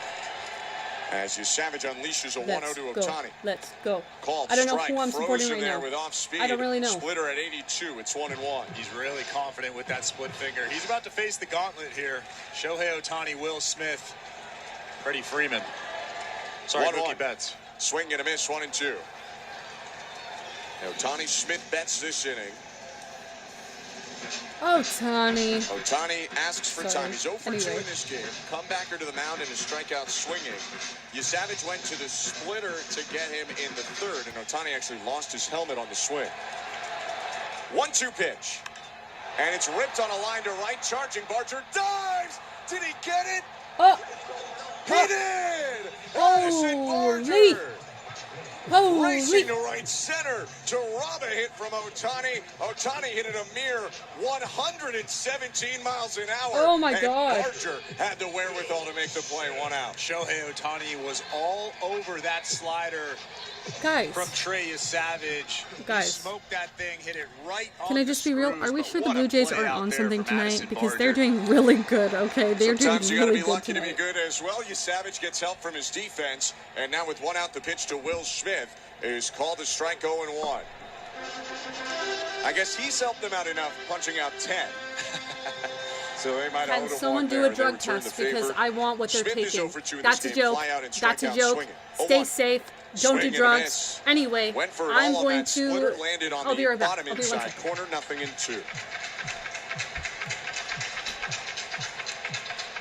as Savage unleashes a 1-0 to Ohtani. Let's go. Called I don't know strike, who I'm supporting right now. With off speed. I don't really know. Splitter at 82. It's 1-1. He's really confident with that split finger. He's about to face the gauntlet here. Shohei Ohtani, Will Smith, Freddie Freeman. Sorry, Mookie Betts. Swing and a miss, 1-2. Ohtani, Smith, Betts this inning. Ohtani asks for time. He's 0 for 2 in this game. Comebacker to the mound and a strikeout swinging. Savage went to the splitter to get him in the third, and Ohtani actually lost his helmet on the swing. 1-2 pitch. And it's ripped on a line to right. Charging Barger dives. Did he get it? He did! Addison Barger! Racing to right center to rob a hit from Ohtani. Ohtani hit it a mere 117 miles an hour. Oh my God. Barger had the wherewithal to make the play, 1 out. Shohei Ohtani was all over that slider. Guys. From Trey Savage. Guys. He smoked that thing, hit it right on Can I just be real? Are we sure the Blue Jays aren't on something tonight? Because Barger. they're doing really good, okay? They're Sometimes doing you really gotta be good lucky tonight. to be good as well. Savage gets help from his defense, and now with 1 out, the pitch to Will Smith is called a strike 0-1. I guess he's helped them out enough, punching out 10. So they might Can someone do a drug test because I want what they're taking. That's a joke. That's a joke. Stay safe. Don't do drugs. Anyway, I'm going to. I'll be right back. I'll be right back. Corner, 0-2.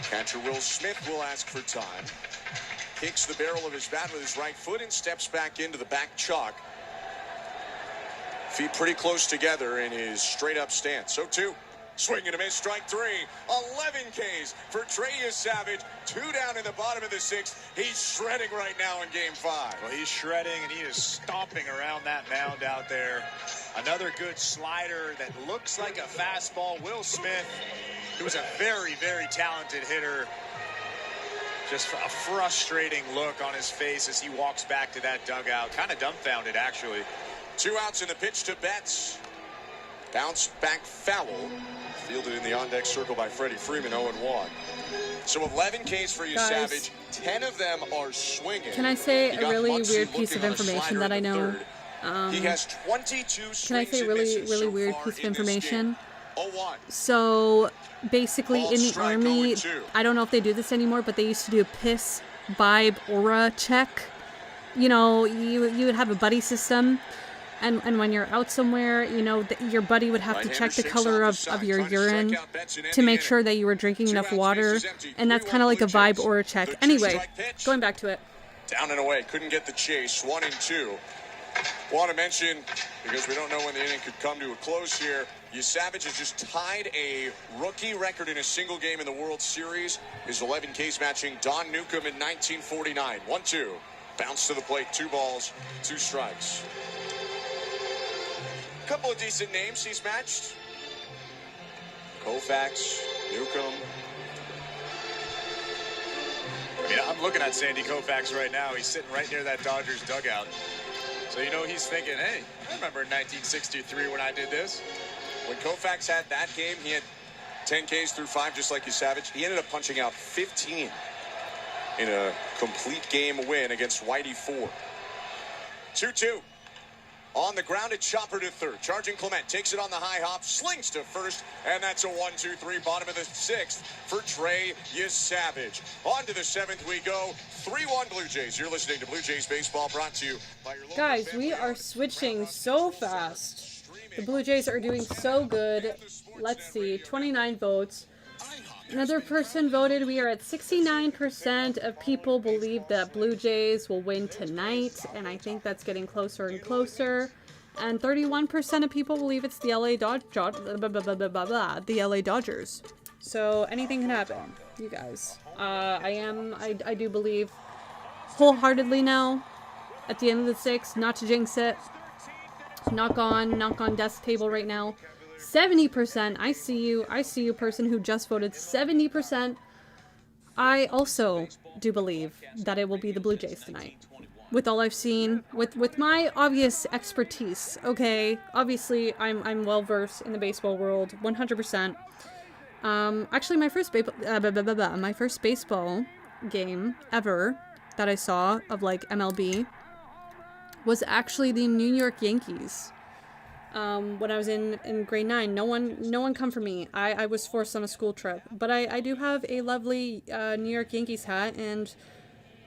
Catcher Will Smith will ask for time. Kicks the barrel of his bat with his right foot and steps back into the back chalk. Feet pretty close together in his straight-up stance. 0-2. Swing and a miss, strike 3. 11 Ks for Trey Savage. 2 down in the bottom of the 6th. He's shredding right now in Game 5. Well, he's shredding, and he is stomping around that mound out there. Another good slider that looks like a fastball. Will Smith, who is a very, very talented hitter, Just a frustrating look on his face as he walks back to that dugout. Kind of dumbfounded, actually. 2 outs in the pitch to Betts. Bounce back foul. Fielded in the on-deck circle by Freddie Freeman, 0-1. So 11 Ks for you, Guys. Savage. 10 of them are swinging. Can I say He a got really Muncy weird piece of looking on a information slider that I in the know? third. He has 22 swings. Can I say and really, misses really so weird far piece of in this information? game. 0-1. So basically, Ball in the strike, army, 0-2. I don't know if they do this anymore, but they used to do a piss, vibe, aura check. You know, you would have a buddy system, and when you're out somewhere, you know, your buddy would have to check the color of your urine to make sure that you were drinking enough water, and that's kind of like a vibe aura check. Anyway, going back to it. Down and away, couldn't get the chase. 1-2. Want to mention, because we don't know when the inning could come to a close here, Savage has just tied a rookie record in a single game in the World Series. His 11 Ks matching Don Newcomb in 1949. 1-2. Bounce to the plate, 2 balls, 2 strikes. Couple of decent names he's matched. Koufax, Newcomb. I mean, I'm looking at Sandy Koufax right now. He's sitting right near that Dodgers dugout. So, you know, he's thinking, hey, I remember in 1963 when I did this. When Koufax had that game, he had 10 Ks through 5, just like you, Savage. He ended up punching out 15 in a complete game win against Whitey 4. 2-2. On the ground, it's Chopper to third. Charging Clement takes it on the high hop, slings to first, and that's a 1-2-3, bottom of the 6th for Trey Savage. On to the 7th we go. 3-1 Blue Jays. You're listening to Blue Jays Baseball, brought to you by your local Guys, family we are switching so fast. The Blue Jays are doing so good. Let's see, 29 votes. Another person voted. We are at 69% of people believe that Blue Jays will win tonight, and I think that's getting closer and closer. And 31% of people believe it's the LA Dodgers. So anything can happen, you guys. I do believe wholeheartedly now at the end of the 6th, not to jinx it. Knock on desk table right now. 70%, I see you person who just voted. 70%. I also do believe that it will be the Blue Jays tonight. With all I've seen, with my obvious expertise, okay? Obviously, I'm well versed in the baseball world, 100%. Actually, my first baseball game ever that I saw of like MLB was actually the New York Yankees. When I was in grade 9, no one come for me. I was forced on a school trip, but I do have a lovely New York Yankees hat, and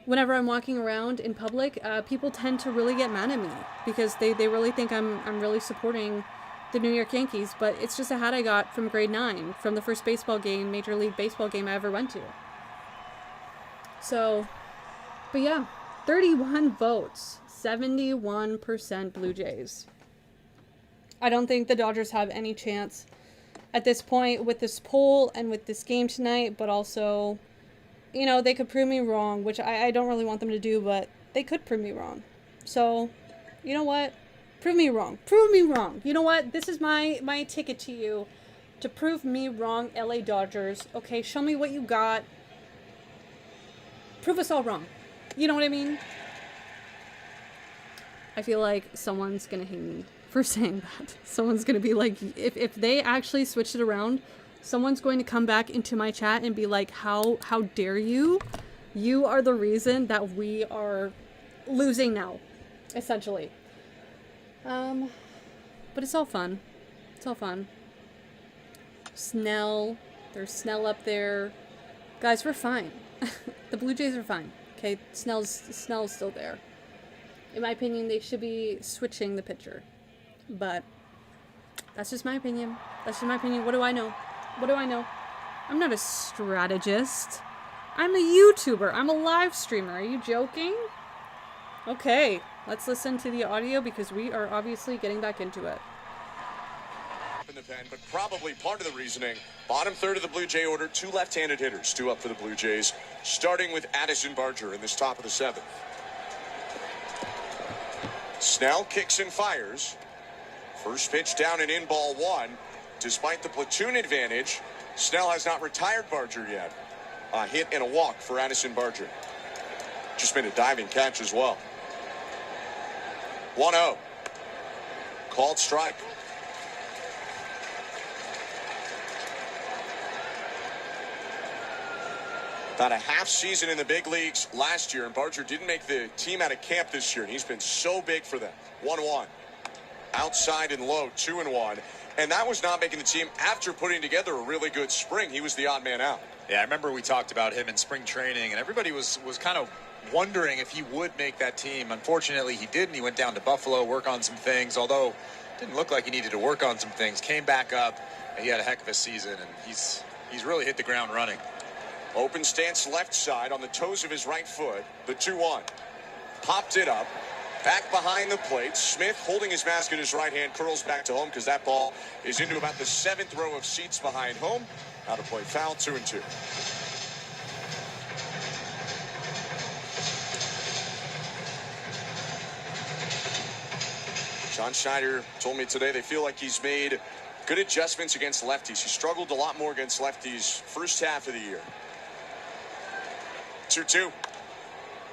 whenever I'm walking around in public, people tend to really get mad at me because they really think I'm really supporting the New York Yankees, but it's just a hat I got from grade 9 from the first baseball game, Major League Baseball game I ever went to. So, but yeah, 31 votes, 71% Blue Jays. I don't think the Dodgers have any chance at this point with this poll and with this game tonight, but also, you know, they could prove me wrong, which I don't really want them to do, but they could prove me wrong. So, you know what? Prove me wrong. Prove me wrong. You know what? This is my ticket to you to prove me wrong, LA Dodgers. Okay, show me what you got. Prove us all wrong. You know what I mean? I feel like someone's gonna hate me for saying that. Someone's gonna be like, if they actually switch it around, someone's going to come back into my chat and be like, how dare you? You are the reason that we are losing now, essentially. But it's all fun. It's all fun. Snell, there's Snell up there. Guys, we're fine. The Blue Jays are fine. Okay, Snell's still there. In my opinion, they should be switching the pitcher. But that's just my opinion. That's just my opinion. What do I know? What do I know? I'm not a strategist. I'm a YouTuber. I'm a live streamer. Are you joking? Okay, let's listen to the audio because we are obviously getting back into it. In the pen, but probably part of the reasoning. Bottom third of the Blue Jay order, 2 left-handed hitters, 2 up for the Blue Jays, starting with Addison Barger in this top of the 7th. Snell kicks and fires. First pitch down and in, ball 1. Despite the platoon advantage, Snell has not retired Barger yet. A hit and a walk for Addison Barger. Just made a diving catch as well. 1-0. Called strike. About a half season in the big leagues last year, and Barger didn't make the team out of camp this year, and he's been so big for them. 1-1. Outside and low, 2-1. And that was not making the team after putting together a really good spring. He was the odd man out. Yeah, I remember we talked about him in spring training, and everybody was kind of wondering if he would make that team. Unfortunately, he didn't. He went down to Buffalo, work on some things, although it didn't look like he needed to work on some things. Came back up, and he had a heck of a season, and he's really hit the ground running. Open stance left side on the toes of his right foot. The 2-1. Popped it up. Back behind the plate. Smith holding his mask in his right hand. Curls back to home because that ball is into about the 7th row of seats behind home. Out of play foul. 2-2. John Schneider told me today they feel like he's made good adjustments against lefties. He struggled a lot more against lefties first half of the year. 2-2.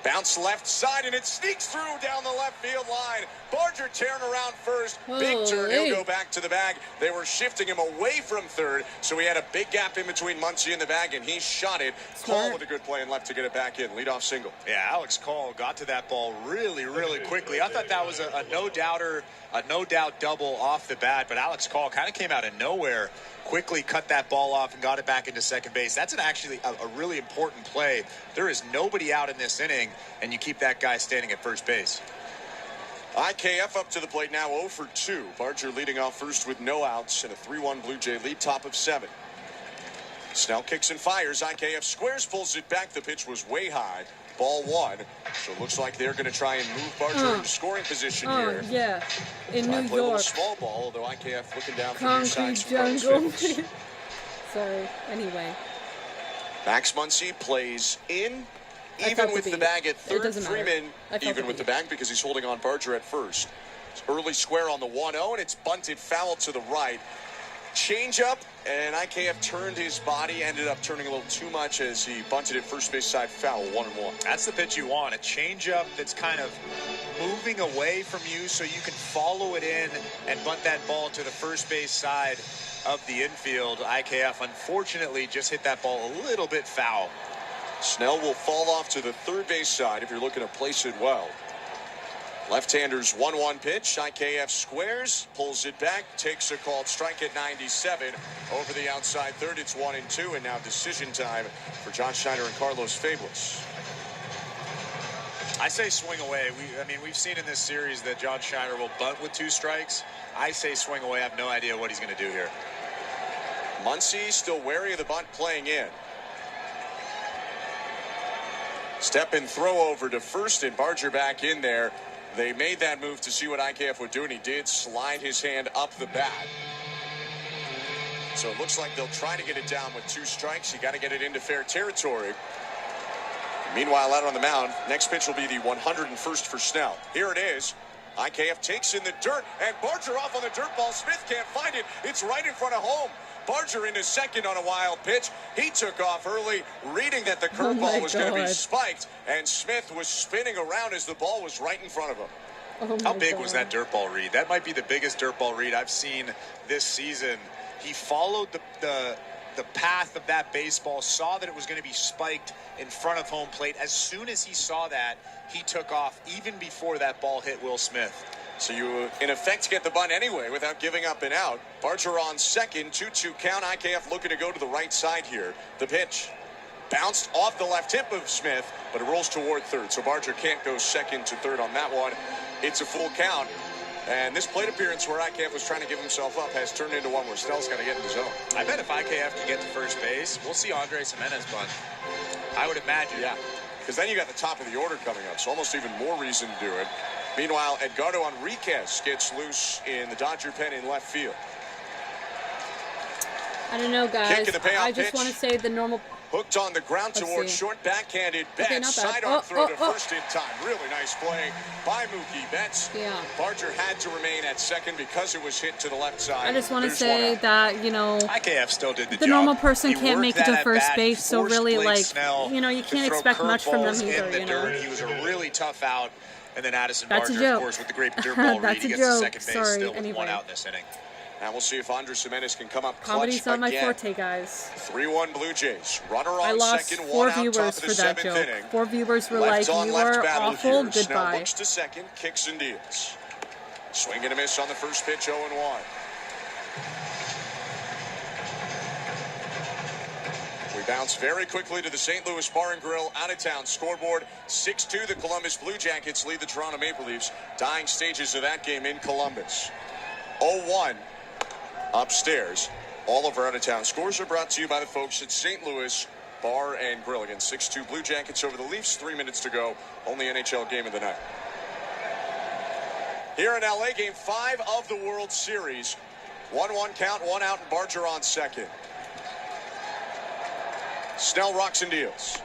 Bounce left side, and it sneaks through down the left field line. Barger tearing around first. Big turn. He'll go back to the bag. They were shifting him away from third, so he had a big gap in between Muncy and the bag, and he shot it. Call with a good play and left to get it back in. Leadoff single. Yeah, Alex Call got to that ball really, really quickly. I thought that was a no-doubter, a no-doubt double off the bat, but Alex Call kind of came out of nowhere, quickly cut that ball off and got it back into second base. That's actually a really important play. There is nobody out in this inning, and you keep that guy standing at first base. IKF up to the plate now, 0 for 2. Barger leading off first with no outs and a 3-1 Blue Jay lead, top of 7. Snell kicks and fires. IKF squares, pulls it back. The pitch was way high. Ball 1. So it looks like they're going to try and move Barger into scoring position here. Yeah, in New Play a little York. small ball, although IKF looking down for Concrete jungle. Sorry. Anyway. Max Muncy plays in. I Even felt with the the beat. bag at It third, doesn't matter. Freeman I felt even the with the beat. bag because he's holding on Barger at first. Early square on the 1-0, and it's bunted foul to the right. Change up, and IKF turned his body, ended up turning a little too much as he bunted it first base side foul, 1-1. That's the pitch you want, a changeup that's kind of moving away from you so you can follow it in and bunt that ball to the first base side of the infield. IKF unfortunately just hit that ball a little bit foul. Snell will fall off to the third base side if you're looking to place it well. Left-hander's 1-1 pitch. IKF squares, pulls it back, takes a called strike at 97. Over the outside third, it's 1-2, and now decision time for John Schneider and Carlos Fabulous. I say swing away. We've seen in this series that John Schneider will bunt with 2 strikes. I say swing away. I have no idea what he's going to do here. Muncy still wary of the bunt playing in. Step and throw over to first, and Barger back in there. They made that move to see what IKF would do, and he did slide his hand up the bat. So it looks like they'll try to get it down with 2 strikes. You got to get it into fair territory. Meanwhile, out on the mound, next pitch will be the 101st for Snell. Here it is. IKF takes in the dirt, and Barger off on the dirt ball. Smith can't find it. It's right in front of home. Barger into second on a wild pitch. He took off early, reading that the curveball was going to be spiked, and Smith was spinning around as the ball was right in front of him. How big was that dirt ball read? That might be the biggest dirt ball read I've seen this season. He followed the path of that baseball, saw that it was going to be spiked in front of home plate. As soon as he saw that, he took off even before that ball hit Will Smith. So you, in effect, get the bunt anyway without giving up and out. Barger on second, 2-2 count. IKF looking to go to the right side here. The pitch bounced off the left hip of Smith, but it rolls toward third. So Barger can't go second to third on that one. It's a full count. And this plate appearance where IKF was trying to give himself up has turned into one where Snell's got to get in the zone. I bet if IKF can get to first base, we'll see Andres Jimenez bunt. I would imagine. Yeah, because then you got the top of the order coming up, so almost even more reason to do it. Meanwhile, Edgardo Enriquez gets loose in the Dodger pen in left field. I don't know, guys. Kick in the payoff I just pitch. want to say the normal Hooked on the ground Let's towards see. short backhanded Betts. Okay, not bad. Sidearm throw to Oh. first in time. Really nice play by Mookie Betts. Yeah. Barger had to remain at second because it was hit to the left side. I just want to There's say one out. that, you know, IKF still did the the job. normal person He can't make worked it that to at first bat, base, so forced really, Blake like, Snell you know, you to can't throw expect much from them curveballs either, in the you know. dirt. He was a really tough out. And then Addison That's a Barger, of joke. course, with the great dirt ball read. That's He a gets to joke. second base Sorry, still with anyway. one out in this inning. Now we'll see if Andres Gimenez can come up clutch Comedy's not my again. forte, guys. 3-1 Blue Jays. Runner I on lost second, 4 one out, top viewers of the for that 7th joke. inning. 4 viewers were Left like, on you left are battle awful, here. Snell goodbye. looks to second, kicks and deals. Swing and a miss on the first pitch, 0-1. We bounce very quickly to the St. Louis Bar and Grill out-of-town scoreboard. 6-2, the Columbus Blue Jackets lead the Toronto Maple Leafs. Dying stages of that game in Columbus. 0-1 upstairs. All of our out-of-town scores are brought to you by the folks at St. Louis Bar and Grill. Again, 6-2 Blue Jackets over the Leafs. 3 minutes to go. Only NHL game of the night. Here in LA, game 5 of the World Series. 1-1 count, 1 out, and Barger on second. Snell rocks and deals.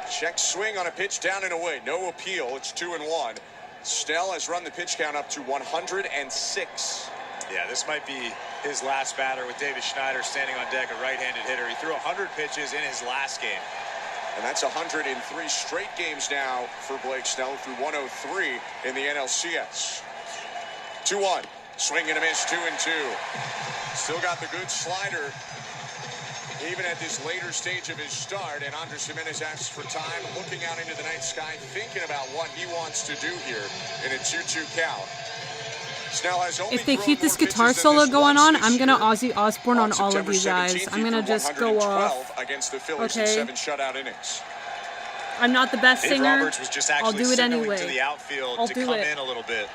Check swing on a pitch down and away. No appeal. It's 2-1. Snell has run the pitch count up to 106. Yeah, this might be his last batter with Davis Schneider standing on deck, a right-handed hitter. He threw 100 pitches in his last game. And that's 103 straight games now for Blake Snell through 103 in the NLCS. 2-1. Swing and a miss, 2-2. Still got the good slider even at this later stage of his start. And Andres Gimenez asks for time, looking out into the night sky, thinking about what he wants to do here in a 2-2 count. Snell has only If they thrown keep this more guitar pitches than solo this going once on, this I'm gonna year. Ozzy Osbourne on all of September you guys. 17th, I'm gonna he just threw go 112 off. against the Phillies in Okay. 7 shutout innings. I'm not the best Dave singer. Roberts was just I'll actually do it signaling anyway. to the outfield I'll to do come it. in a little bit.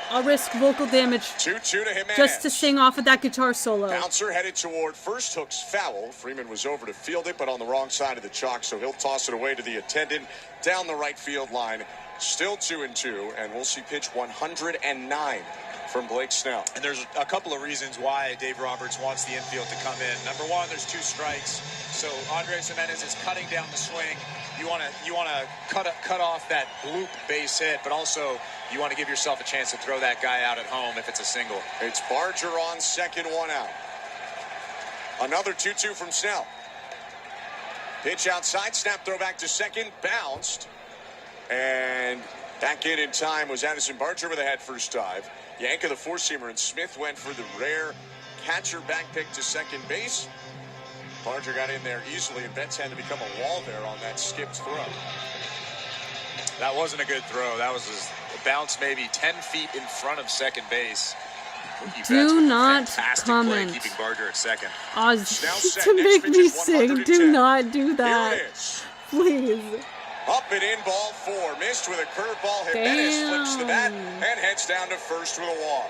I'll risk vocal damage 2-2 to Jimenez. just to sing off of that guitar solo. Bouncer headed toward first, hooks foul. Freeman was over to field it, but on the wrong side of the chalk, so he'll toss it away to the attendant down the right field line. Still 2-2, and we'll see pitch 109 from Blake Snell. And there's a couple of reasons why Dave Roberts wants the infield to come in. Number one, there's 2 strikes, so Andres Gimenez is cutting down the swing. You want to cut off that bloop base hit, but also you want to give yourself a chance to throw that guy out at home if it's a single. It's Barger on second, 1 out. Another 2-2 from Snell. Pitch outside, snap throw back to second, bounced. And back in time was Addison Barger with a head first dive. Yank of the four-seamer, and Smith went for the rare catcher back pick to second base. Barger got in there easily, and Betts had to become a wall there on that skipped throw. That wasn't a good throw. That was a bounce maybe 10 feet in front of second base. Do not Fantastic comment. play keeping Barger at second. Ozzy, to make me sing, do not do that. Please. Up and in, ball 4. Missed with a curveball. Jimenez flips the bat and heads down to first with a walk.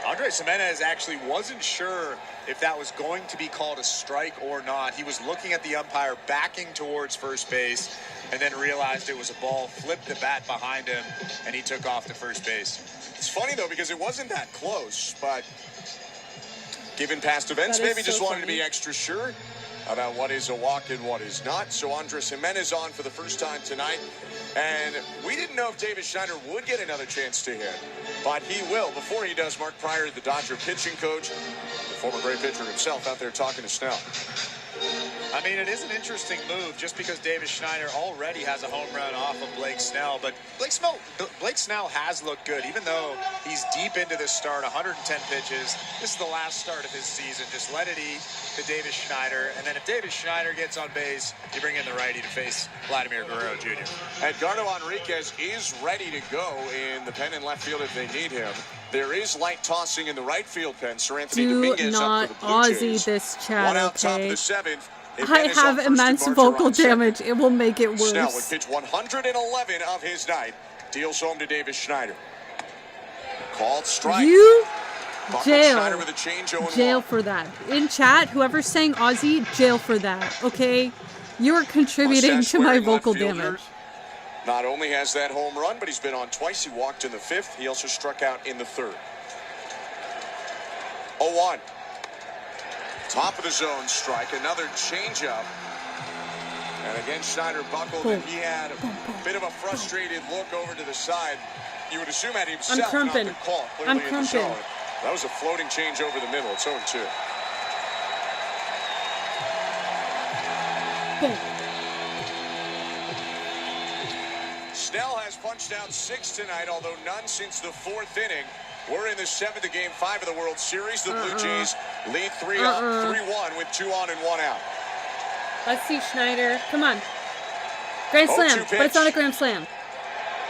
Andres Gimenez actually wasn't sure if that was going to be called a strike or not. He was looking at the umpire, backing towards first base, and then realized it was a ball, flipped the bat behind him, and he took off to first base. It's funny, though, because it wasn't that close, but given past events, That is maybe just so wanted to funny. be extra sure about what is a walk and what is not. So Andres Gimenez on for the first time tonight. And we didn't know if Davis Schneider would get another chance to hit, but he will. Before he does, Mark Pryor, the Dodger pitching coach, the former great pitcher himself, out there talking to Snell. I mean, it is an interesting move just because Davis Schneider already has a home run off of Blake Snell. But Blake Snell has looked good, even though he's deep into this start, 110 pitches. This is the last start of his season. Just let it eat to Davis Schneider. And then if Davis Schneider gets on base, you bring in the righty to face Vladimir Guerrero Jr. Edgardo Enriquez is ready to go in the pen and left field if they need him. There is light tossing in the right field pen. Sir Anthony Do Dominguez not up for the Blue Aussie Jays. this 1 chat, out, top of okay? the 7th. I Jimenez have up first immense and Barger vocal on second. damage. It will make it worse. Snell with pitch 111 of his night. Deals home to Davis Schneider. Called strike. You Buckle jail. Schneider with a change, 0-1. Jail for that. In chat, whoever's saying Aussie, jail for that, okay? You are contributing Mustache to my wearing vocal left fielder. damage. Not only has that home run, but he's been on twice. He walked in the 5th. He also struck out in the 3rd. 0-1. Top of the zone strike. Another changeup. And again, Schneider buckled, and he had a bit of a frustrated look over to the side. You would assume at himself, not crumping. the call, clearly in the zone. That was a floating change over the middle. It's 0-2. Boom. Snell has punched out 6 tonight, although none since the 4th inning. We're in the 7th of Game 5 of the World Series. The Blue Jays lead 3-1 with 2 on and 1 out. Let's see Schneider. Come on. Grand slam, but it's not a grand slam.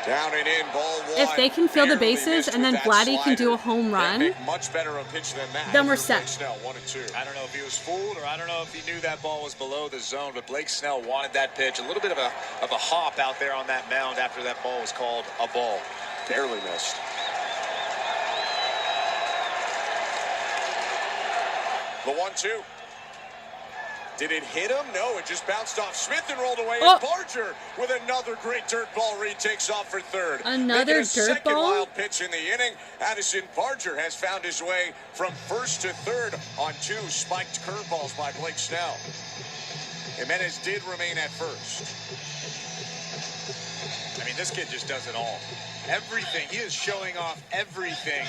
Down and in, ball 1. If they can fill the bases and then Vladdy can do a home run, much better a pitch than that. then we're set. Snell, 1-2. I don't know if he was fooled or I don't know if he knew that ball was below the zone, but Blake Snell wanted that pitch. A little bit of a hop out there on that mound after that ball was called a ball. Barely missed. The 1-2. Did it hit him? No, it just bounced off Smith and rolled away. And Barger with another great dirt ball read takes off for third. Another dirt second ball? wild pitch in the inning. Addison Barger has found his way from first to third on 2 spiked curveballs by Blake Snell. Jimenez did remain at first. I mean, this kid just does it all. Everything. He is showing off everything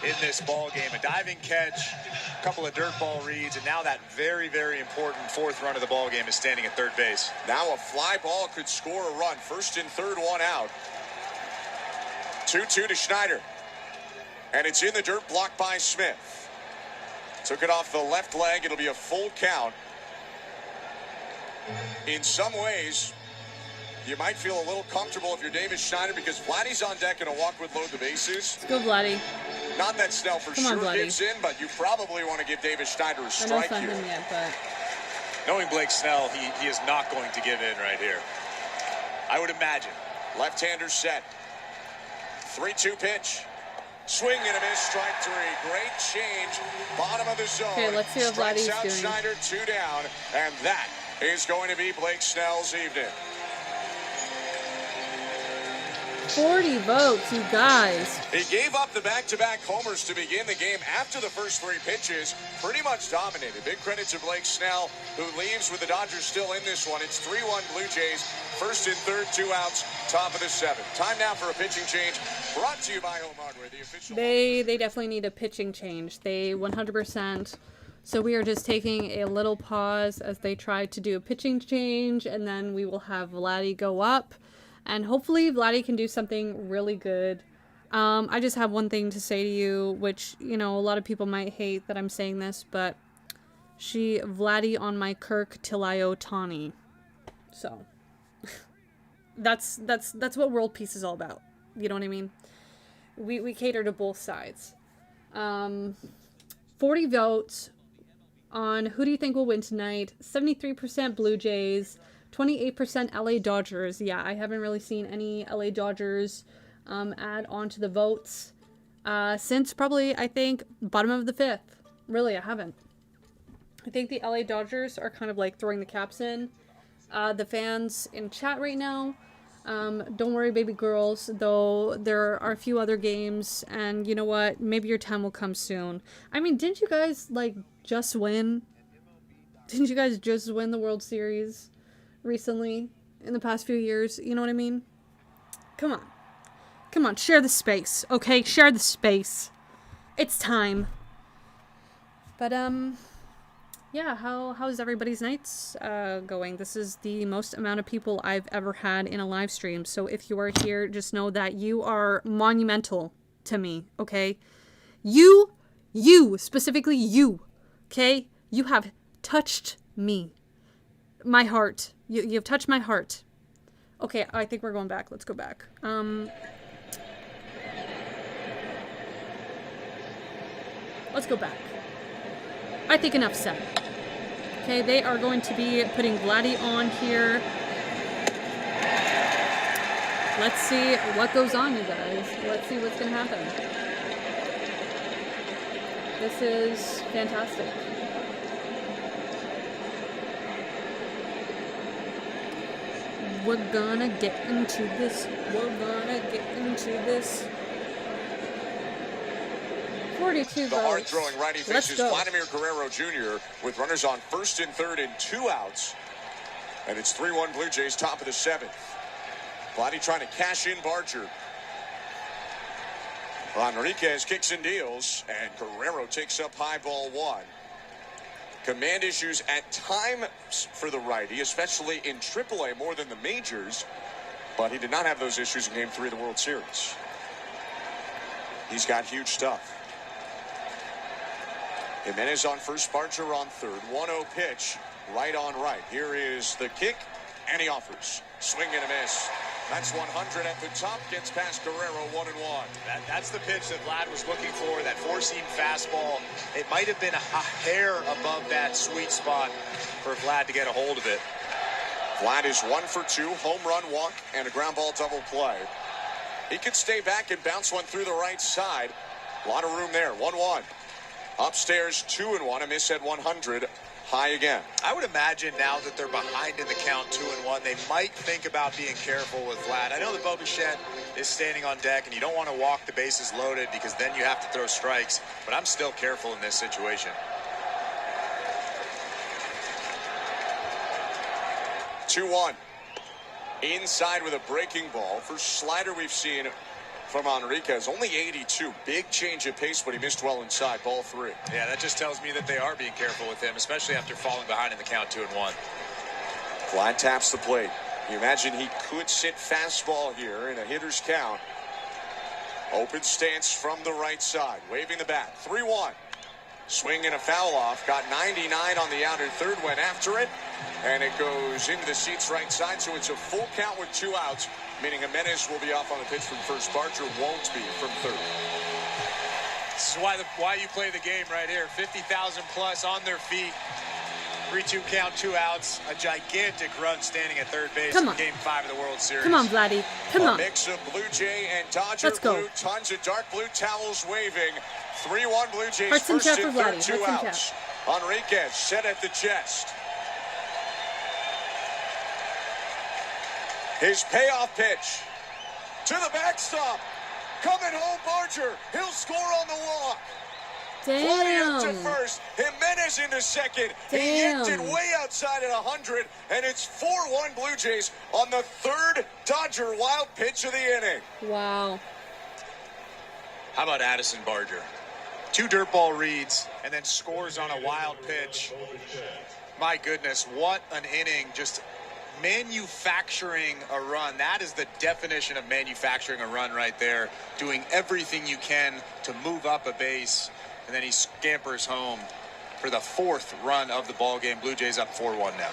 in this ball game. A diving catch, a couple of dirt ball reads, and now that very, very important 4th run of the ball game is standing at third base. Now a fly ball could score a run. First and third, 1 out. 2-2 to Schneider. And it's in the dirt, blocked by Smith. Took it off the left leg. It'll be a full count. In some ways, you might feel a little comfortable if you're Davis Schneider because Vladdy's on deck and a walk would load the bases. Let's go, Vladdy. Not that Snell for sure gives in, but you probably want to give Davis Schneider a strike here. Yet, but... Knowing Blake Snell, he is not going to give in right here. I would imagine. Left-hander set. 3-2 pitch. Swing and a miss, strike 3. Great change. Bottom of the zone. Okay, let's see what Vladdy's Strikes out doing. Schneider, 2 down, and that is going to be Blake Snell's evening. 40 votes, you guys. He gave up the back-to-back homers to begin the game after the first 3 pitches. Pretty much dominated. Big credit to Blake Snell, who leaves with the Dodgers still in this one. It's 3-1 Blue Jays. First and third, 2 outs, top of the 7th. Time now for a pitching change. Brought to you by Home Hardware, the official. They definitely need a pitching change. They 100%. So we are just taking a little pause as they try to do a pitching change, and then we will have Vladdy go up. And hopefully Vladdy can do something really good. I just have one thing to say to you, which, you know, a lot of people might hate that I'm saying this, but Vladdy on my Kirk till I Ohtani. So, that's what world peace is all about. You know what I mean? We cater to both sides. 40 votes on who do you think will win tonight? 73% Blue Jays. 28% LA Dodgers. Yeah, I haven't really seen any LA Dodgers add on to the votes since probably, I think, bottom of the 5th. Really, I haven't. I think the LA Dodgers are kind of like throwing the caps in. The fans in chat right now, don't worry, baby girls, though there are a few other games, and you know what? Maybe your time will come soon. I mean, didn't you guys, like, just win? Didn't you guys just win the World Series recently in the past few years? You know what I mean? Come on, share the space, okay? Share the space. It's time. But yeah, how's everybody's nights going? This is the most amount of people I've ever had in a live stream, so if you are here, just know that you are monumental to me, okay? You specifically you, okay? You have touched me, my heart. You've touched my heart. Okay, I think we're going back. Let's go back. Let's go back. I think enough said. Okay, they are going to be putting Vladdy on here. Let's see what goes on, you guys. Let's see what's going to happen. This is fantastic. We're gonna get into this. We're gonna get into this. 42 votes. The hard-throwing righty Let's faces go. Vladimir Guerrero Jr. with runners on first and third and 2 outs. And it's 3-1 Blue Jays, top of the 7th. Vladdy trying to cash in Barger. Enriquez kicks and deals, and Guerrero takes up high, ball 1. Command issues at times for the righty, especially in AAA more than the majors, but he did not have those issues in Game 3 of the World Series. He's got huge stuff. Jimenez on first, Barger on third. 1-0 pitch, right on right. Here is the kick, and he offers. Swing and a miss. That's 100 at the top, gets past Guerrero, 1-1. That's the pitch that Vlad was looking for, that four-seam fastball. It might have been a hair above that sweet spot for Vlad to get a hold of it. Vlad is 1 for 2, home run, walk, and a ground ball double play. He could stay back and bounce one through the right side. A lot of room there, 1-1. Upstairs, 2-1, a miss at 100. High again. I would imagine now that they're behind in the count 2-1, they might think about being careful with Vlad. I know that Bo Bichette is standing on deck, and you don't want to walk the bases loaded because then you have to throw strikes, but I'm still careful in this situation. 2-1. Inside with a breaking ball. First slider we've seen from Enriquez. Only 82. Big change of pace, but he missed well inside. Ball 3. Yeah, that just tells me that they are being careful with him, especially after falling behind in the count 2-1. Vlad taps the plate. You imagine he could sit fastball here in a hitter's count. Open stance from the right side. Waving the bat. 3-1. Swing and a foul off. Got 99 on the outer third. Went after it. And it goes into the seats right side. So it's a full count with 2 outs. Meaning Jimenez will be off on the pitch from first. Barger won't be from third. This is why you play the game right here. 50,000 plus on their feet. 3-2 count, 2 outs. A gigantic run standing at third base in Game 5 of the World Series. Come on, Vladdy. Come on. A mix of Blue Jay and Dodger Let's go. blue. Tons of dark blue towels waving. 3-1 Blue Jays. Hearts and First chat and for third, Vladdy. 2 Hearts and outs. Enriquez set at the chest. His payoff pitch to the backstop. Coming home, Barger. He'll score on the walk. Vladdy up to first. Jimenez into second. He yanked it way outside at 100, and it's 4-1 Blue Jays on the third Dodger wild pitch of the inning. Wow. How about Addison Barger? 2 dirt ball reads and then scores on a wild pitch. My goodness, what an inning. Just manufacturing a run. That is the definition of manufacturing a run right there. Doing everything you can to move up a base, and then he scampers home for the 4th run of the ball game. Blue Jays up 4-1 now.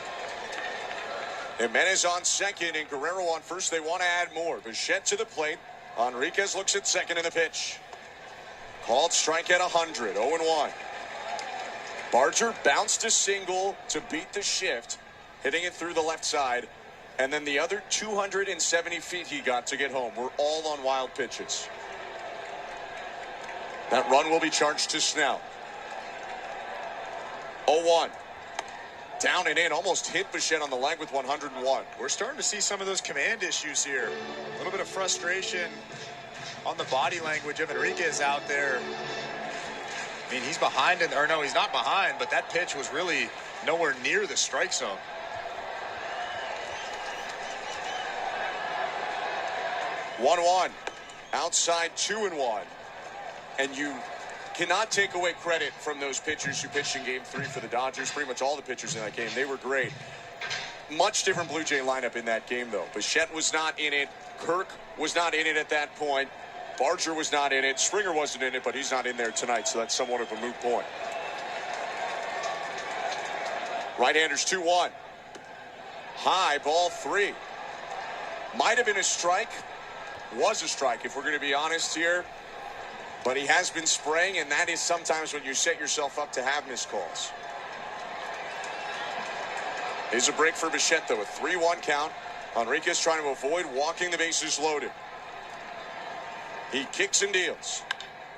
Jimenez on second and Guerrero on first. They want to add more. Bichette to the plate. Enriquez looks at second in the pitch. Called strike at 100. 0-1. Barger bounced a single to beat the shift, hitting it through the left side, and then the other 270 feet he got to get home were all on wild pitches. That run will be charged to Snell. 0-1. Down and in, almost hit Bichette on the leg with 101. We're starting to see some of those command issues here. A little bit of frustration on the body language of Enriquez out there. I mean, he's behind, or no, he's not behind, but that pitch was really nowhere near the strike zone. One outside 2-1, and you cannot take away credit from those pitchers who pitched in Game 3 for the Dodgers. Pretty much all the pitchers in that game, they were great. Much different Blue Jay lineup in that game, though. Bichette was not in it. Kirk was not in it at that point. Barger was not in it. Springer wasn't in it, but he's not in there tonight, so that's somewhat of a moot point. Right-handers 2-1. High, ball 3. Might have been a strike. Was a strike, if we're going to be honest here. But he has been spraying, and that is sometimes when you set yourself up to have missed calls. Here's a break for Bichette, though. A 3-1 count. Enriquez trying to avoid walking the bases loaded. He kicks and deals.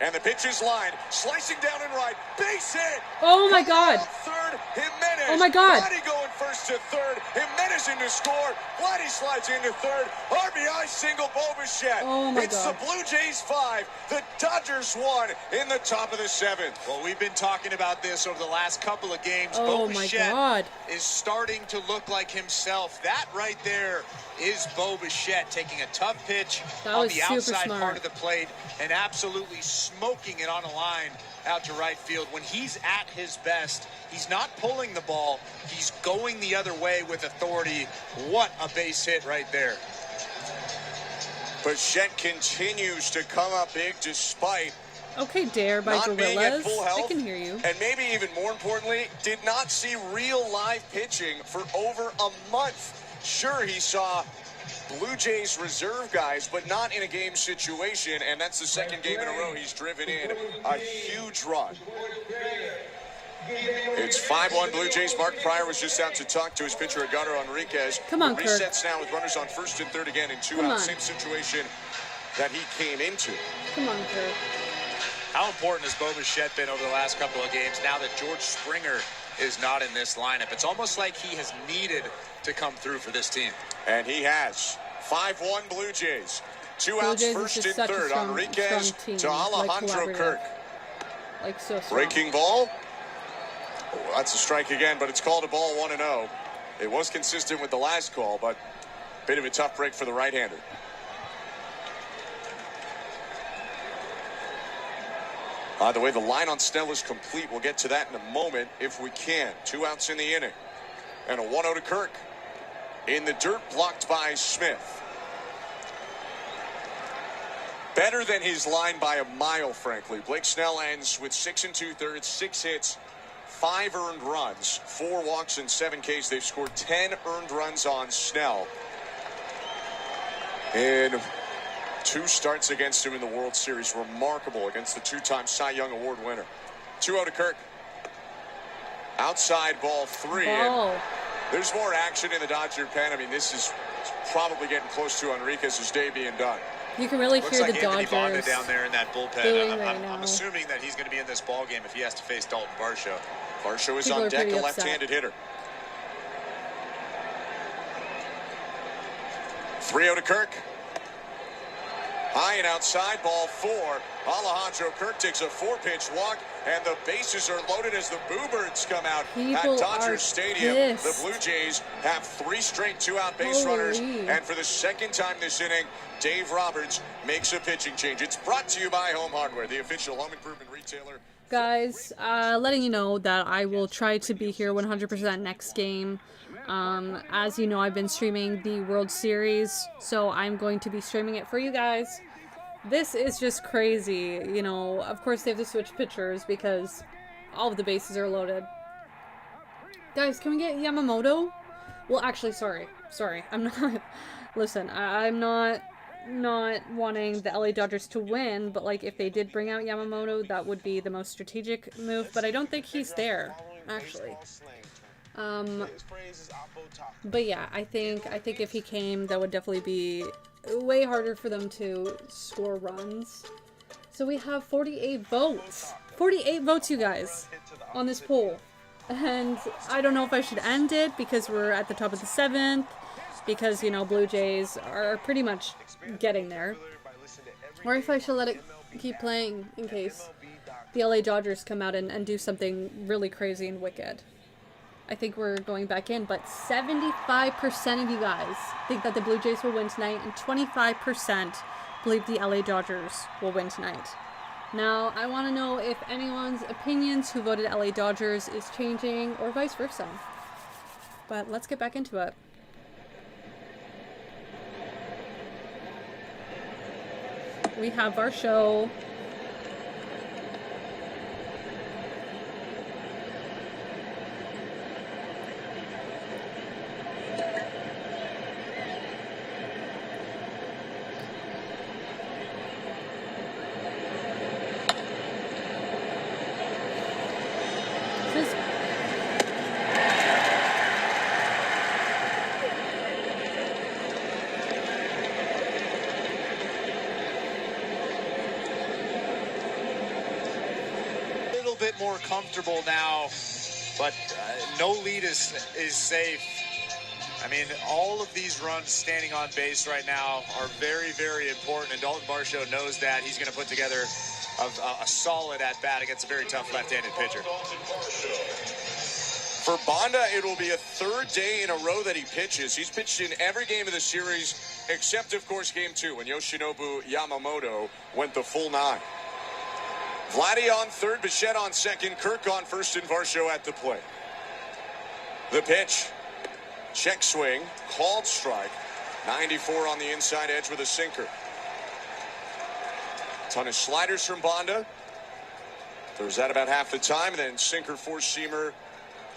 And the pitch is lined, slicing down and right, base hit. Oh my God. Third, Jimenez. Oh my God. Vladdy going first to third. Jimenez in to score. Vladdy slides into third. RBI single, Bo Bichette. Oh my It's God. the Blue Jays 5, the Dodgers 1 in the top of the 7th. Well, we've been talking about this over the last couple of games. Oh Bo my Bichette God. is starting to look like himself. That right there is Bo Bichette taking a tough pitch That on was the super outside smart. part of the plate and absolutely smoking it on a line out to right field. When he's at his best, he's not pulling the ball. He's going the other way with authority. What a base hit right there. Bichette continues to come up big despite Okay, Dare by not being at Gorillas. full I health, can hear you. and maybe even more importantly, did not see real live pitching for over a month. Sure, he saw Blue Jays reserve guys, but not in a game situation, and that's the second game in a row he's driven in a huge run. It's 5-1 Blue Jays. Mark Pryor was just out to talk to his pitcher, Edgardo Enriquez. Come on, Kirk. Resets now with runners on first and third again in 2 Come outs. on. Same situation that he came into. Come on, Kirk. How important has Bo Bichette been over the last couple of games now that George Springer is not in this lineup? It's almost like he has needed to come through for this team. And he has. 5-1 Blue Jays. 2 Blue outs Jays is first just and such a third. strong Enriquez team, to Alejandro like Kirk. Like so strong. Breaking ball. Oh, that's a strike again, but it's called a ball 1-0. It was consistent with the last call, but bit of a tough break for the right-hander. By the way, the line on Snell is complete. We'll get to that in a moment if we can. 2 outs in the inning. And a 1-0 to Kirk. In the dirt, blocked by Smith. Better than his line by a mile, frankly. Blake Snell ends with 6 2/3, 6 hits, 5 earned runs, 4 walks, and 7 Ks. They've scored 10 earned runs on Snell in 2 starts against him in the World Series. Remarkable against the 2-time Cy Young Award winner. 2-0 to Kirk. Outside ball 3. Ball. And there's more action in the Dodger pen. I mean, this is probably getting close to Enriquez's day being done. You can really Looks hear like the Anthony Bonda Dodgers down there in that bullpen. booing I'm, right I'm, now. I'm assuming that he's going to be in this ball game if he has to face Dalton Varsho. Varsho is People on are deck, pretty a upset. left-handed hitter. 3-0 to Kirk. High and outside, ball 4. Alejandro Kirk takes a 4-pitch walk, and the bases are loaded as the Boo Birds come out People at Dodger are Stadium. pissed. The Blue Jays have 3 straight 2-out base runners, Holy. and for the second time this inning, Dave Roberts makes a pitching change. It's brought to you by Home Hardware, the official home improvement retailer. Guys, letting you know that I will try to be here 100% next game. As you know, I've been streaming the World Series, so I'm going to be streaming it for you guys. This is just crazy, you know. Of course, they have to switch pitchers because all of the bases are loaded. Guys, can we get Yamamoto? Well, actually, sorry, I'm not. Listen, I'm not wanting the LA Dodgers to win, but like if they did bring out Yamamoto, that would be the most strategic move. But I don't think he's there, actually. But yeah, I think if he came, that would definitely be way harder for them to score runs. So we have 48 votes. 48 votes, you guys, on this poll. And I don't know if I should end it because we're at the top of the 7th. Because, you know, Blue Jays are pretty much getting there. Or if I should let it keep playing in case the LA Dodgers come out and do something really crazy and wicked. I think we're going back in, but 75% of you guys think that the Blue Jays will win tonight, and 25% believe the LA Dodgers will win tonight. Now, I want to know if anyone's opinions who voted LA Dodgers is changing, or vice versa. But let's get back into it. We have our show. bit more comfortable now, but no lead is safe. I mean, all of these runs standing on base right now are very, very important, and Dalton Varsho knows that. He's going to put together a solid at-bat against a very tough left-handed pitcher. For Banda, it will be a third day in a row that he pitches. He's pitched in every game of the series, except, of course, Game 2, when Yoshinobu Yamamoto went the full 9. Vladdy on third, Bichette on second, Kirk on first, and Varsho at the plate. The pitch. Check swing, called strike. 94 on the inside edge with a sinker. Ton of sliders from Banda. Throws that about half the time, and then sinker, four-seamer,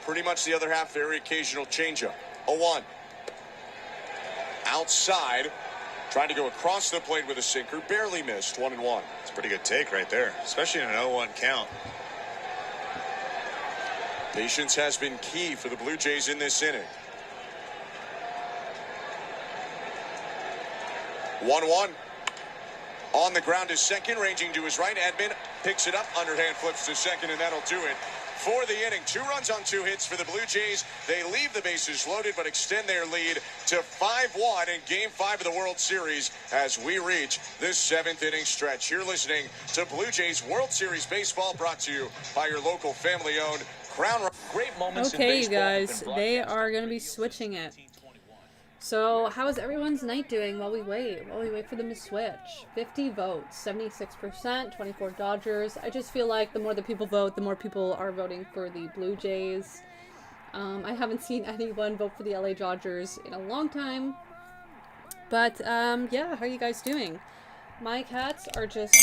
pretty much the other half, very occasional changeup. 0-1. Outside, trying to go across the plate with a sinker, barely missed, 1-1. It's a pretty good take right there, especially in an 0-1 count. Patience has been key for the Blue Jays in this inning. 1-1. On the ground is second, ranging to his right. Edman picks it up, underhand flips to second, and that'll do it for the inning. 2 runs on 2 hits for the Blue Jays. They leave the bases loaded, but extend their lead to 5-1 in Game 5 of the World Series as we reach this 7th inning stretch. You're listening to Blue Jays World Series Baseball, brought to you by your local family-owned Crown. Great moments in Okay, you baseball have guys, been they are going to be switching it. So, how is everyone's night doing while we wait? While we wait for them to switch. 50 votes, 76%, 24 Dodgers. I just feel like the more the people vote, the more people are voting for the Blue Jays. I haven't seen anyone vote for the LA Dodgers in a long time. But, yeah, how are you guys doing? My cats are just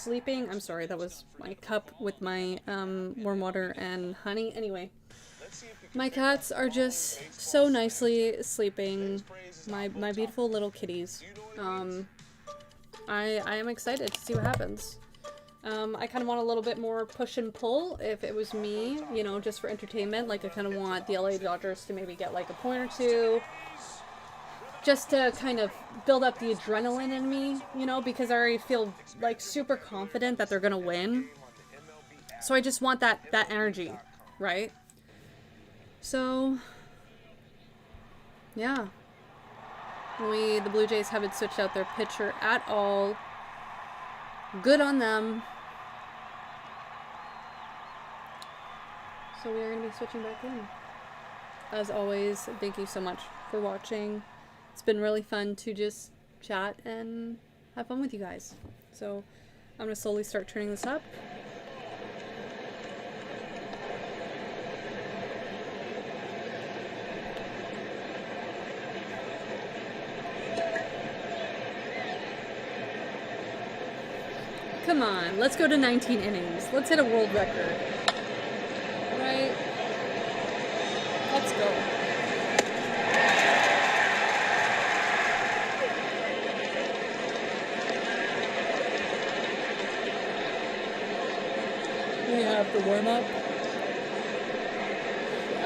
sleeping. I'm sorry, that was my cup with my warm water and honey. Anyway. My cats are just so nicely sleeping. My beautiful little kitties. I am excited to see what happens. I kind of want a little bit more push and pull if it was me, you know, just for entertainment. Like, I kind of want the LA Dodgers to maybe get like a point or two. Just to kind of build up the adrenaline in me, you know, because I already feel like super confident that they're going to win. So I just want that energy, right? So, yeah. The Blue Jays haven't switched out their pitcher at all. Good on them. So we are going to be switching back in. As always, thank you so much for watching. It's been really fun to just chat and have fun with you guys. So I'm going to slowly start turning this up. Come on, let's go to 19 innings. Let's hit a world record. Right? Let's go. We have the warm-up.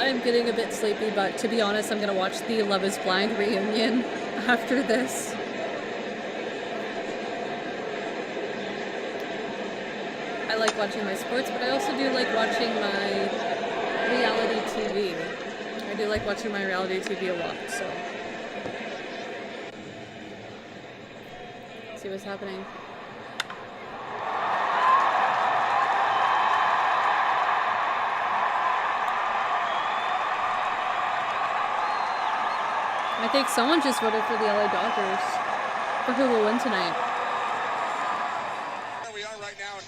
I'm getting a bit sleepy, but to be honest, I'm going to watch the Love is Blind reunion after this. I like watching my sports, but I also do like watching my reality TV. I do like watching my reality TV a lot, so. Let's see what's happening. I think someone just voted for the LA Dodgers for who will win tonight.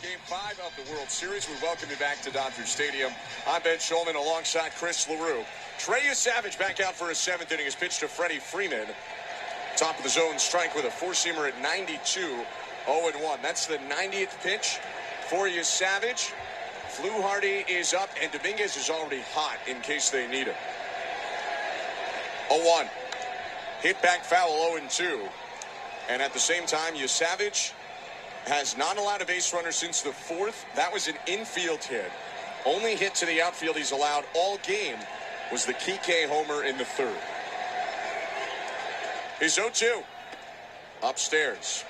Game 5 of the World Series. We welcome you back to Dodger Stadium. I'm Ben Schulman alongside Chris LaRue. Trey Savage back out for his 7th inning. His pitch to Freddie Freeman. Top of the zone strike with a four-seamer at 92, 0-1. That's the 90th pitch for Savage. Fluharty is up, and Dominguez is already hot in case they need him. 0-1. Hit back foul, 0-2. And at the same time, Savage has not allowed a base runner since the 4th. That was an infield hit. Only hit to the outfield he's allowed all game was the Kike homer in the 3rd. His 0-2. Upstairs.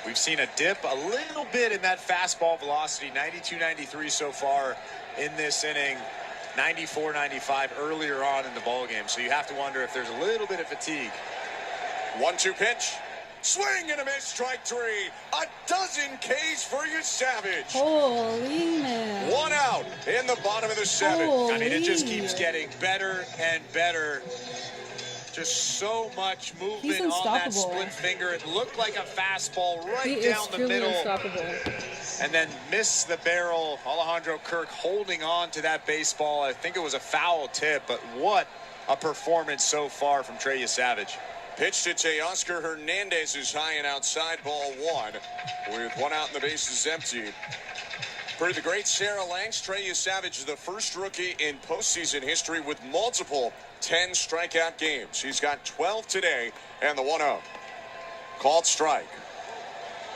We've seen a dip a little bit in that fastball velocity, 92, 93 so far in this inning, 94, 95 earlier on in the ball game. So you have to wonder if there's a little bit of fatigue. 1-2 pitch. Swing and a miss, strike three. A dozen Ks for you, Savage. Holy man. 1 out in the bottom of the 7th. I mean, it just keeps getting better and better. Just so much movement on that split finger. It looked like a fastball right down the middle. And then missed the barrel. Alejandro Kirk holding on to that baseball. I think it was a foul tip, but what a performance so far from Trey Savage. Pitch to Teoscar Hernandez is high and outside, ball 1. With 1 out and the bases empty. Per the great Sarah Langs, Trey Savage is the first rookie in postseason history with multiple 10 strikeout games. He's got 12 today and the 1-0. Called strike.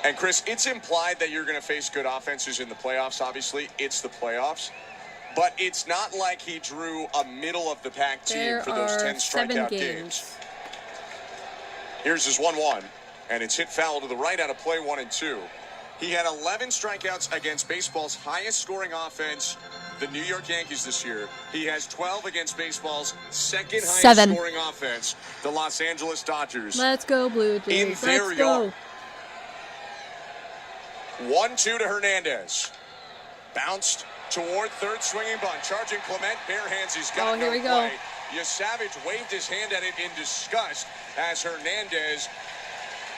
And Chris, it's implied that you're going to face good offenses in the playoffs. Obviously, it's the playoffs. But it's not like he drew a middle-of-the-pack team for those 10 strikeout games. Here's his 1-1, and it's hit foul to the right out of play 1 and 2. He had 11 strikeouts against baseball's highest-scoring offense, the New York Yankees this year. He has 12 against baseball's second highest-scoring offense, the Los Angeles Dodgers. Let's go, Blue Jays. Let's go. 1-2 to Hernandez. Bounced toward third, swinging bunt. Charging Clement, bare hands. He's got no play. Savage waved his hand at it in disgust as Hernandez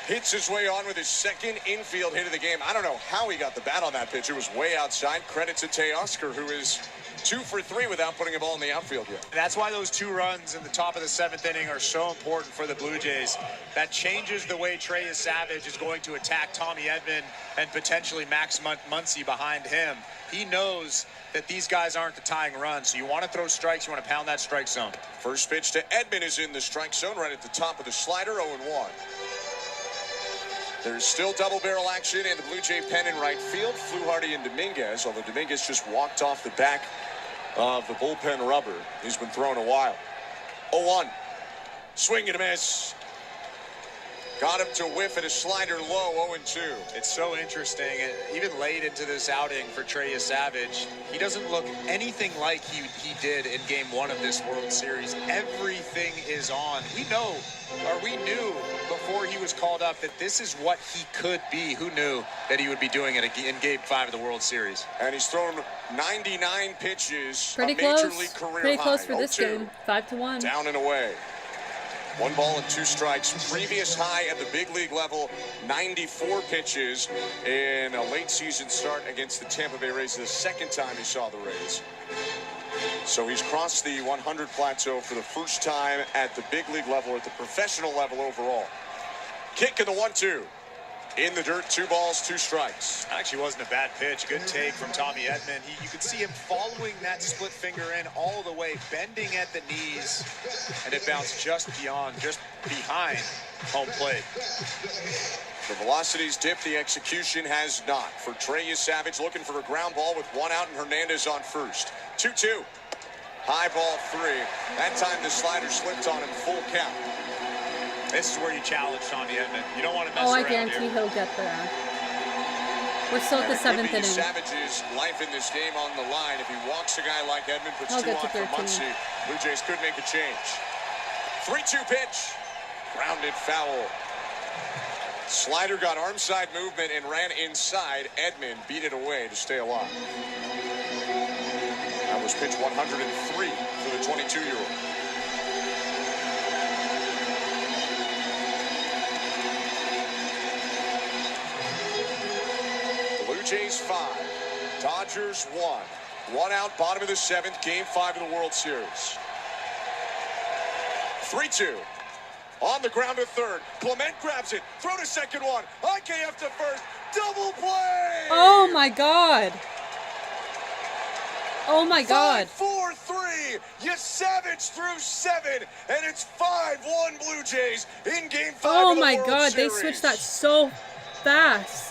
hits his way on with his second infield hit of the game. I don't know how he got the bat on that pitch. It was way outside. Credit to Teoscar, who is 2 for 3 without putting a ball in the outfield yet. That's why those 2 runs in the top of the 7th inning are so important for the Blue Jays. That changes the way Trey Savage is going to attack Tommy Edman and potentially Max Muncy behind him. He knows that these guys aren't the tying run, so you want to throw strikes, you want to pound that strike zone. First pitch to Edman is in the strike zone right at the top of the slider, 0-1. There's still double barrel action in the Blue Jay pen in right field. Fluharty and Dominguez, although Dominguez just walked off the back of the bullpen rubber. He's been thrown a while. 0-1. Swing and a miss. Got him to whiff at a slider low, 0-2. It's so interesting, and even late into this outing for Trey Savage, he doesn't look anything like he did in Game 1 of this World Series. Everything is on. We knew before he was called up that this is what he could be. Who knew that he would be doing it in Game 5 of the World Series? And he's thrown 99 pitches, pretty a major close. league career Pretty high. close for this 0-2. game. 5-1. Down and away. 1 ball and 2 strikes. Previous high at the big league level, 94 pitches in a late season start against the Tampa Bay Rays. The second time he saw the Rays. So he's crossed the 100 plateau for the first time at the big league level, at the professional level overall. Kick in the 1-2. In the dirt, 2 balls, 2 strikes. Actually wasn't a bad pitch. Good take from Tommy Edman. You could see him following that split finger in all the way, bending at the knees, and it bounced just behind home plate. The velocity's dipped, the execution has not. For Trey Savage, looking for a ground ball with 1 out and Hernandez on first. 2-2. High ball 3. That time the slider slipped on him, full count. This is where you challenge Tommy Edman. You don't want to mess around. I guarantee he'll get there. We're still at the 7th inning. Savage's life in this game on the line. If he walks a guy like Edman, puts 2 on for Muncy, Blue Jays could make a change. 3-2 pitch. Grounded foul. Slider got arm side movement and ran inside. Edman beat it away to stay alive. That was pitch 103 for the 22-year-old. Blue Jays 5, Dodgers 1. 1 out, bottom of the 7th, Game 5 of the World Series. 3-2. On the ground to third. Clement grabs it. Throw to second one. IKF to first. Double play! Oh my God. Oh my God. 5-4-3. Savage through 7, and it's 5-1 Blue Jays in Game 5 Oh of the my World God, Series. they switched that so fast.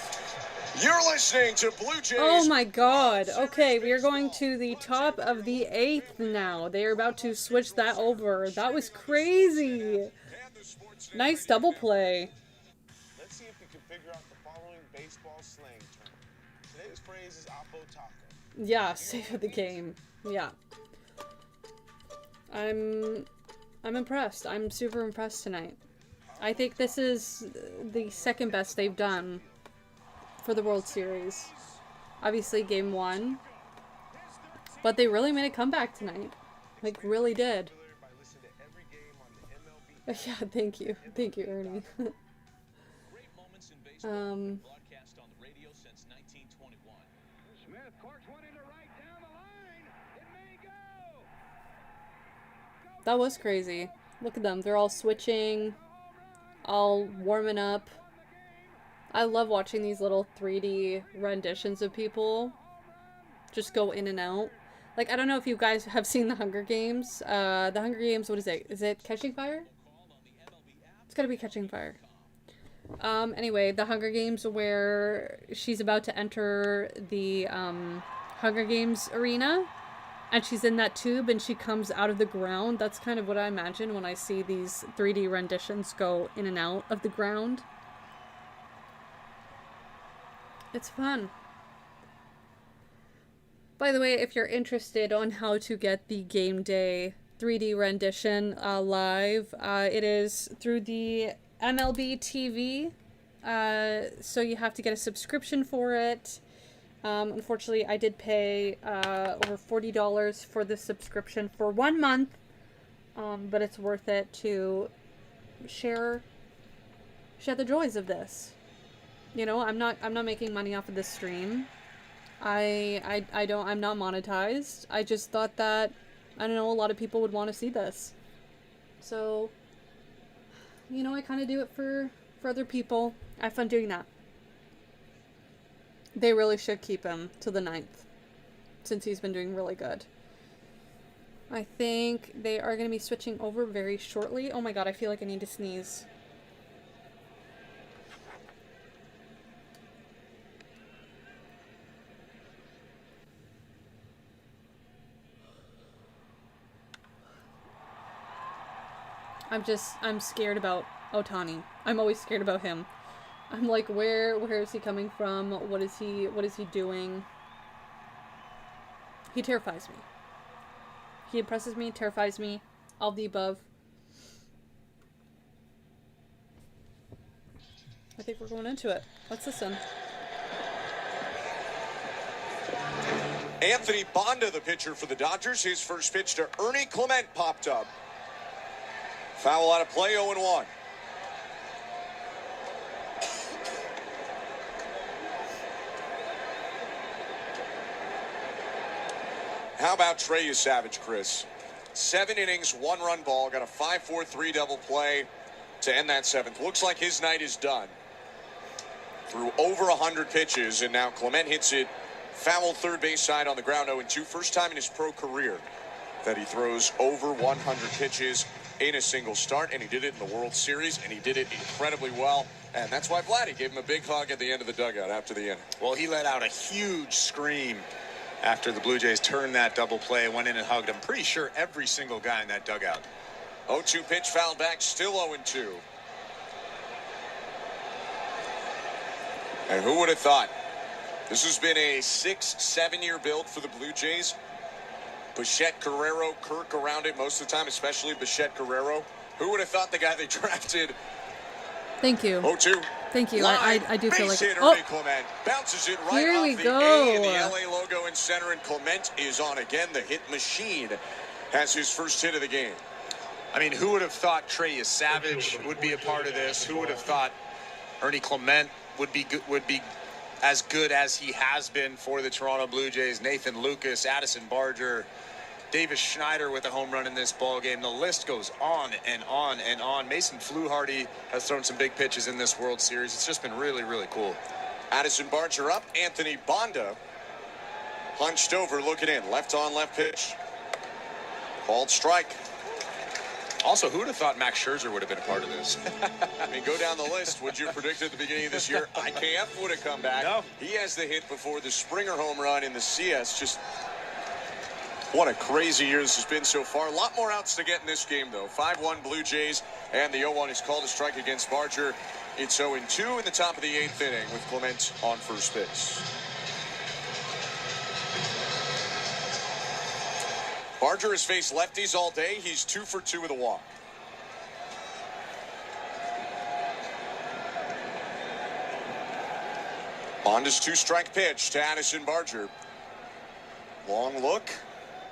You're listening to Blue Jays. Oh my God. Okay, we are going to the top of the 8th now. They are about to switch that over. That was crazy. Nice double play. Let's see if we can figure out the following baseball slang term. Today's phrase is Oppo Taco. Yeah, save of the game. Yeah. I'm impressed. I'm super impressed tonight. I think this is the second best they've done for the World Series. Obviously game 1. But they really made a comeback tonight. Like, really did. Yeah, thank you. Thank you, Ernie. That was crazy. Look at them. They're all switching, all warming up. I love watching these little 3D renditions of people just go in and out. Like, I don't know if you guys have seen The Hunger Games. The Hunger Games, what is it? Is it Catching Fire? It's gotta be Catching Fire. Anyway, The Hunger Games, where she's about to enter the Hunger Games arena, and she's in that tube and she comes out of the ground. That's kind of what I imagine when I see these 3D renditions go in and out of the ground. It's fun. By the way, if you're interested on how to get the Game Day 3D rendition live, it is through the MLB TV. So you have to get a subscription for it. Unfortunately, I did pay over $40 for the subscription for 1 month, but it's worth it to share the joys of this. You know, I'm not making money off of this stream. I'm not monetized. I just thought that, I don't know, a lot of people would want to see this. So, you know, I kind of do it for other people. I have fun doing that. They really should keep him to the 9th, since he's been doing really good. I think they are going to be switching over very shortly. Oh my god, I feel like I need to sneeze. I'm scared about Ohtani. I'm always scared about him. I'm like, where is he coming from? What is he doing? He terrifies me. He impresses me, terrifies me, all of the above. I think we're going into it. Let's listen. Anthony Bonda, the pitcher for the Dodgers. His first pitch to Ernie Clement popped up. Foul out of play, 0-1. How about Trey Savage, Chris? 7 innings, 1-run ball, got a 5-4-3 double play to end that 7th. Looks like his night is done. Threw over 100 pitches, and now Clement hits it foul third base side on the ground, 0-2. First time in his pro career that he throws over 100 pitches in a single start, and he did it in the World Series, and he did it incredibly well. And that's why Vladdy gave him a big hug at the end of the dugout after the inning. Well, he let out a huge scream after the Blue Jays turned that double play, went in and hugged him. Pretty sure every single guy in that dugout. 0-2 pitch, fouled back, still 0-2. And who would have thought? This has been a 6-7 year build for the Blue Jays. Bichette Guerrero, Kirk around it most of the time, especially Bichette Guerrero. Who would have thought the guy they drafted? Thank you. 0-2. Thank you. I do feel like... Oh! Clement bounces it right Here off we the go. A and the LA logo in center, and Clement is on again. The hit machine has his first hit of the game. I mean, who would have thought Trey Savage would be a part of this? Who would have thought Ernie Clement would be as good as he has been for the Toronto Blue Jays? Nathan Lucas, Addison Barger, Davis Schneider with a home run in this ball game. The list goes on and on and on. Mason Fluharty has thrown some big pitches in this World Series. It's just been really, really cool. Addison Barger up. Anthony Bonda hunched over, looking in. Left on, left pitch. Called strike. Also, who would have thought Max Scherzer would have been a part of this? I mean, go down the list. Would you predict at the beginning of this year IKF would have come back? No. He has the hit before the Springer home run in the CS. Just what a crazy year this has been so far. A lot more outs to get in this game, though. 5-1 Blue Jays, and the 0-1 is called a strike against Barger It's 0-2 in the top of the 8th inning with Clement on first base. Barger has faced lefties all day. He's 2 for 2 with a walk. Bonda's 2-strike pitch to Addison Barger. Long look,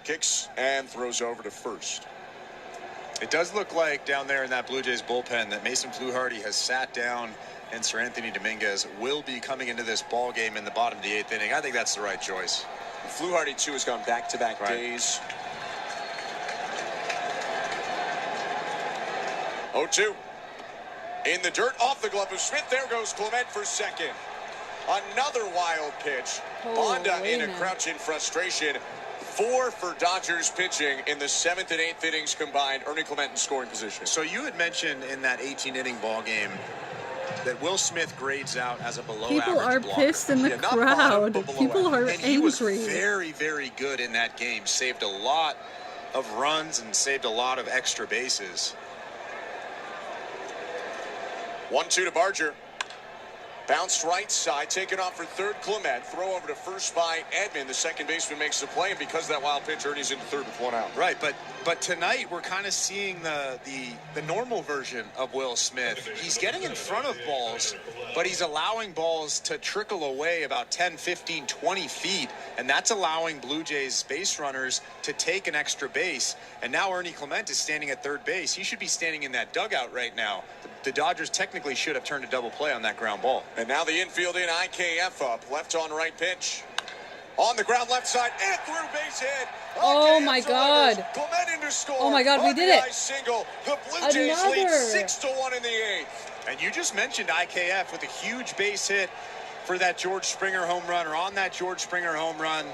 kicks, and throws over to first. It does look like down there in that Blue Jays bullpen that Mason Fluharty has sat down, and Sir Anthony Dominguez will be coming into this ball game in the bottom of the 8th inning. I think that's the right choice. Fluharty, too, has gone back-to-back days. 0-2. In the dirt, off the glove of Smith. There goes Clement for second. Another wild pitch. Bonda in a crouch in frustration. 4 for Dodgers pitching in the 7th and 8th innings combined. Ernie Clement in scoring position. So you had mentioned in that 18-inning ball game that Will Smith grades out as a below-average People are blocker. pissed in the crowd. People are and he was angry. very, very good in that game. Saved a lot of runs and saved a lot of extra bases. 1-2 to Barger. Bounced right side, taken off for third Clement. Throw over to first by Edman. The second baseman makes the play, and because of that wild pitch, Ernie's into third with 1 out. Right, but tonight we're kind of seeing the normal version of Will Smith. He's getting in front of balls, but he's allowing balls to trickle away about 10, 15, 20 feet, and that's allowing Blue Jays base runners to take an extra base. And now Ernie Clement is standing at third base. He should be standing in that dugout right now. The Dodgers technically should have turned a double play on that ground ball. And now the infield in, IKF up. Left on right pitch. On the ground left side, and through base hit. Oh my God. Clement into score. Oh my God, we did it. Single. The Blue Jays lead 6-1 in the 8th. And you just mentioned IKF with a huge base hit for that George Springer home run, or on that George Springer home run.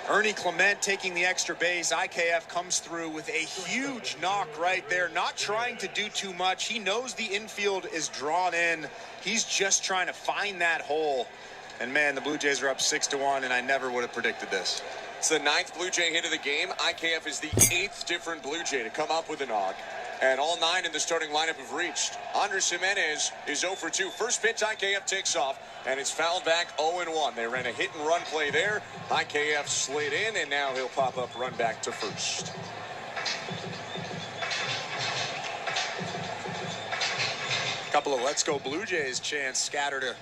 Ernie Clement taking the extra base. IKF comes through with a huge knock right there, not trying to do too much. He knows the infield is drawn in. He's just trying to find that hole. And man, the Blue Jays are up 6-1, and I never would have predicted this. It's the 9th Blue Jay hit of the game. IKF is the 8th different Blue Jay to come up with a knock. And all 9 in the starting lineup have reached. Andres Jimenez is 0 for 2. First pitch, IKF takes off, and it's fouled back 0-1. They ran a hit-and-run play there. IKF slid in, and now he'll pop up, run back to first. A couple of Let's Go Blue Jays chants scattered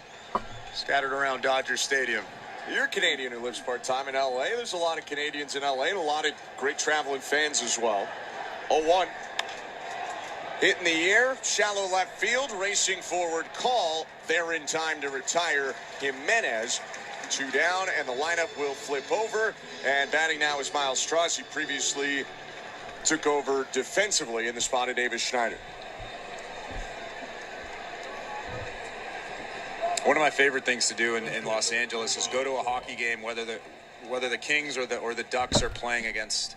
around Dodger Stadium. You're a Canadian who lives part-time in L.A. There's a lot of Canadians in L.A. and a lot of great traveling fans as well. 0-1. Hit in the air, shallow left field, racing forward call. They're in time to retire Jimenez. 2 down, and the lineup will flip over. And batting now is Myles Straw. He previously took over defensively in the spot of Davis Schneider. One of my favorite things to do in Los Angeles is go to a hockey game, whether the Kings or the Ducks are playing against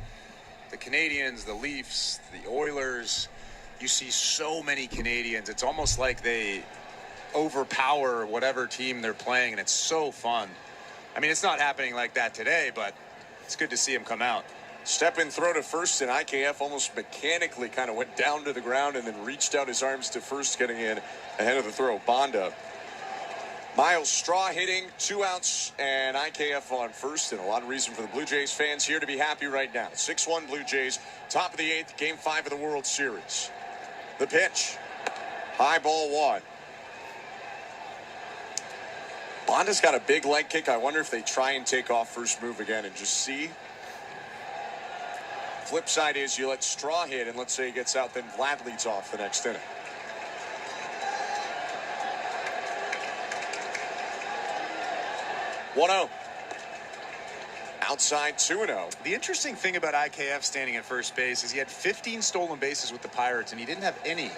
the Canadians, the Leafs, the Oilers. You see so many Canadians. It's almost like they overpower whatever team they're playing, and it's so fun. I mean, it's not happening like that today, but it's good to see them come out. Step in, throw to first, and IKF almost mechanically kind of went down to the ground and then reached out his arms to first, getting in ahead of the throw. Bonda. Myles Straw hitting, 2 outs, and IKF on first, and a lot of reason for the Blue Jays fans here to be happy right now. 6-1 Blue Jays, top of the 8th, Game 5 of the World Series. The pitch, high ball 1. Bonda's got a big leg kick. I wonder if they try and take off first move again and just see. Flip side is you let Straw hit, and let's say he gets out, then Vlad leads off the next inning. 1-0. Outside 2-0. The interesting thing about IKF standing at first base is he had 15 stolen bases with the Pirates, and he didn't have any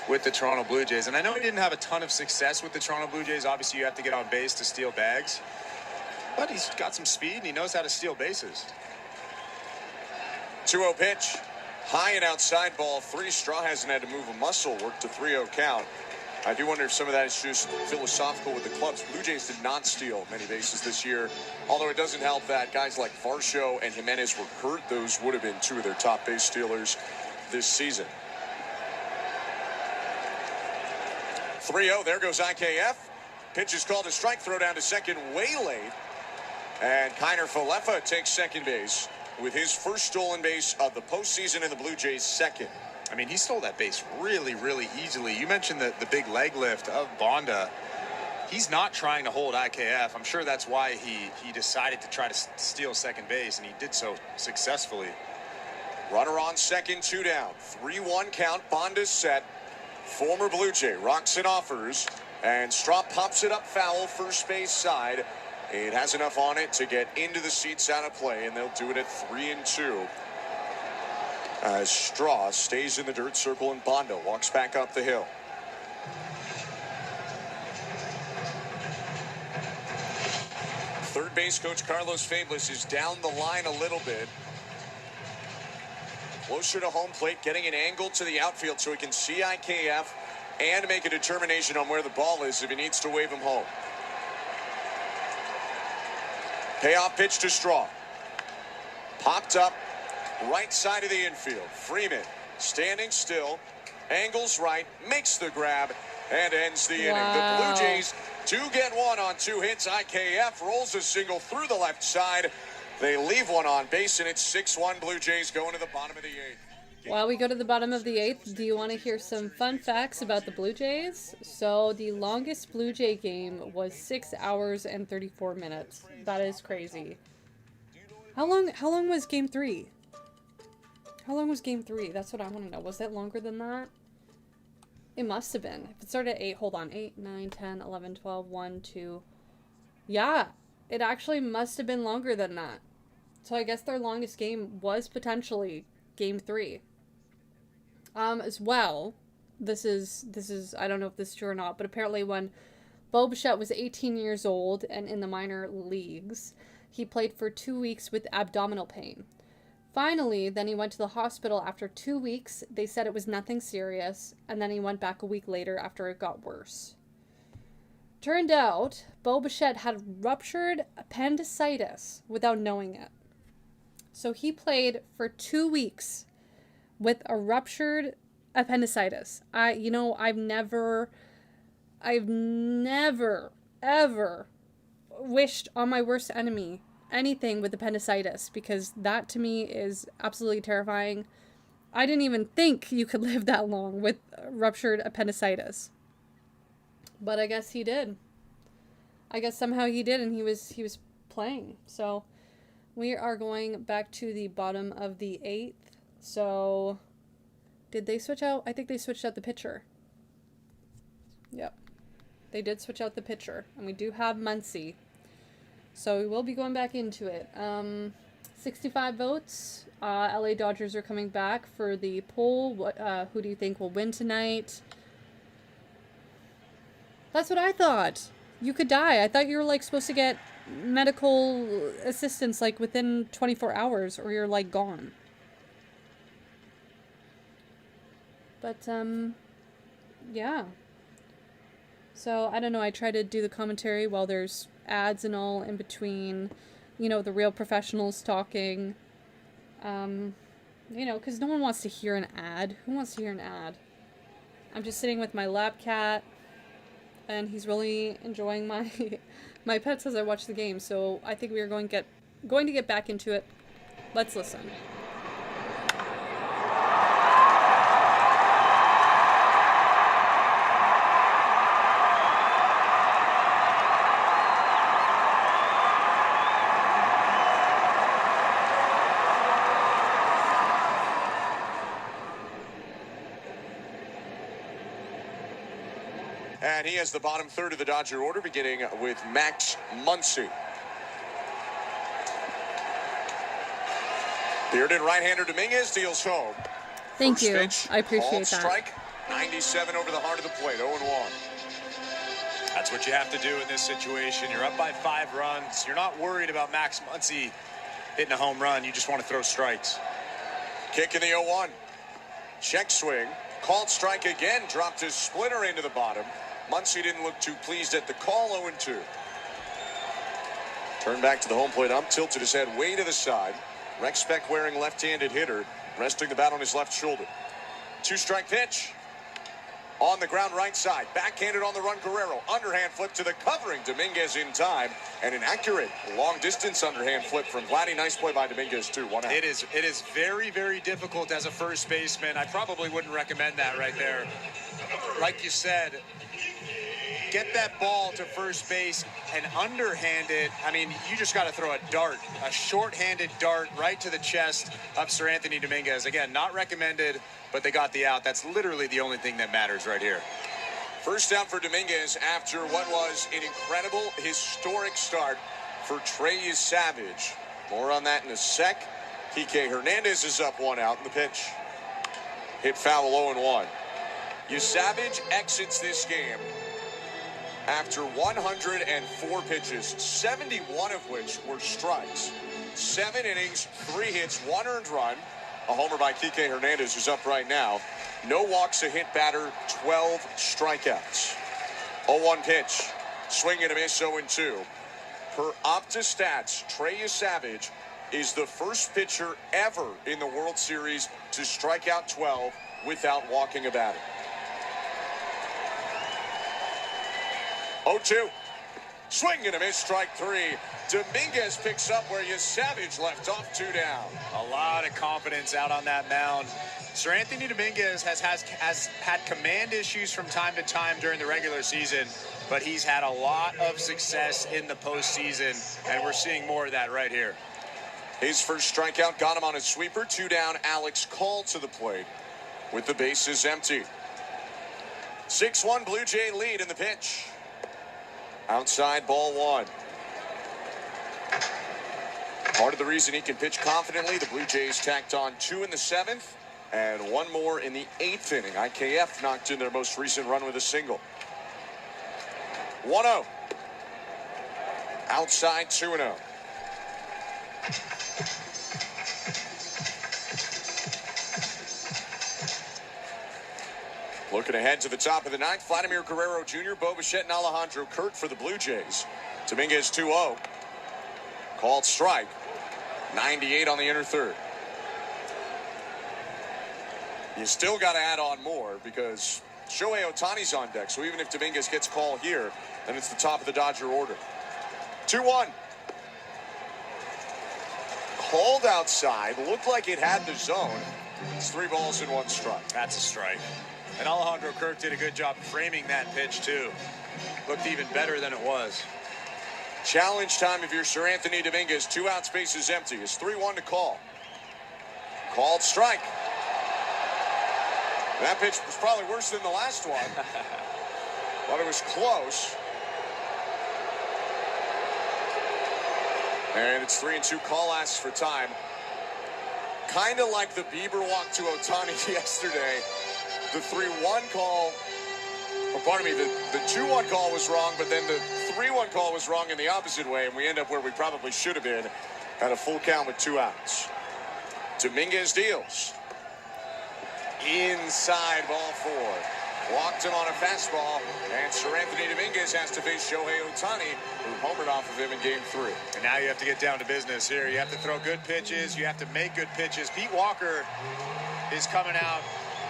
with the Toronto Blue Jays. And I know he didn't have a ton of success with the Toronto Blue Jays. Obviously, you have to get on base to steal bags. But he's got some speed, and he knows how to steal bases. 2-0 pitch. High and outside ball 3. Straw hasn't had to move a muscle. Worked to 3-0 count. I do wonder if some of that is just philosophical with the clubs. Blue Jays did not steal many bases this year, although it doesn't help that guys like Varsho and Jimenez were hurt. Those would have been 2 of their top base stealers this season. 3-0. There goes IKF. Pitch is called a strike. Throw down to second way late. And Kiner Falefa takes second base with his first stolen base of the postseason in the Blue Jays' second. I mean, he stole that base really, really easily. You mentioned the big leg lift of Bonda. He's not trying to hold IKF. I'm sure that's why he decided to try to steal second base, and he did so successfully. Runner on second, 2 down. 3-1 count. Bonda's set. Former Blue Jay rocks and offers, and Straw pops it up foul first base side. It has enough on it to get into the seats out of play, and they'll do it at 3-2. As Straw stays in the dirt circle and Bonda walks back up the hill. Third base coach Carlos Fablis is down the line a little bit. Closer to home plate, getting an angle to the outfield so he can see IKF and make a determination on where the ball is if he needs to wave him home. Payoff pitch to Straw. Popped up, right side of the infield. Freeman standing still, angles right, makes the grab, and ends the inning. The Blue Jays do get one on 2 hits. IKF rolls a single through the left side. They leave one on base, and it's 6-1 Blue Jays going to the bottom of the 8th. While we go to the bottom of the 8th, do you want to hear some fun facts about the Blue Jays? So the longest Blue Jay game was 6 hours and 34 minutes. That is crazy. How long was game 3? How long was game 3? That's what I want to know. Was that longer than that? It must have been. If it started at 8, hold on. 8, 9, 10, 11, 12, 1, 2. Yeah, it actually must have been longer than that. So I guess their longest game was potentially game 3. As well, this is I don't know if this is true or not, but apparently when Bo Bichette was 18 years old and in the minor leagues, he played for 2 weeks with abdominal pain. Finally, then he went to the hospital after 2 weeks. They said it was nothing serious, and then he went back a week later after it got worse. Turned out, Bo Bichette had ruptured appendicitis without knowing it. So he played for 2 weeks with a ruptured appendicitis. I've never, ever wished on my worst enemy anything with appendicitis, because that to me is absolutely terrifying. I didn't even think you could live that long with ruptured appendicitis. But I guess he did. I guess somehow he did, and he was playing. So we are going back to the bottom of the 8th. So did they switch out? I think they switched out the pitcher. Yep. They did switch out the pitcher. And we do have Muncy. So we will be going back into it. 65 votes. LA Dodgers are coming back for the poll. Who do you think will win tonight? That's what I thought. You could die. I thought you were supposed to get medical assistance within 24 hours or you're gone. But yeah. So I don't know, I try to do the commentary while there's ads and all in between, the real professionals talking. Because no one wants to hear an ad. Who wants to hear an ad? I'm just sitting with my lab cat, and he's really enjoying my pets as I watch the game. So I think we are going to get back into it. Let's listen. And he has the bottom third of the Dodger order, beginning with Max Muncy. Bearded right-hander Dominguez deals home. Thank First you. Pitch, I appreciate called that. Strike, 97 over the heart of the plate, 0-1. That's what you have to do in this situation. You're up by 5 runs. You're not worried about Max Muncy hitting a home run. You just want to throw strikes. Kick in the 0-1. Check swing. Called strike again. Dropped his splitter into the bottom. Muncy didn't look too pleased at the call, 0-2. Turn back to the home plate. Tilted his head way to the side. Rex Speck wearing left-handed hitter. Resting the bat on his left shoulder. 2-strike pitch. On the ground right side, backhanded on the run Guerrero. Underhand flip to the covering Dominguez in time. And an accurate long-distance underhand flip from Vladdy. Nice play by Dominguez, too. 1 out. It is very, very difficult as a first baseman. I probably wouldn't recommend that right there. Like you said, get that ball to first base and underhand it. I mean, you just got to throw a dart, a short-handed dart right to the chest of Sir Anthony Dominguez. Again, not recommended, but they got the out. That's literally the only thing that matters right here. First down for Dominguez after what was an incredible, historic start for Trey Savage. More on that in a sec. Kike Hernandez is up 1 out in the pitch. Hit foul 0-1. Savage exits this game after 104 pitches, 71 of which were strikes. 7 innings, 3 hits, 1 earned run. A homer by Kike Hernandez, who's up right now. No walks, a hit batter, 12 strikeouts. 0-1 pitch. Swing and a miss, 0-2. Per OptaStats, Trey Savage is the first pitcher ever in the World Series to strike out 12 without walking a batter. 0-2. Swing and a miss, strike 3. Dominguez picks up where Savage left off, 2 down. A lot of confidence out on that mound. Sir Anthony Dominguez has had command issues from time to time during the regular season, but he's had a lot of success in the postseason, and we're seeing more of that right here. His first strikeout got him on a sweeper. 2 down, Alex Call to the plate with the bases empty. 6-1 Blue Jay lead in the pitch. Outside, ball 1. Part of the reason he can pitch confidently, the Blue Jays tacked on 2 in the 7th and 1 more in the 8th inning. IKF knocked in their most recent run with a single. 1-0. Outside, 2-0. Looking ahead to the top of the 9th, Vladimir Guerrero Jr., Bo Bichette, and Alejandro Kirk for the Blue Jays. Dominguez 2-0. Called strike. 98 on the inner third. You still got to add on more because Shohei Ohtani's on deck. So even if Dominguez gets called here, then it's the top of the Dodger order. 2-1. Called outside. Looked like it had the zone. It's 3 balls and 1 strike. That's a strike. And Alejandro Kirk did a good job framing that pitch, too. Looked even better than it was. Challenge time if you're Sir Anthony Dominguez. 2 outs, bases empty. It's 3-1 to call. Called strike. That pitch was probably worse than the last one. But it was close. And it's 3-2. Call asks for time. Kind of like the Bieber walk to Ohtani yesterday. The 3-1 call, or pardon me, the 2-1 call was wrong, but then the 3-1 call was wrong in the opposite way, and we end up where we probably should have been at a full count with 2 outs. Dominguez deals. Inside, ball 4. Walked him on a fastball, and Sir Anthony Dominguez has to face Shohei Ohtani, who homered off of him in Game 3. And now you have to get down to business here. You have to throw good pitches. You have to make good pitches. Pete Walker is coming out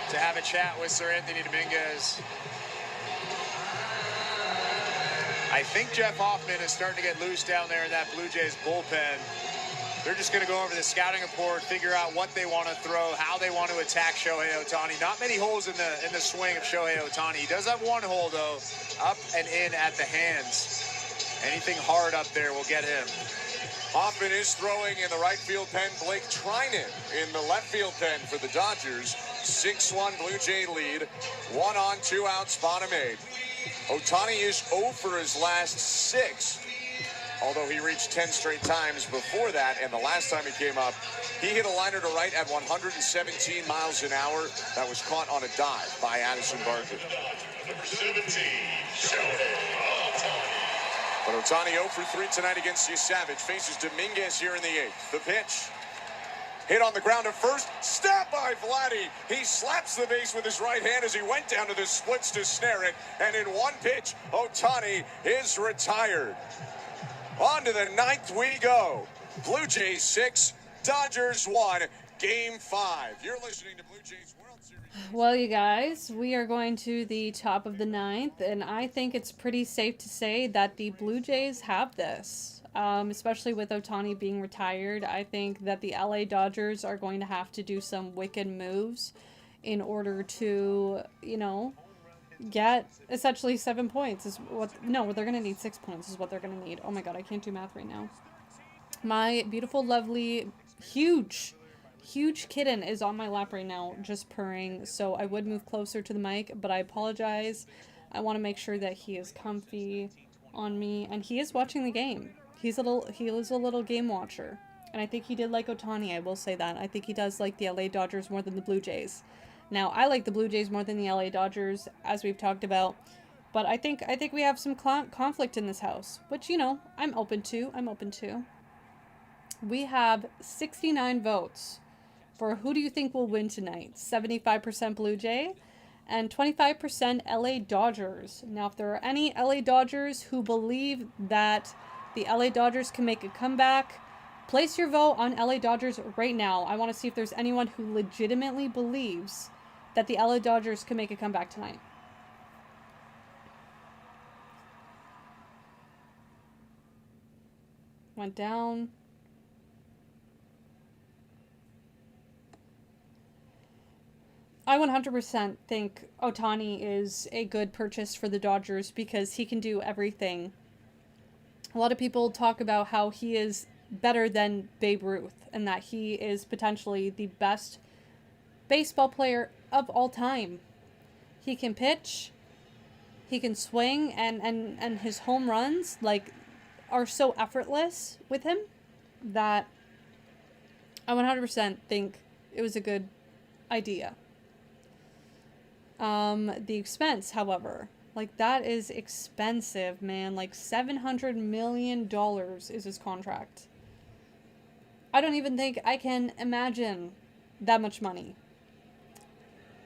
to have a chat with Sir Anthony Dominguez. I think Jeff Hoffman is starting to get loose down there in that Blue Jays bullpen. They're just going to go over the scouting report, figure out what they want to throw, how they want to attack Shohei Ohtani. Not many holes in the swing of Shohei Ohtani. He does have 1 hole, though, up and in at the hands. Anything hard up there will get him. Hoffman is throwing in the right field pen. Blake Treinen in the left field pen for the Dodgers. 6-1 Blue Jay lead. 1 on, 2 outs, bottom 8. Ohtani is 0 for his last 6. Although he reached 10 straight times before that, and the last time he came up, he hit a liner to right at 117 miles an hour. That was caught on a dive by Addison Barker. Number 17, But Ohtani 0 for 3 tonight against Savage. Faces Dominguez here in the 8th. The pitch. Hit on the ground at first. Stop by Vladdy. He slaps the base with his right hand as he went down to the splits to snare it. And in 1 pitch, Ohtani is retired. On to the 9th we go. Blue Jays 6, Dodgers 1, Game 5. You're listening to Blue Jays World Well, you guys, we are going to the top of the 9th, and I think it's pretty safe to say that the Blue Jays have this. Especially with Ohtani being retired, I think that the LA Dodgers are going to have to do some wicked moves in order to, you know, get essentially 7 points. No, they're going to need 6 points is what they're going to need. Oh my god, I can't do math right now. My beautiful, lovely, huge kitten is on my lap right now, just purring, so I would move closer to the mic, but I apologize. I want to make sure that he is comfy on me, and he is watching the game. He is a little game watcher, and I think he did like Ohtani, I will say that. I think he does like the LA Dodgers more than the Blue Jays. Now, I like the Blue Jays more than the LA Dodgers, as we've talked about, but I think we have some conflict in this house, which, you know, I'm open to. We have 69 votes for who do you think will win tonight? 75% Blue Jay and 25% LA Dodgers. Now, if there are any LA Dodgers who believe that the LA Dodgers can make a comeback, place your vote on LA Dodgers right now. I want to see if there's anyone who legitimately believes that the LA Dodgers can make a comeback tonight. Went down. I 100% think Ohtani is a good purchase for the Dodgers because he can do everything. A lot of people talk about how he is better than Babe Ruth and that he is potentially the best baseball player of all time. He can pitch, he can swing, and his home runs are so effortless with him that I 100% think it was a good idea. The expense, however, that is expensive, man. $700 million is his contract. I don't even think I can imagine that much money.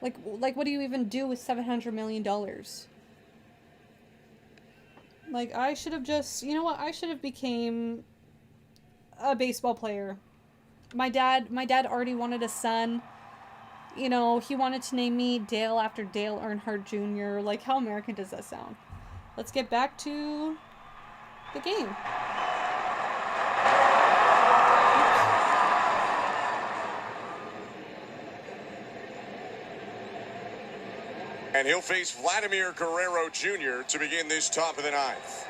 What do you even do with $700 million? I should have just, you know what? I should have became a baseball player. My dad already wanted a son. You know, he wanted to name me Dale after Dale Earnhardt Jr. How American does that sound? Let's get back to the game. And he'll face Vladimir Guerrero Jr. to begin this top of the 9th.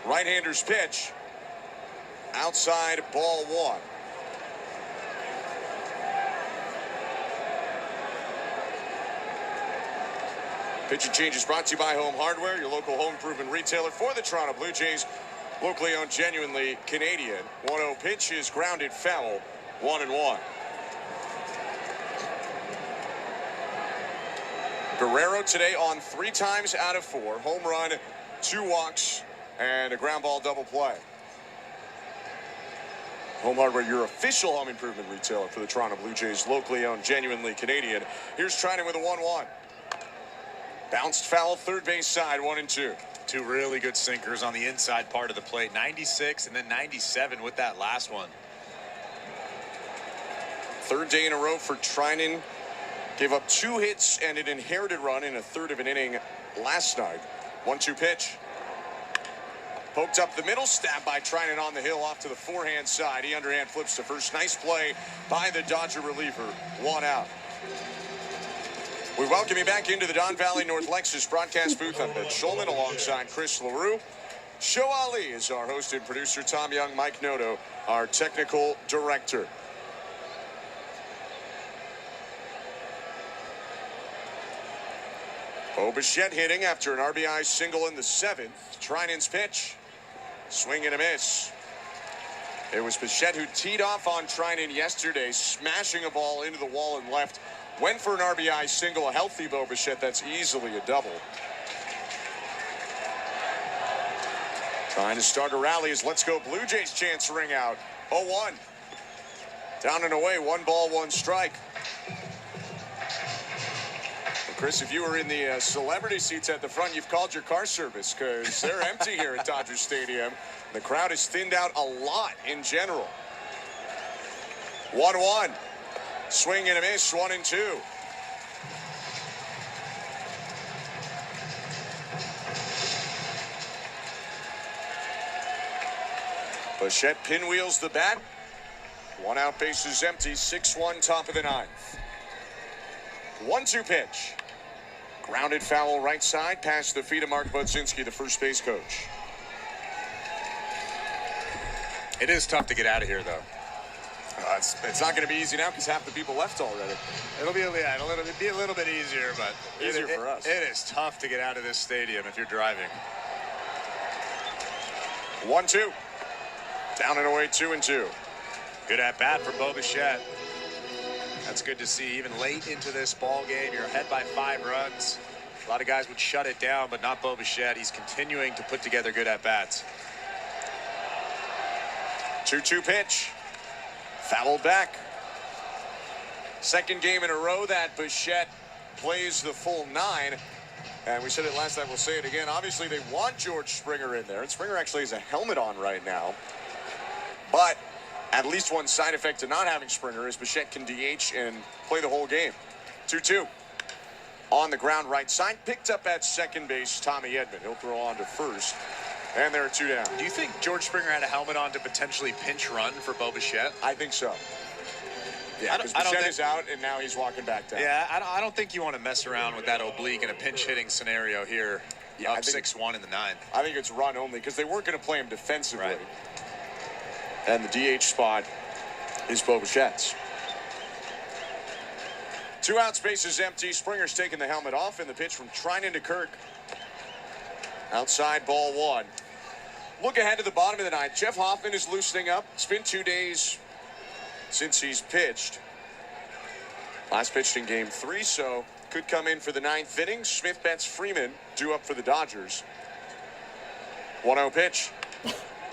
Right-hander's pitch. Outside, ball 1. Pitching change is brought to you by Home Hardware, your local home improvement retailer for the Toronto Blue Jays. Locally owned, genuinely Canadian. 1-0 pitch is grounded foul. 1-1. Guerrero today on 3 times out of 4. Home run, 2 walks, and a ground ball double play. Home Hardware, your official home improvement retailer for the Toronto Blue Jays. Locally owned, genuinely Canadian. Here's Trinan with a 1-1. Bounced foul, third base side, 1-2. Two really good sinkers on the inside part of the plate. 96 and then 97 with that last one. Third day in a row for Trinan. Gave up 2 hits and an inherited run in a third of an inning last night. 1-2 pitch. Poked up the middle, stabbed by Trinan on the hill off to the forehand side. He underhand flips to first. Nice play by the Dodger reliever. 1 out. We welcome you back into the Don Valley North Lexus broadcast booth. I'm Ben Schulman alongside Chris LaRue. Show Ali is our host and producer. Tom Young, Mike Noto, our technical director. Bo Bichette hitting after an RBI single in the 7th. Trinan's pitch. Swing and a miss. It was Bichette who teed off on Trinan yesterday, smashing a ball into the wall and left. Went for an RBI single, a healthy Bo Bichette. That's easily a double. Trying to start a rally as Let's Go Blue Jays chants ring out. 0-1. Down and away, 1 ball, 1 strike. Well, Chris, if you were in the celebrity seats at the front, you've called your car service because they're empty here at Dodger Stadium. The crowd is thinned out a lot in general. 1-1. Swing and a miss, 1-2. Bichette pinwheels the bat. 1 out, bases empty. 6-1, top of the 9th. 1-2 pitch. Grounded foul right side past the feet of Mark Budzinski, the first base coach. It is tough to get out of here, though. It's not going to be easy now because half the people left already. It'll be a little bit easier, but easier for us. It is tough to get out of this stadium if you're driving. 1-2. Down and away, 2-2. Good at bat for Bo Bichette. That's good to see. Even late into this ball game, you're ahead by 5 runs. A lot of guys would shut it down, but not Bo Bichette. He's continuing to put together good at bats. 2-2 pitch. Fouled back. Second game in a row that Bichette plays the full 9. And we said it last time, we'll say it again. Obviously, they want George Springer in there. And Springer actually has a helmet on right now. But at least one side effect to not having Springer is Bichette can DH and play the whole game. 2-2. On the ground right side. Picked up at second base, Tommy Edman. He'll throw on to first. And there are 2 down. Do you think George Springer had a helmet on to potentially pinch run for Bo Bichette? I think so. Yeah, because Bichette is out, and now he's walking back down. Yeah, I don't think you want to mess around with that oblique in a pinch-hitting scenario here. Yeah, up 6-1 in the 9th. I think it's run only because they weren't going to play him defensively. Right. And the DH spot is Bo Bichette's. 2 outs, bases empty. Springer's taking the helmet off, and the pitch from Trinan to Kirk. Outside, ball 1. Look ahead to the bottom of the 9th. Jeff Hoffman is loosening up. It's been 2 days since he's pitched. Last pitched in game 3, so could come in for the 9th inning. Smith bets Freeman, due up for the Dodgers. 1-0 pitch.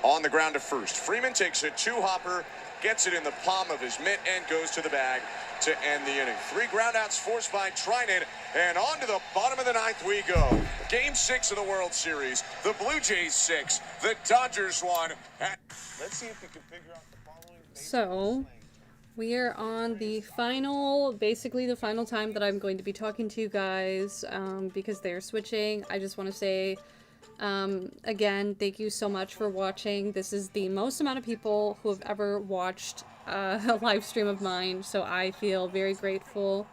On the ground to first. Freeman takes a 2-hopper, gets it in the palm of his mitt, and goes to the bag to end the inning. 3 groundouts forced by Trinan, and on to the bottom of the 9th we go. Game 6 of the World Series. The Blue Jays 6, the Dodgers 1. Let's see if we can figure out the following. So, we are on the final, basically the final time that I'm going to be talking to you guys, because they're switching. I just want to say, again, thank you so much for watching. This is the most amount of people who have ever watched a live stream of mine, so I feel very grateful.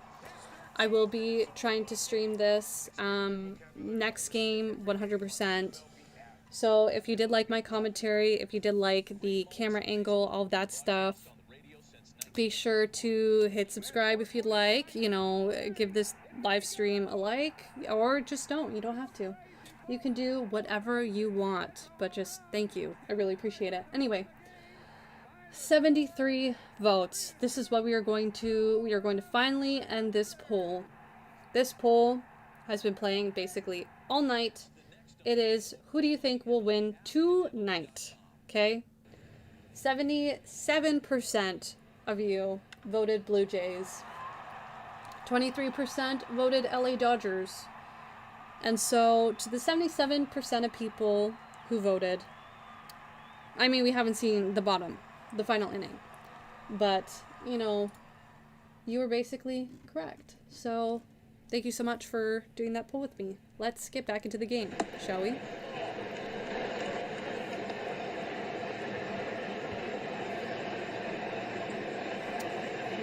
I will be trying to stream this next game 100%. So if you did like my commentary, if you did like the camera angle, all of that stuff, be sure to hit subscribe if you'd like. You know, give this live stream a like, or just don't. You don't have to. You can do whatever you want, but just thank you. I really appreciate it. Anyway, 73 votes. This is what we are going to finally end this poll. This poll has been playing basically all night. It is, who do you think will win tonight? Okay? 77% of you voted Blue Jays. 23% voted LA Dodgers. And so, to the 77% of people who voted, I mean, we haven't seen the final inning. But, you know, you were basically correct. So, thank you so much for doing that poll with me. Let's get back into the game, shall we?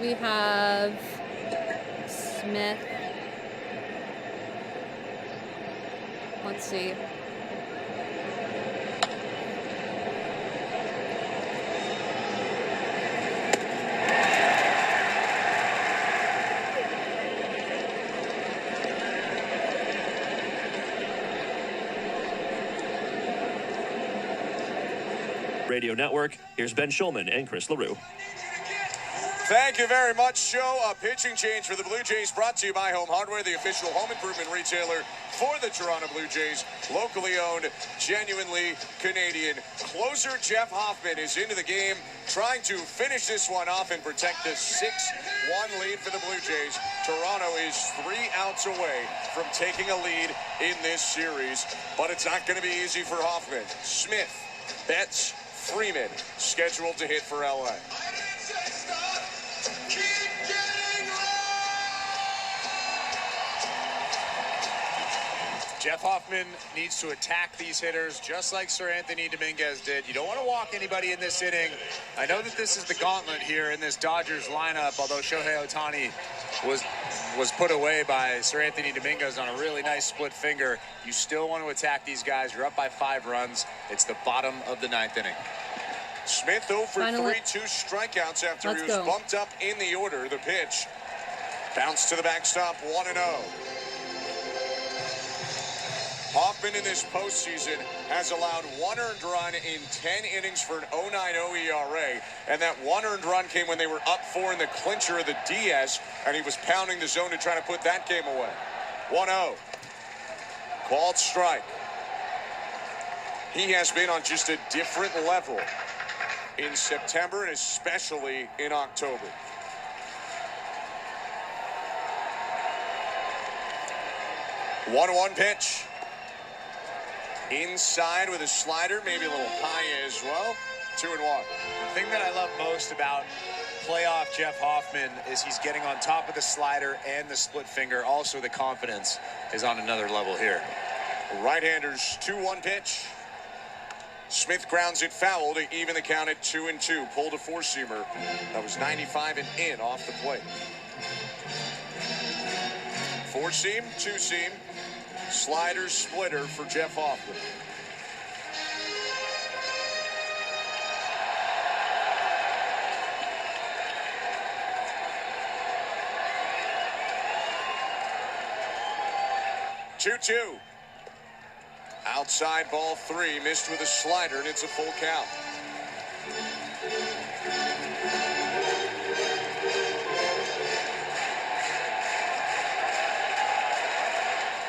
We have Smith. Let's see. Radio Network, here's Ben Schulman and Chris LaRue. Thank you very much, Joe. A pitching change for the Blue Jays brought to you by Home Hardware, the official home improvement retailer for the Toronto Blue Jays. Locally owned, genuinely Canadian. Closer Jeff Hoffman is into the game, trying to finish this one off and protect the 6-1 lead for the Blue Jays. Toronto is 3 outs away from taking a lead in this series, but it's not going to be easy for Hoffman. Smith, Betts, Freeman scheduled to hit for LA. Jeff Hoffman needs to attack these hitters just like Sir Anthony Dominguez did. You don't want to walk anybody in this inning. I know that this is the gauntlet here in this Dodgers lineup, although Shohei Ohtani was put away by Sir Anthony Dominguez on a really nice split finger. You still want to attack these guys. You're up by 5 runs. It's the bottom of the 9th inning. Smith 0 for 3, 2 strikeouts after he was bumped up in the order. The pitch bounced to the backstop, 1-0. Hoffman in this postseason has allowed 1 earned run in 10 innings for an 0.90 ERA. And that 1 earned run came when they were up 4 in the clincher of the DS, and he was pounding the zone to try to put that game away. 1-0. Called strike. He has been on just a different level in September and especially in October. One pitch. Inside with a slider, maybe a little high as well. 2-1. The thing that I love most about playoff Jeff Hoffman is he's getting on top of the slider and the split finger. Also, the confidence is on another level here. Right-handers 2-1 pitch. Smith grounds it foul to even the count at 2-2. Pulled a 4-seamer. That was 95 and in off the plate. 4-seam, 2-seam. Slider, splitter for Jeff Hoffman. Two. Outside ball 3, missed with a slider, and it's a full count.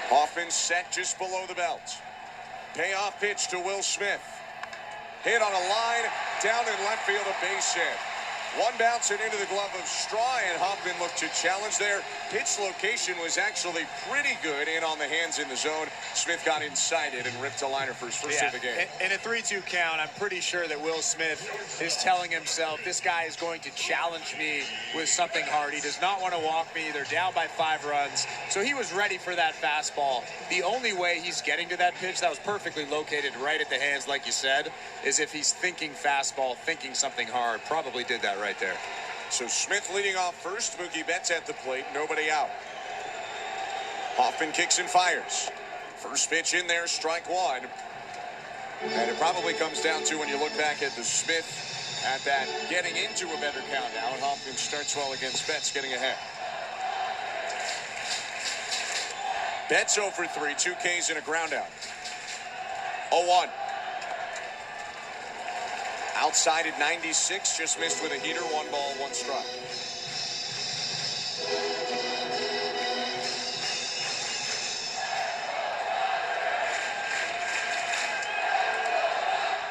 Hoffman set just below the belt. Payoff pitch to Will Smith. Hit on a line, down in left field, a base hit. One bounce it into the glove of Straw, and Hoffman looked to challenge there. Pitch location was actually pretty good in on the hands in the zone. Smith got inside it and ripped a liner for his first hit of the game. In a 3-2 count, I'm pretty sure that Will Smith is telling himself, this guy is going to challenge me with something hard. He does not want to walk me. They're down by 5 runs. So he was ready for that fastball. The only way he's getting to that pitch that was perfectly located right at the hands, like you said, is if he's thinking fastball, thinking something hard. Probably did that right there. So Smith leading off first. Mookie Betts at the plate. Nobody out. Hoffman kicks and fires. First pitch in there, strike 1. And it probably comes down to when you look back at the Smith at that getting into a better count now. And Hoffman starts well against Betts, getting ahead. Betts 0 for 3, 2 Ks and a ground out. 0-1. Outside at 96, just missed with a heater, 1 ball, 1 strike.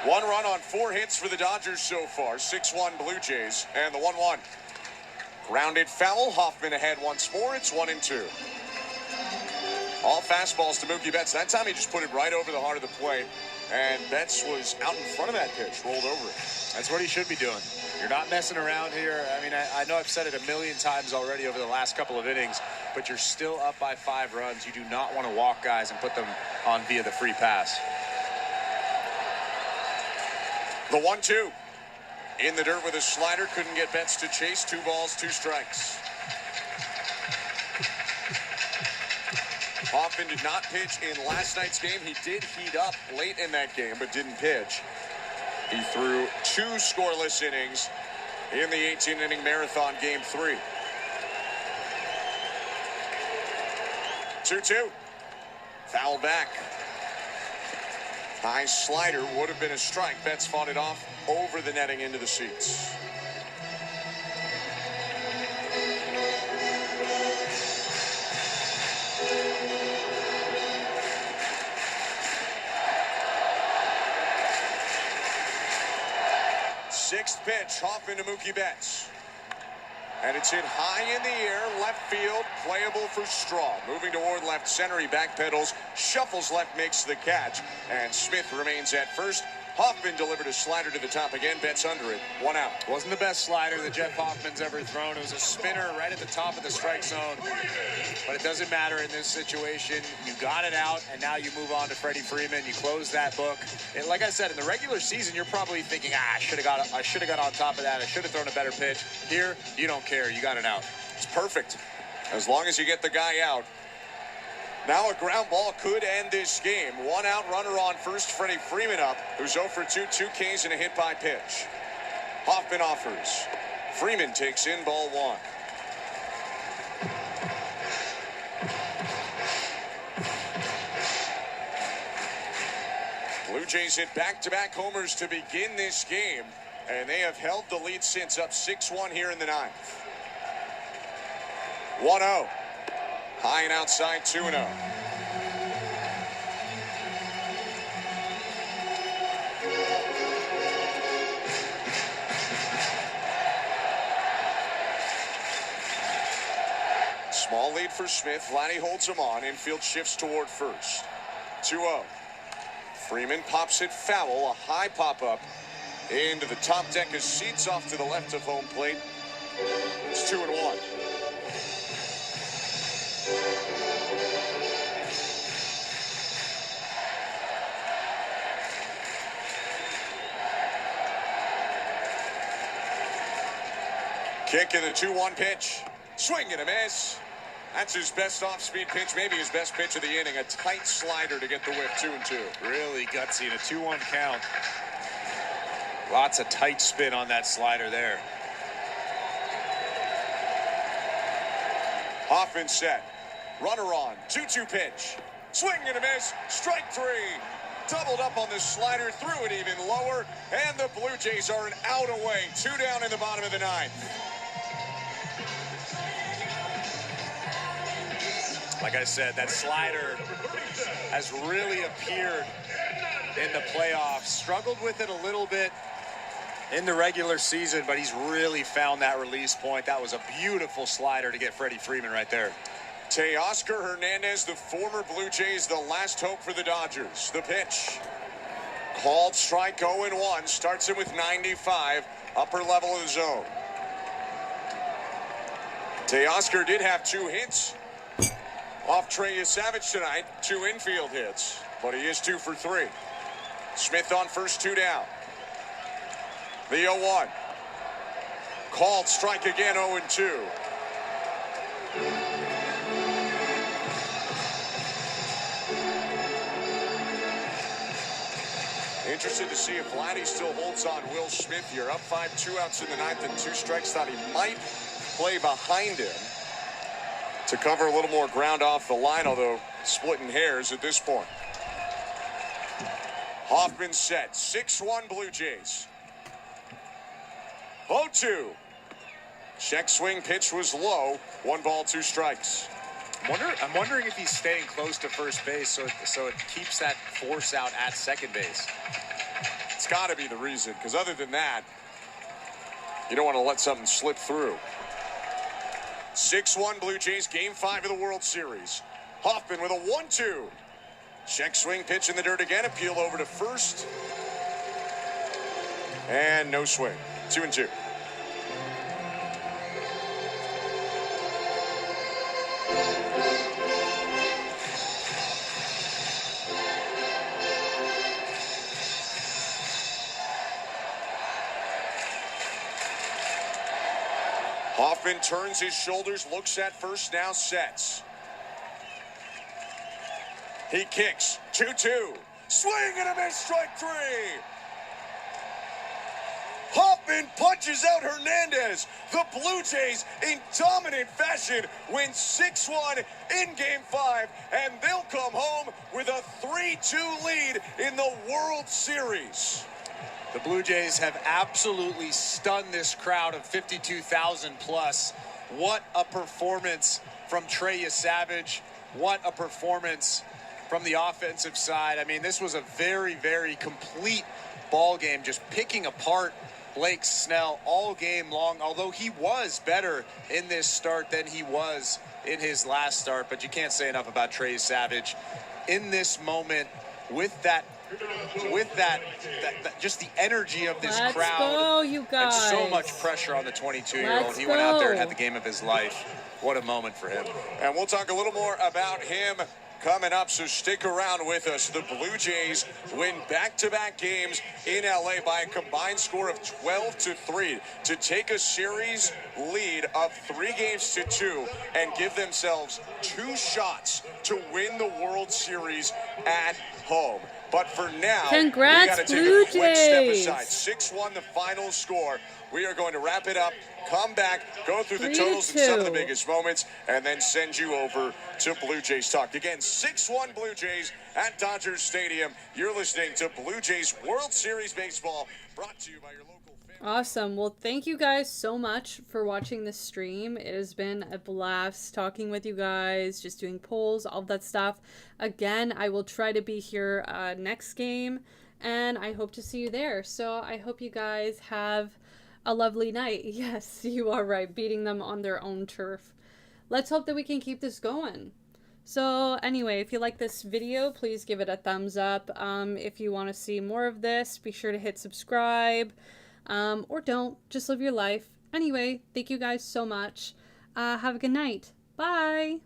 One run on 4 hits for the Dodgers so far, 6-1 Blue Jays, and the 1-1. Grounded foul, Hoffman ahead once more, it's 1-2. All fastballs to Mookie Betts. That time he just put it right over the heart of the plate. And Betts was out in front of that pitch, rolled over it. That's what he should be doing. You're not messing around here. I mean, I know I've said it a million times already over the last couple of innings, but you're still up by 5 runs. You do not want to walk guys and put them on via the free pass. The 1-2. In the dirt with a slider. Couldn't get Betts to chase. 2 balls, 2 strikes. Hoffman did not pitch in last night's game. He did heat up late in that game, but didn't pitch. He threw 2 scoreless innings in the 18-inning marathon game 3. 2-2. Foul back. High slider would have been a strike. Betts fought it off over the netting into the seats. Sixth pitch, Hoffman to Mookie Betts. And it's hit high in the air, left field, playable for Straw. Moving toward left center, he backpedals, shuffles left, makes the catch. And Smith remains at first. Hoffman delivered a slider to the top again, bets under it. 1 out. Wasn't the best slider that Jeff Hoffman's ever thrown. It was a spinner right at the top of the strike zone. But it doesn't matter in this situation. You got it out, and now you move on to Freddie Freeman. You close that book. And like I said, in the regular season, you're probably thinking, I should have got on top of that. I should have thrown a better pitch. Here, you don't care. You got it out. It's perfect. As long as you get the guy out. Now a ground ball could end this game. 1 out, runner on first. Freddie Freeman up, who's 0 for 2, 2 Ks and a hit by pitch. Hoffman offers. Freeman takes in ball 1. Blue Jays hit back-to-back homers to begin this game, and they have held the lead since, up 6-1 here in the 9th. 1-0. High and outside, 2-0. Small lead for Smith. Vladdy holds him on. Infield shifts toward first. 2-0. Freeman pops it foul. A high pop-up into the top deck of seats off to the left of home plate. It's 2-1. Kick in the 2-1 pitch. Swing and a miss. That's his best off-speed pitch, maybe his best pitch of the inning. A tight slider to get the whiff, 2-2. Really gutsy in a 2-1 count. Lots of tight spin on that slider there. Hoffman set. Runner on. 2-2 pitch. Swing and a miss. Strike 3. Doubled up on the slider. Threw it even lower. And the Blue Jays are an out away. 2 down in the bottom of the 9th. Like I said, that slider has really appeared in the playoffs. Struggled with it a little bit in the regular season, but he's really found that release point. That was a beautiful slider to get Freddie Freeman right there. Teoscar Hernandez, the former Blue Jays, the last hope for the Dodgers. The pitch. Called strike 0-1. Starts him with 95. Upper level of the zone. Teoscar did have 2 hits off Trey Yesavage tonight. 2 infield hits, but he is 2 for 3. Smith on first, 2 down. The 0-1. Called strike again, 0-2. Interested to see if Vladdy still holds on Will Smith. You're up 5, 2 outs in the 9th and 2 strikes. Thought he might play behind him to cover a little more ground off the line, although splitting hairs at this point. Hoffman set. 6-1 Blue Jays. 0-2. Check swing pitch was low. 1 ball, 2 strikes. I'm wondering if he's staying close to first base so it keeps that force out at second base. It's got to be the reason, because other than that, you don't want to let something slip through. 6-1 Blue Jays, Game 5 of the World Series. Hoffman with a 1-2. Check swing pitch in the dirt again. Appeal over to first. And no swing. 2-2. Hoffman turns his shoulders, looks at first, now sets. He kicks. 2-2. Swing and a miss, strike 3. Hoffman punches out Hernandez. The Blue Jays, in dominant fashion, win 6-1 in Game 5, and they'll come home with a 3-2 lead in the World Series. The Blue Jays have absolutely stunned this crowd of 52,000 plus. What a performance from Trey Yesavage. What a performance from the offensive side. I mean, this was a very, very complete ball game, just picking apart Blake Snell all game long, although he was better in this start than he was in his last start. But you can't say enough about Trey Yesavage in this moment with that with that just the energy of this Let's crowd. go, you guys. And so much pressure on the 22-year-old. Let's He went out there and go. had the game of his life. What a moment for him. And we'll talk a little more about him coming up, so stick around with us. The Blue Jays win back-to-back games in LA by a combined score of 12-3 to take a series lead of 3-2 and give themselves 2 shots to win the World Series at home. But for now, Congrats, we got to Blue take a quick step Jays. aside. 6-1 the final score. We are going to wrap it up, come back, go through the totals and some of the 3-2. biggest moments, and then send you over to Blue Jays Talk. Again, 6-1 Blue Jays at Dodgers Stadium. You're listening to Blue Jays World Series Baseball, brought to you by your local family. Awesome. Well, thank you guys so much for watching this stream. It has been a blast talking with you guys, just doing polls, all that stuff. Again, I will try to be here next game, and I hope to see you there. So I hope you guys have a lovely night. Yes, you are right, beating them on their own turf. Let's hope that we can keep this going. So anyway, if you like this video, please give it a thumbs up. If you want to see more of this, be sure to hit subscribe. Or don't. Just live your life. Anyway, thank you guys so much. Have a good night. Bye.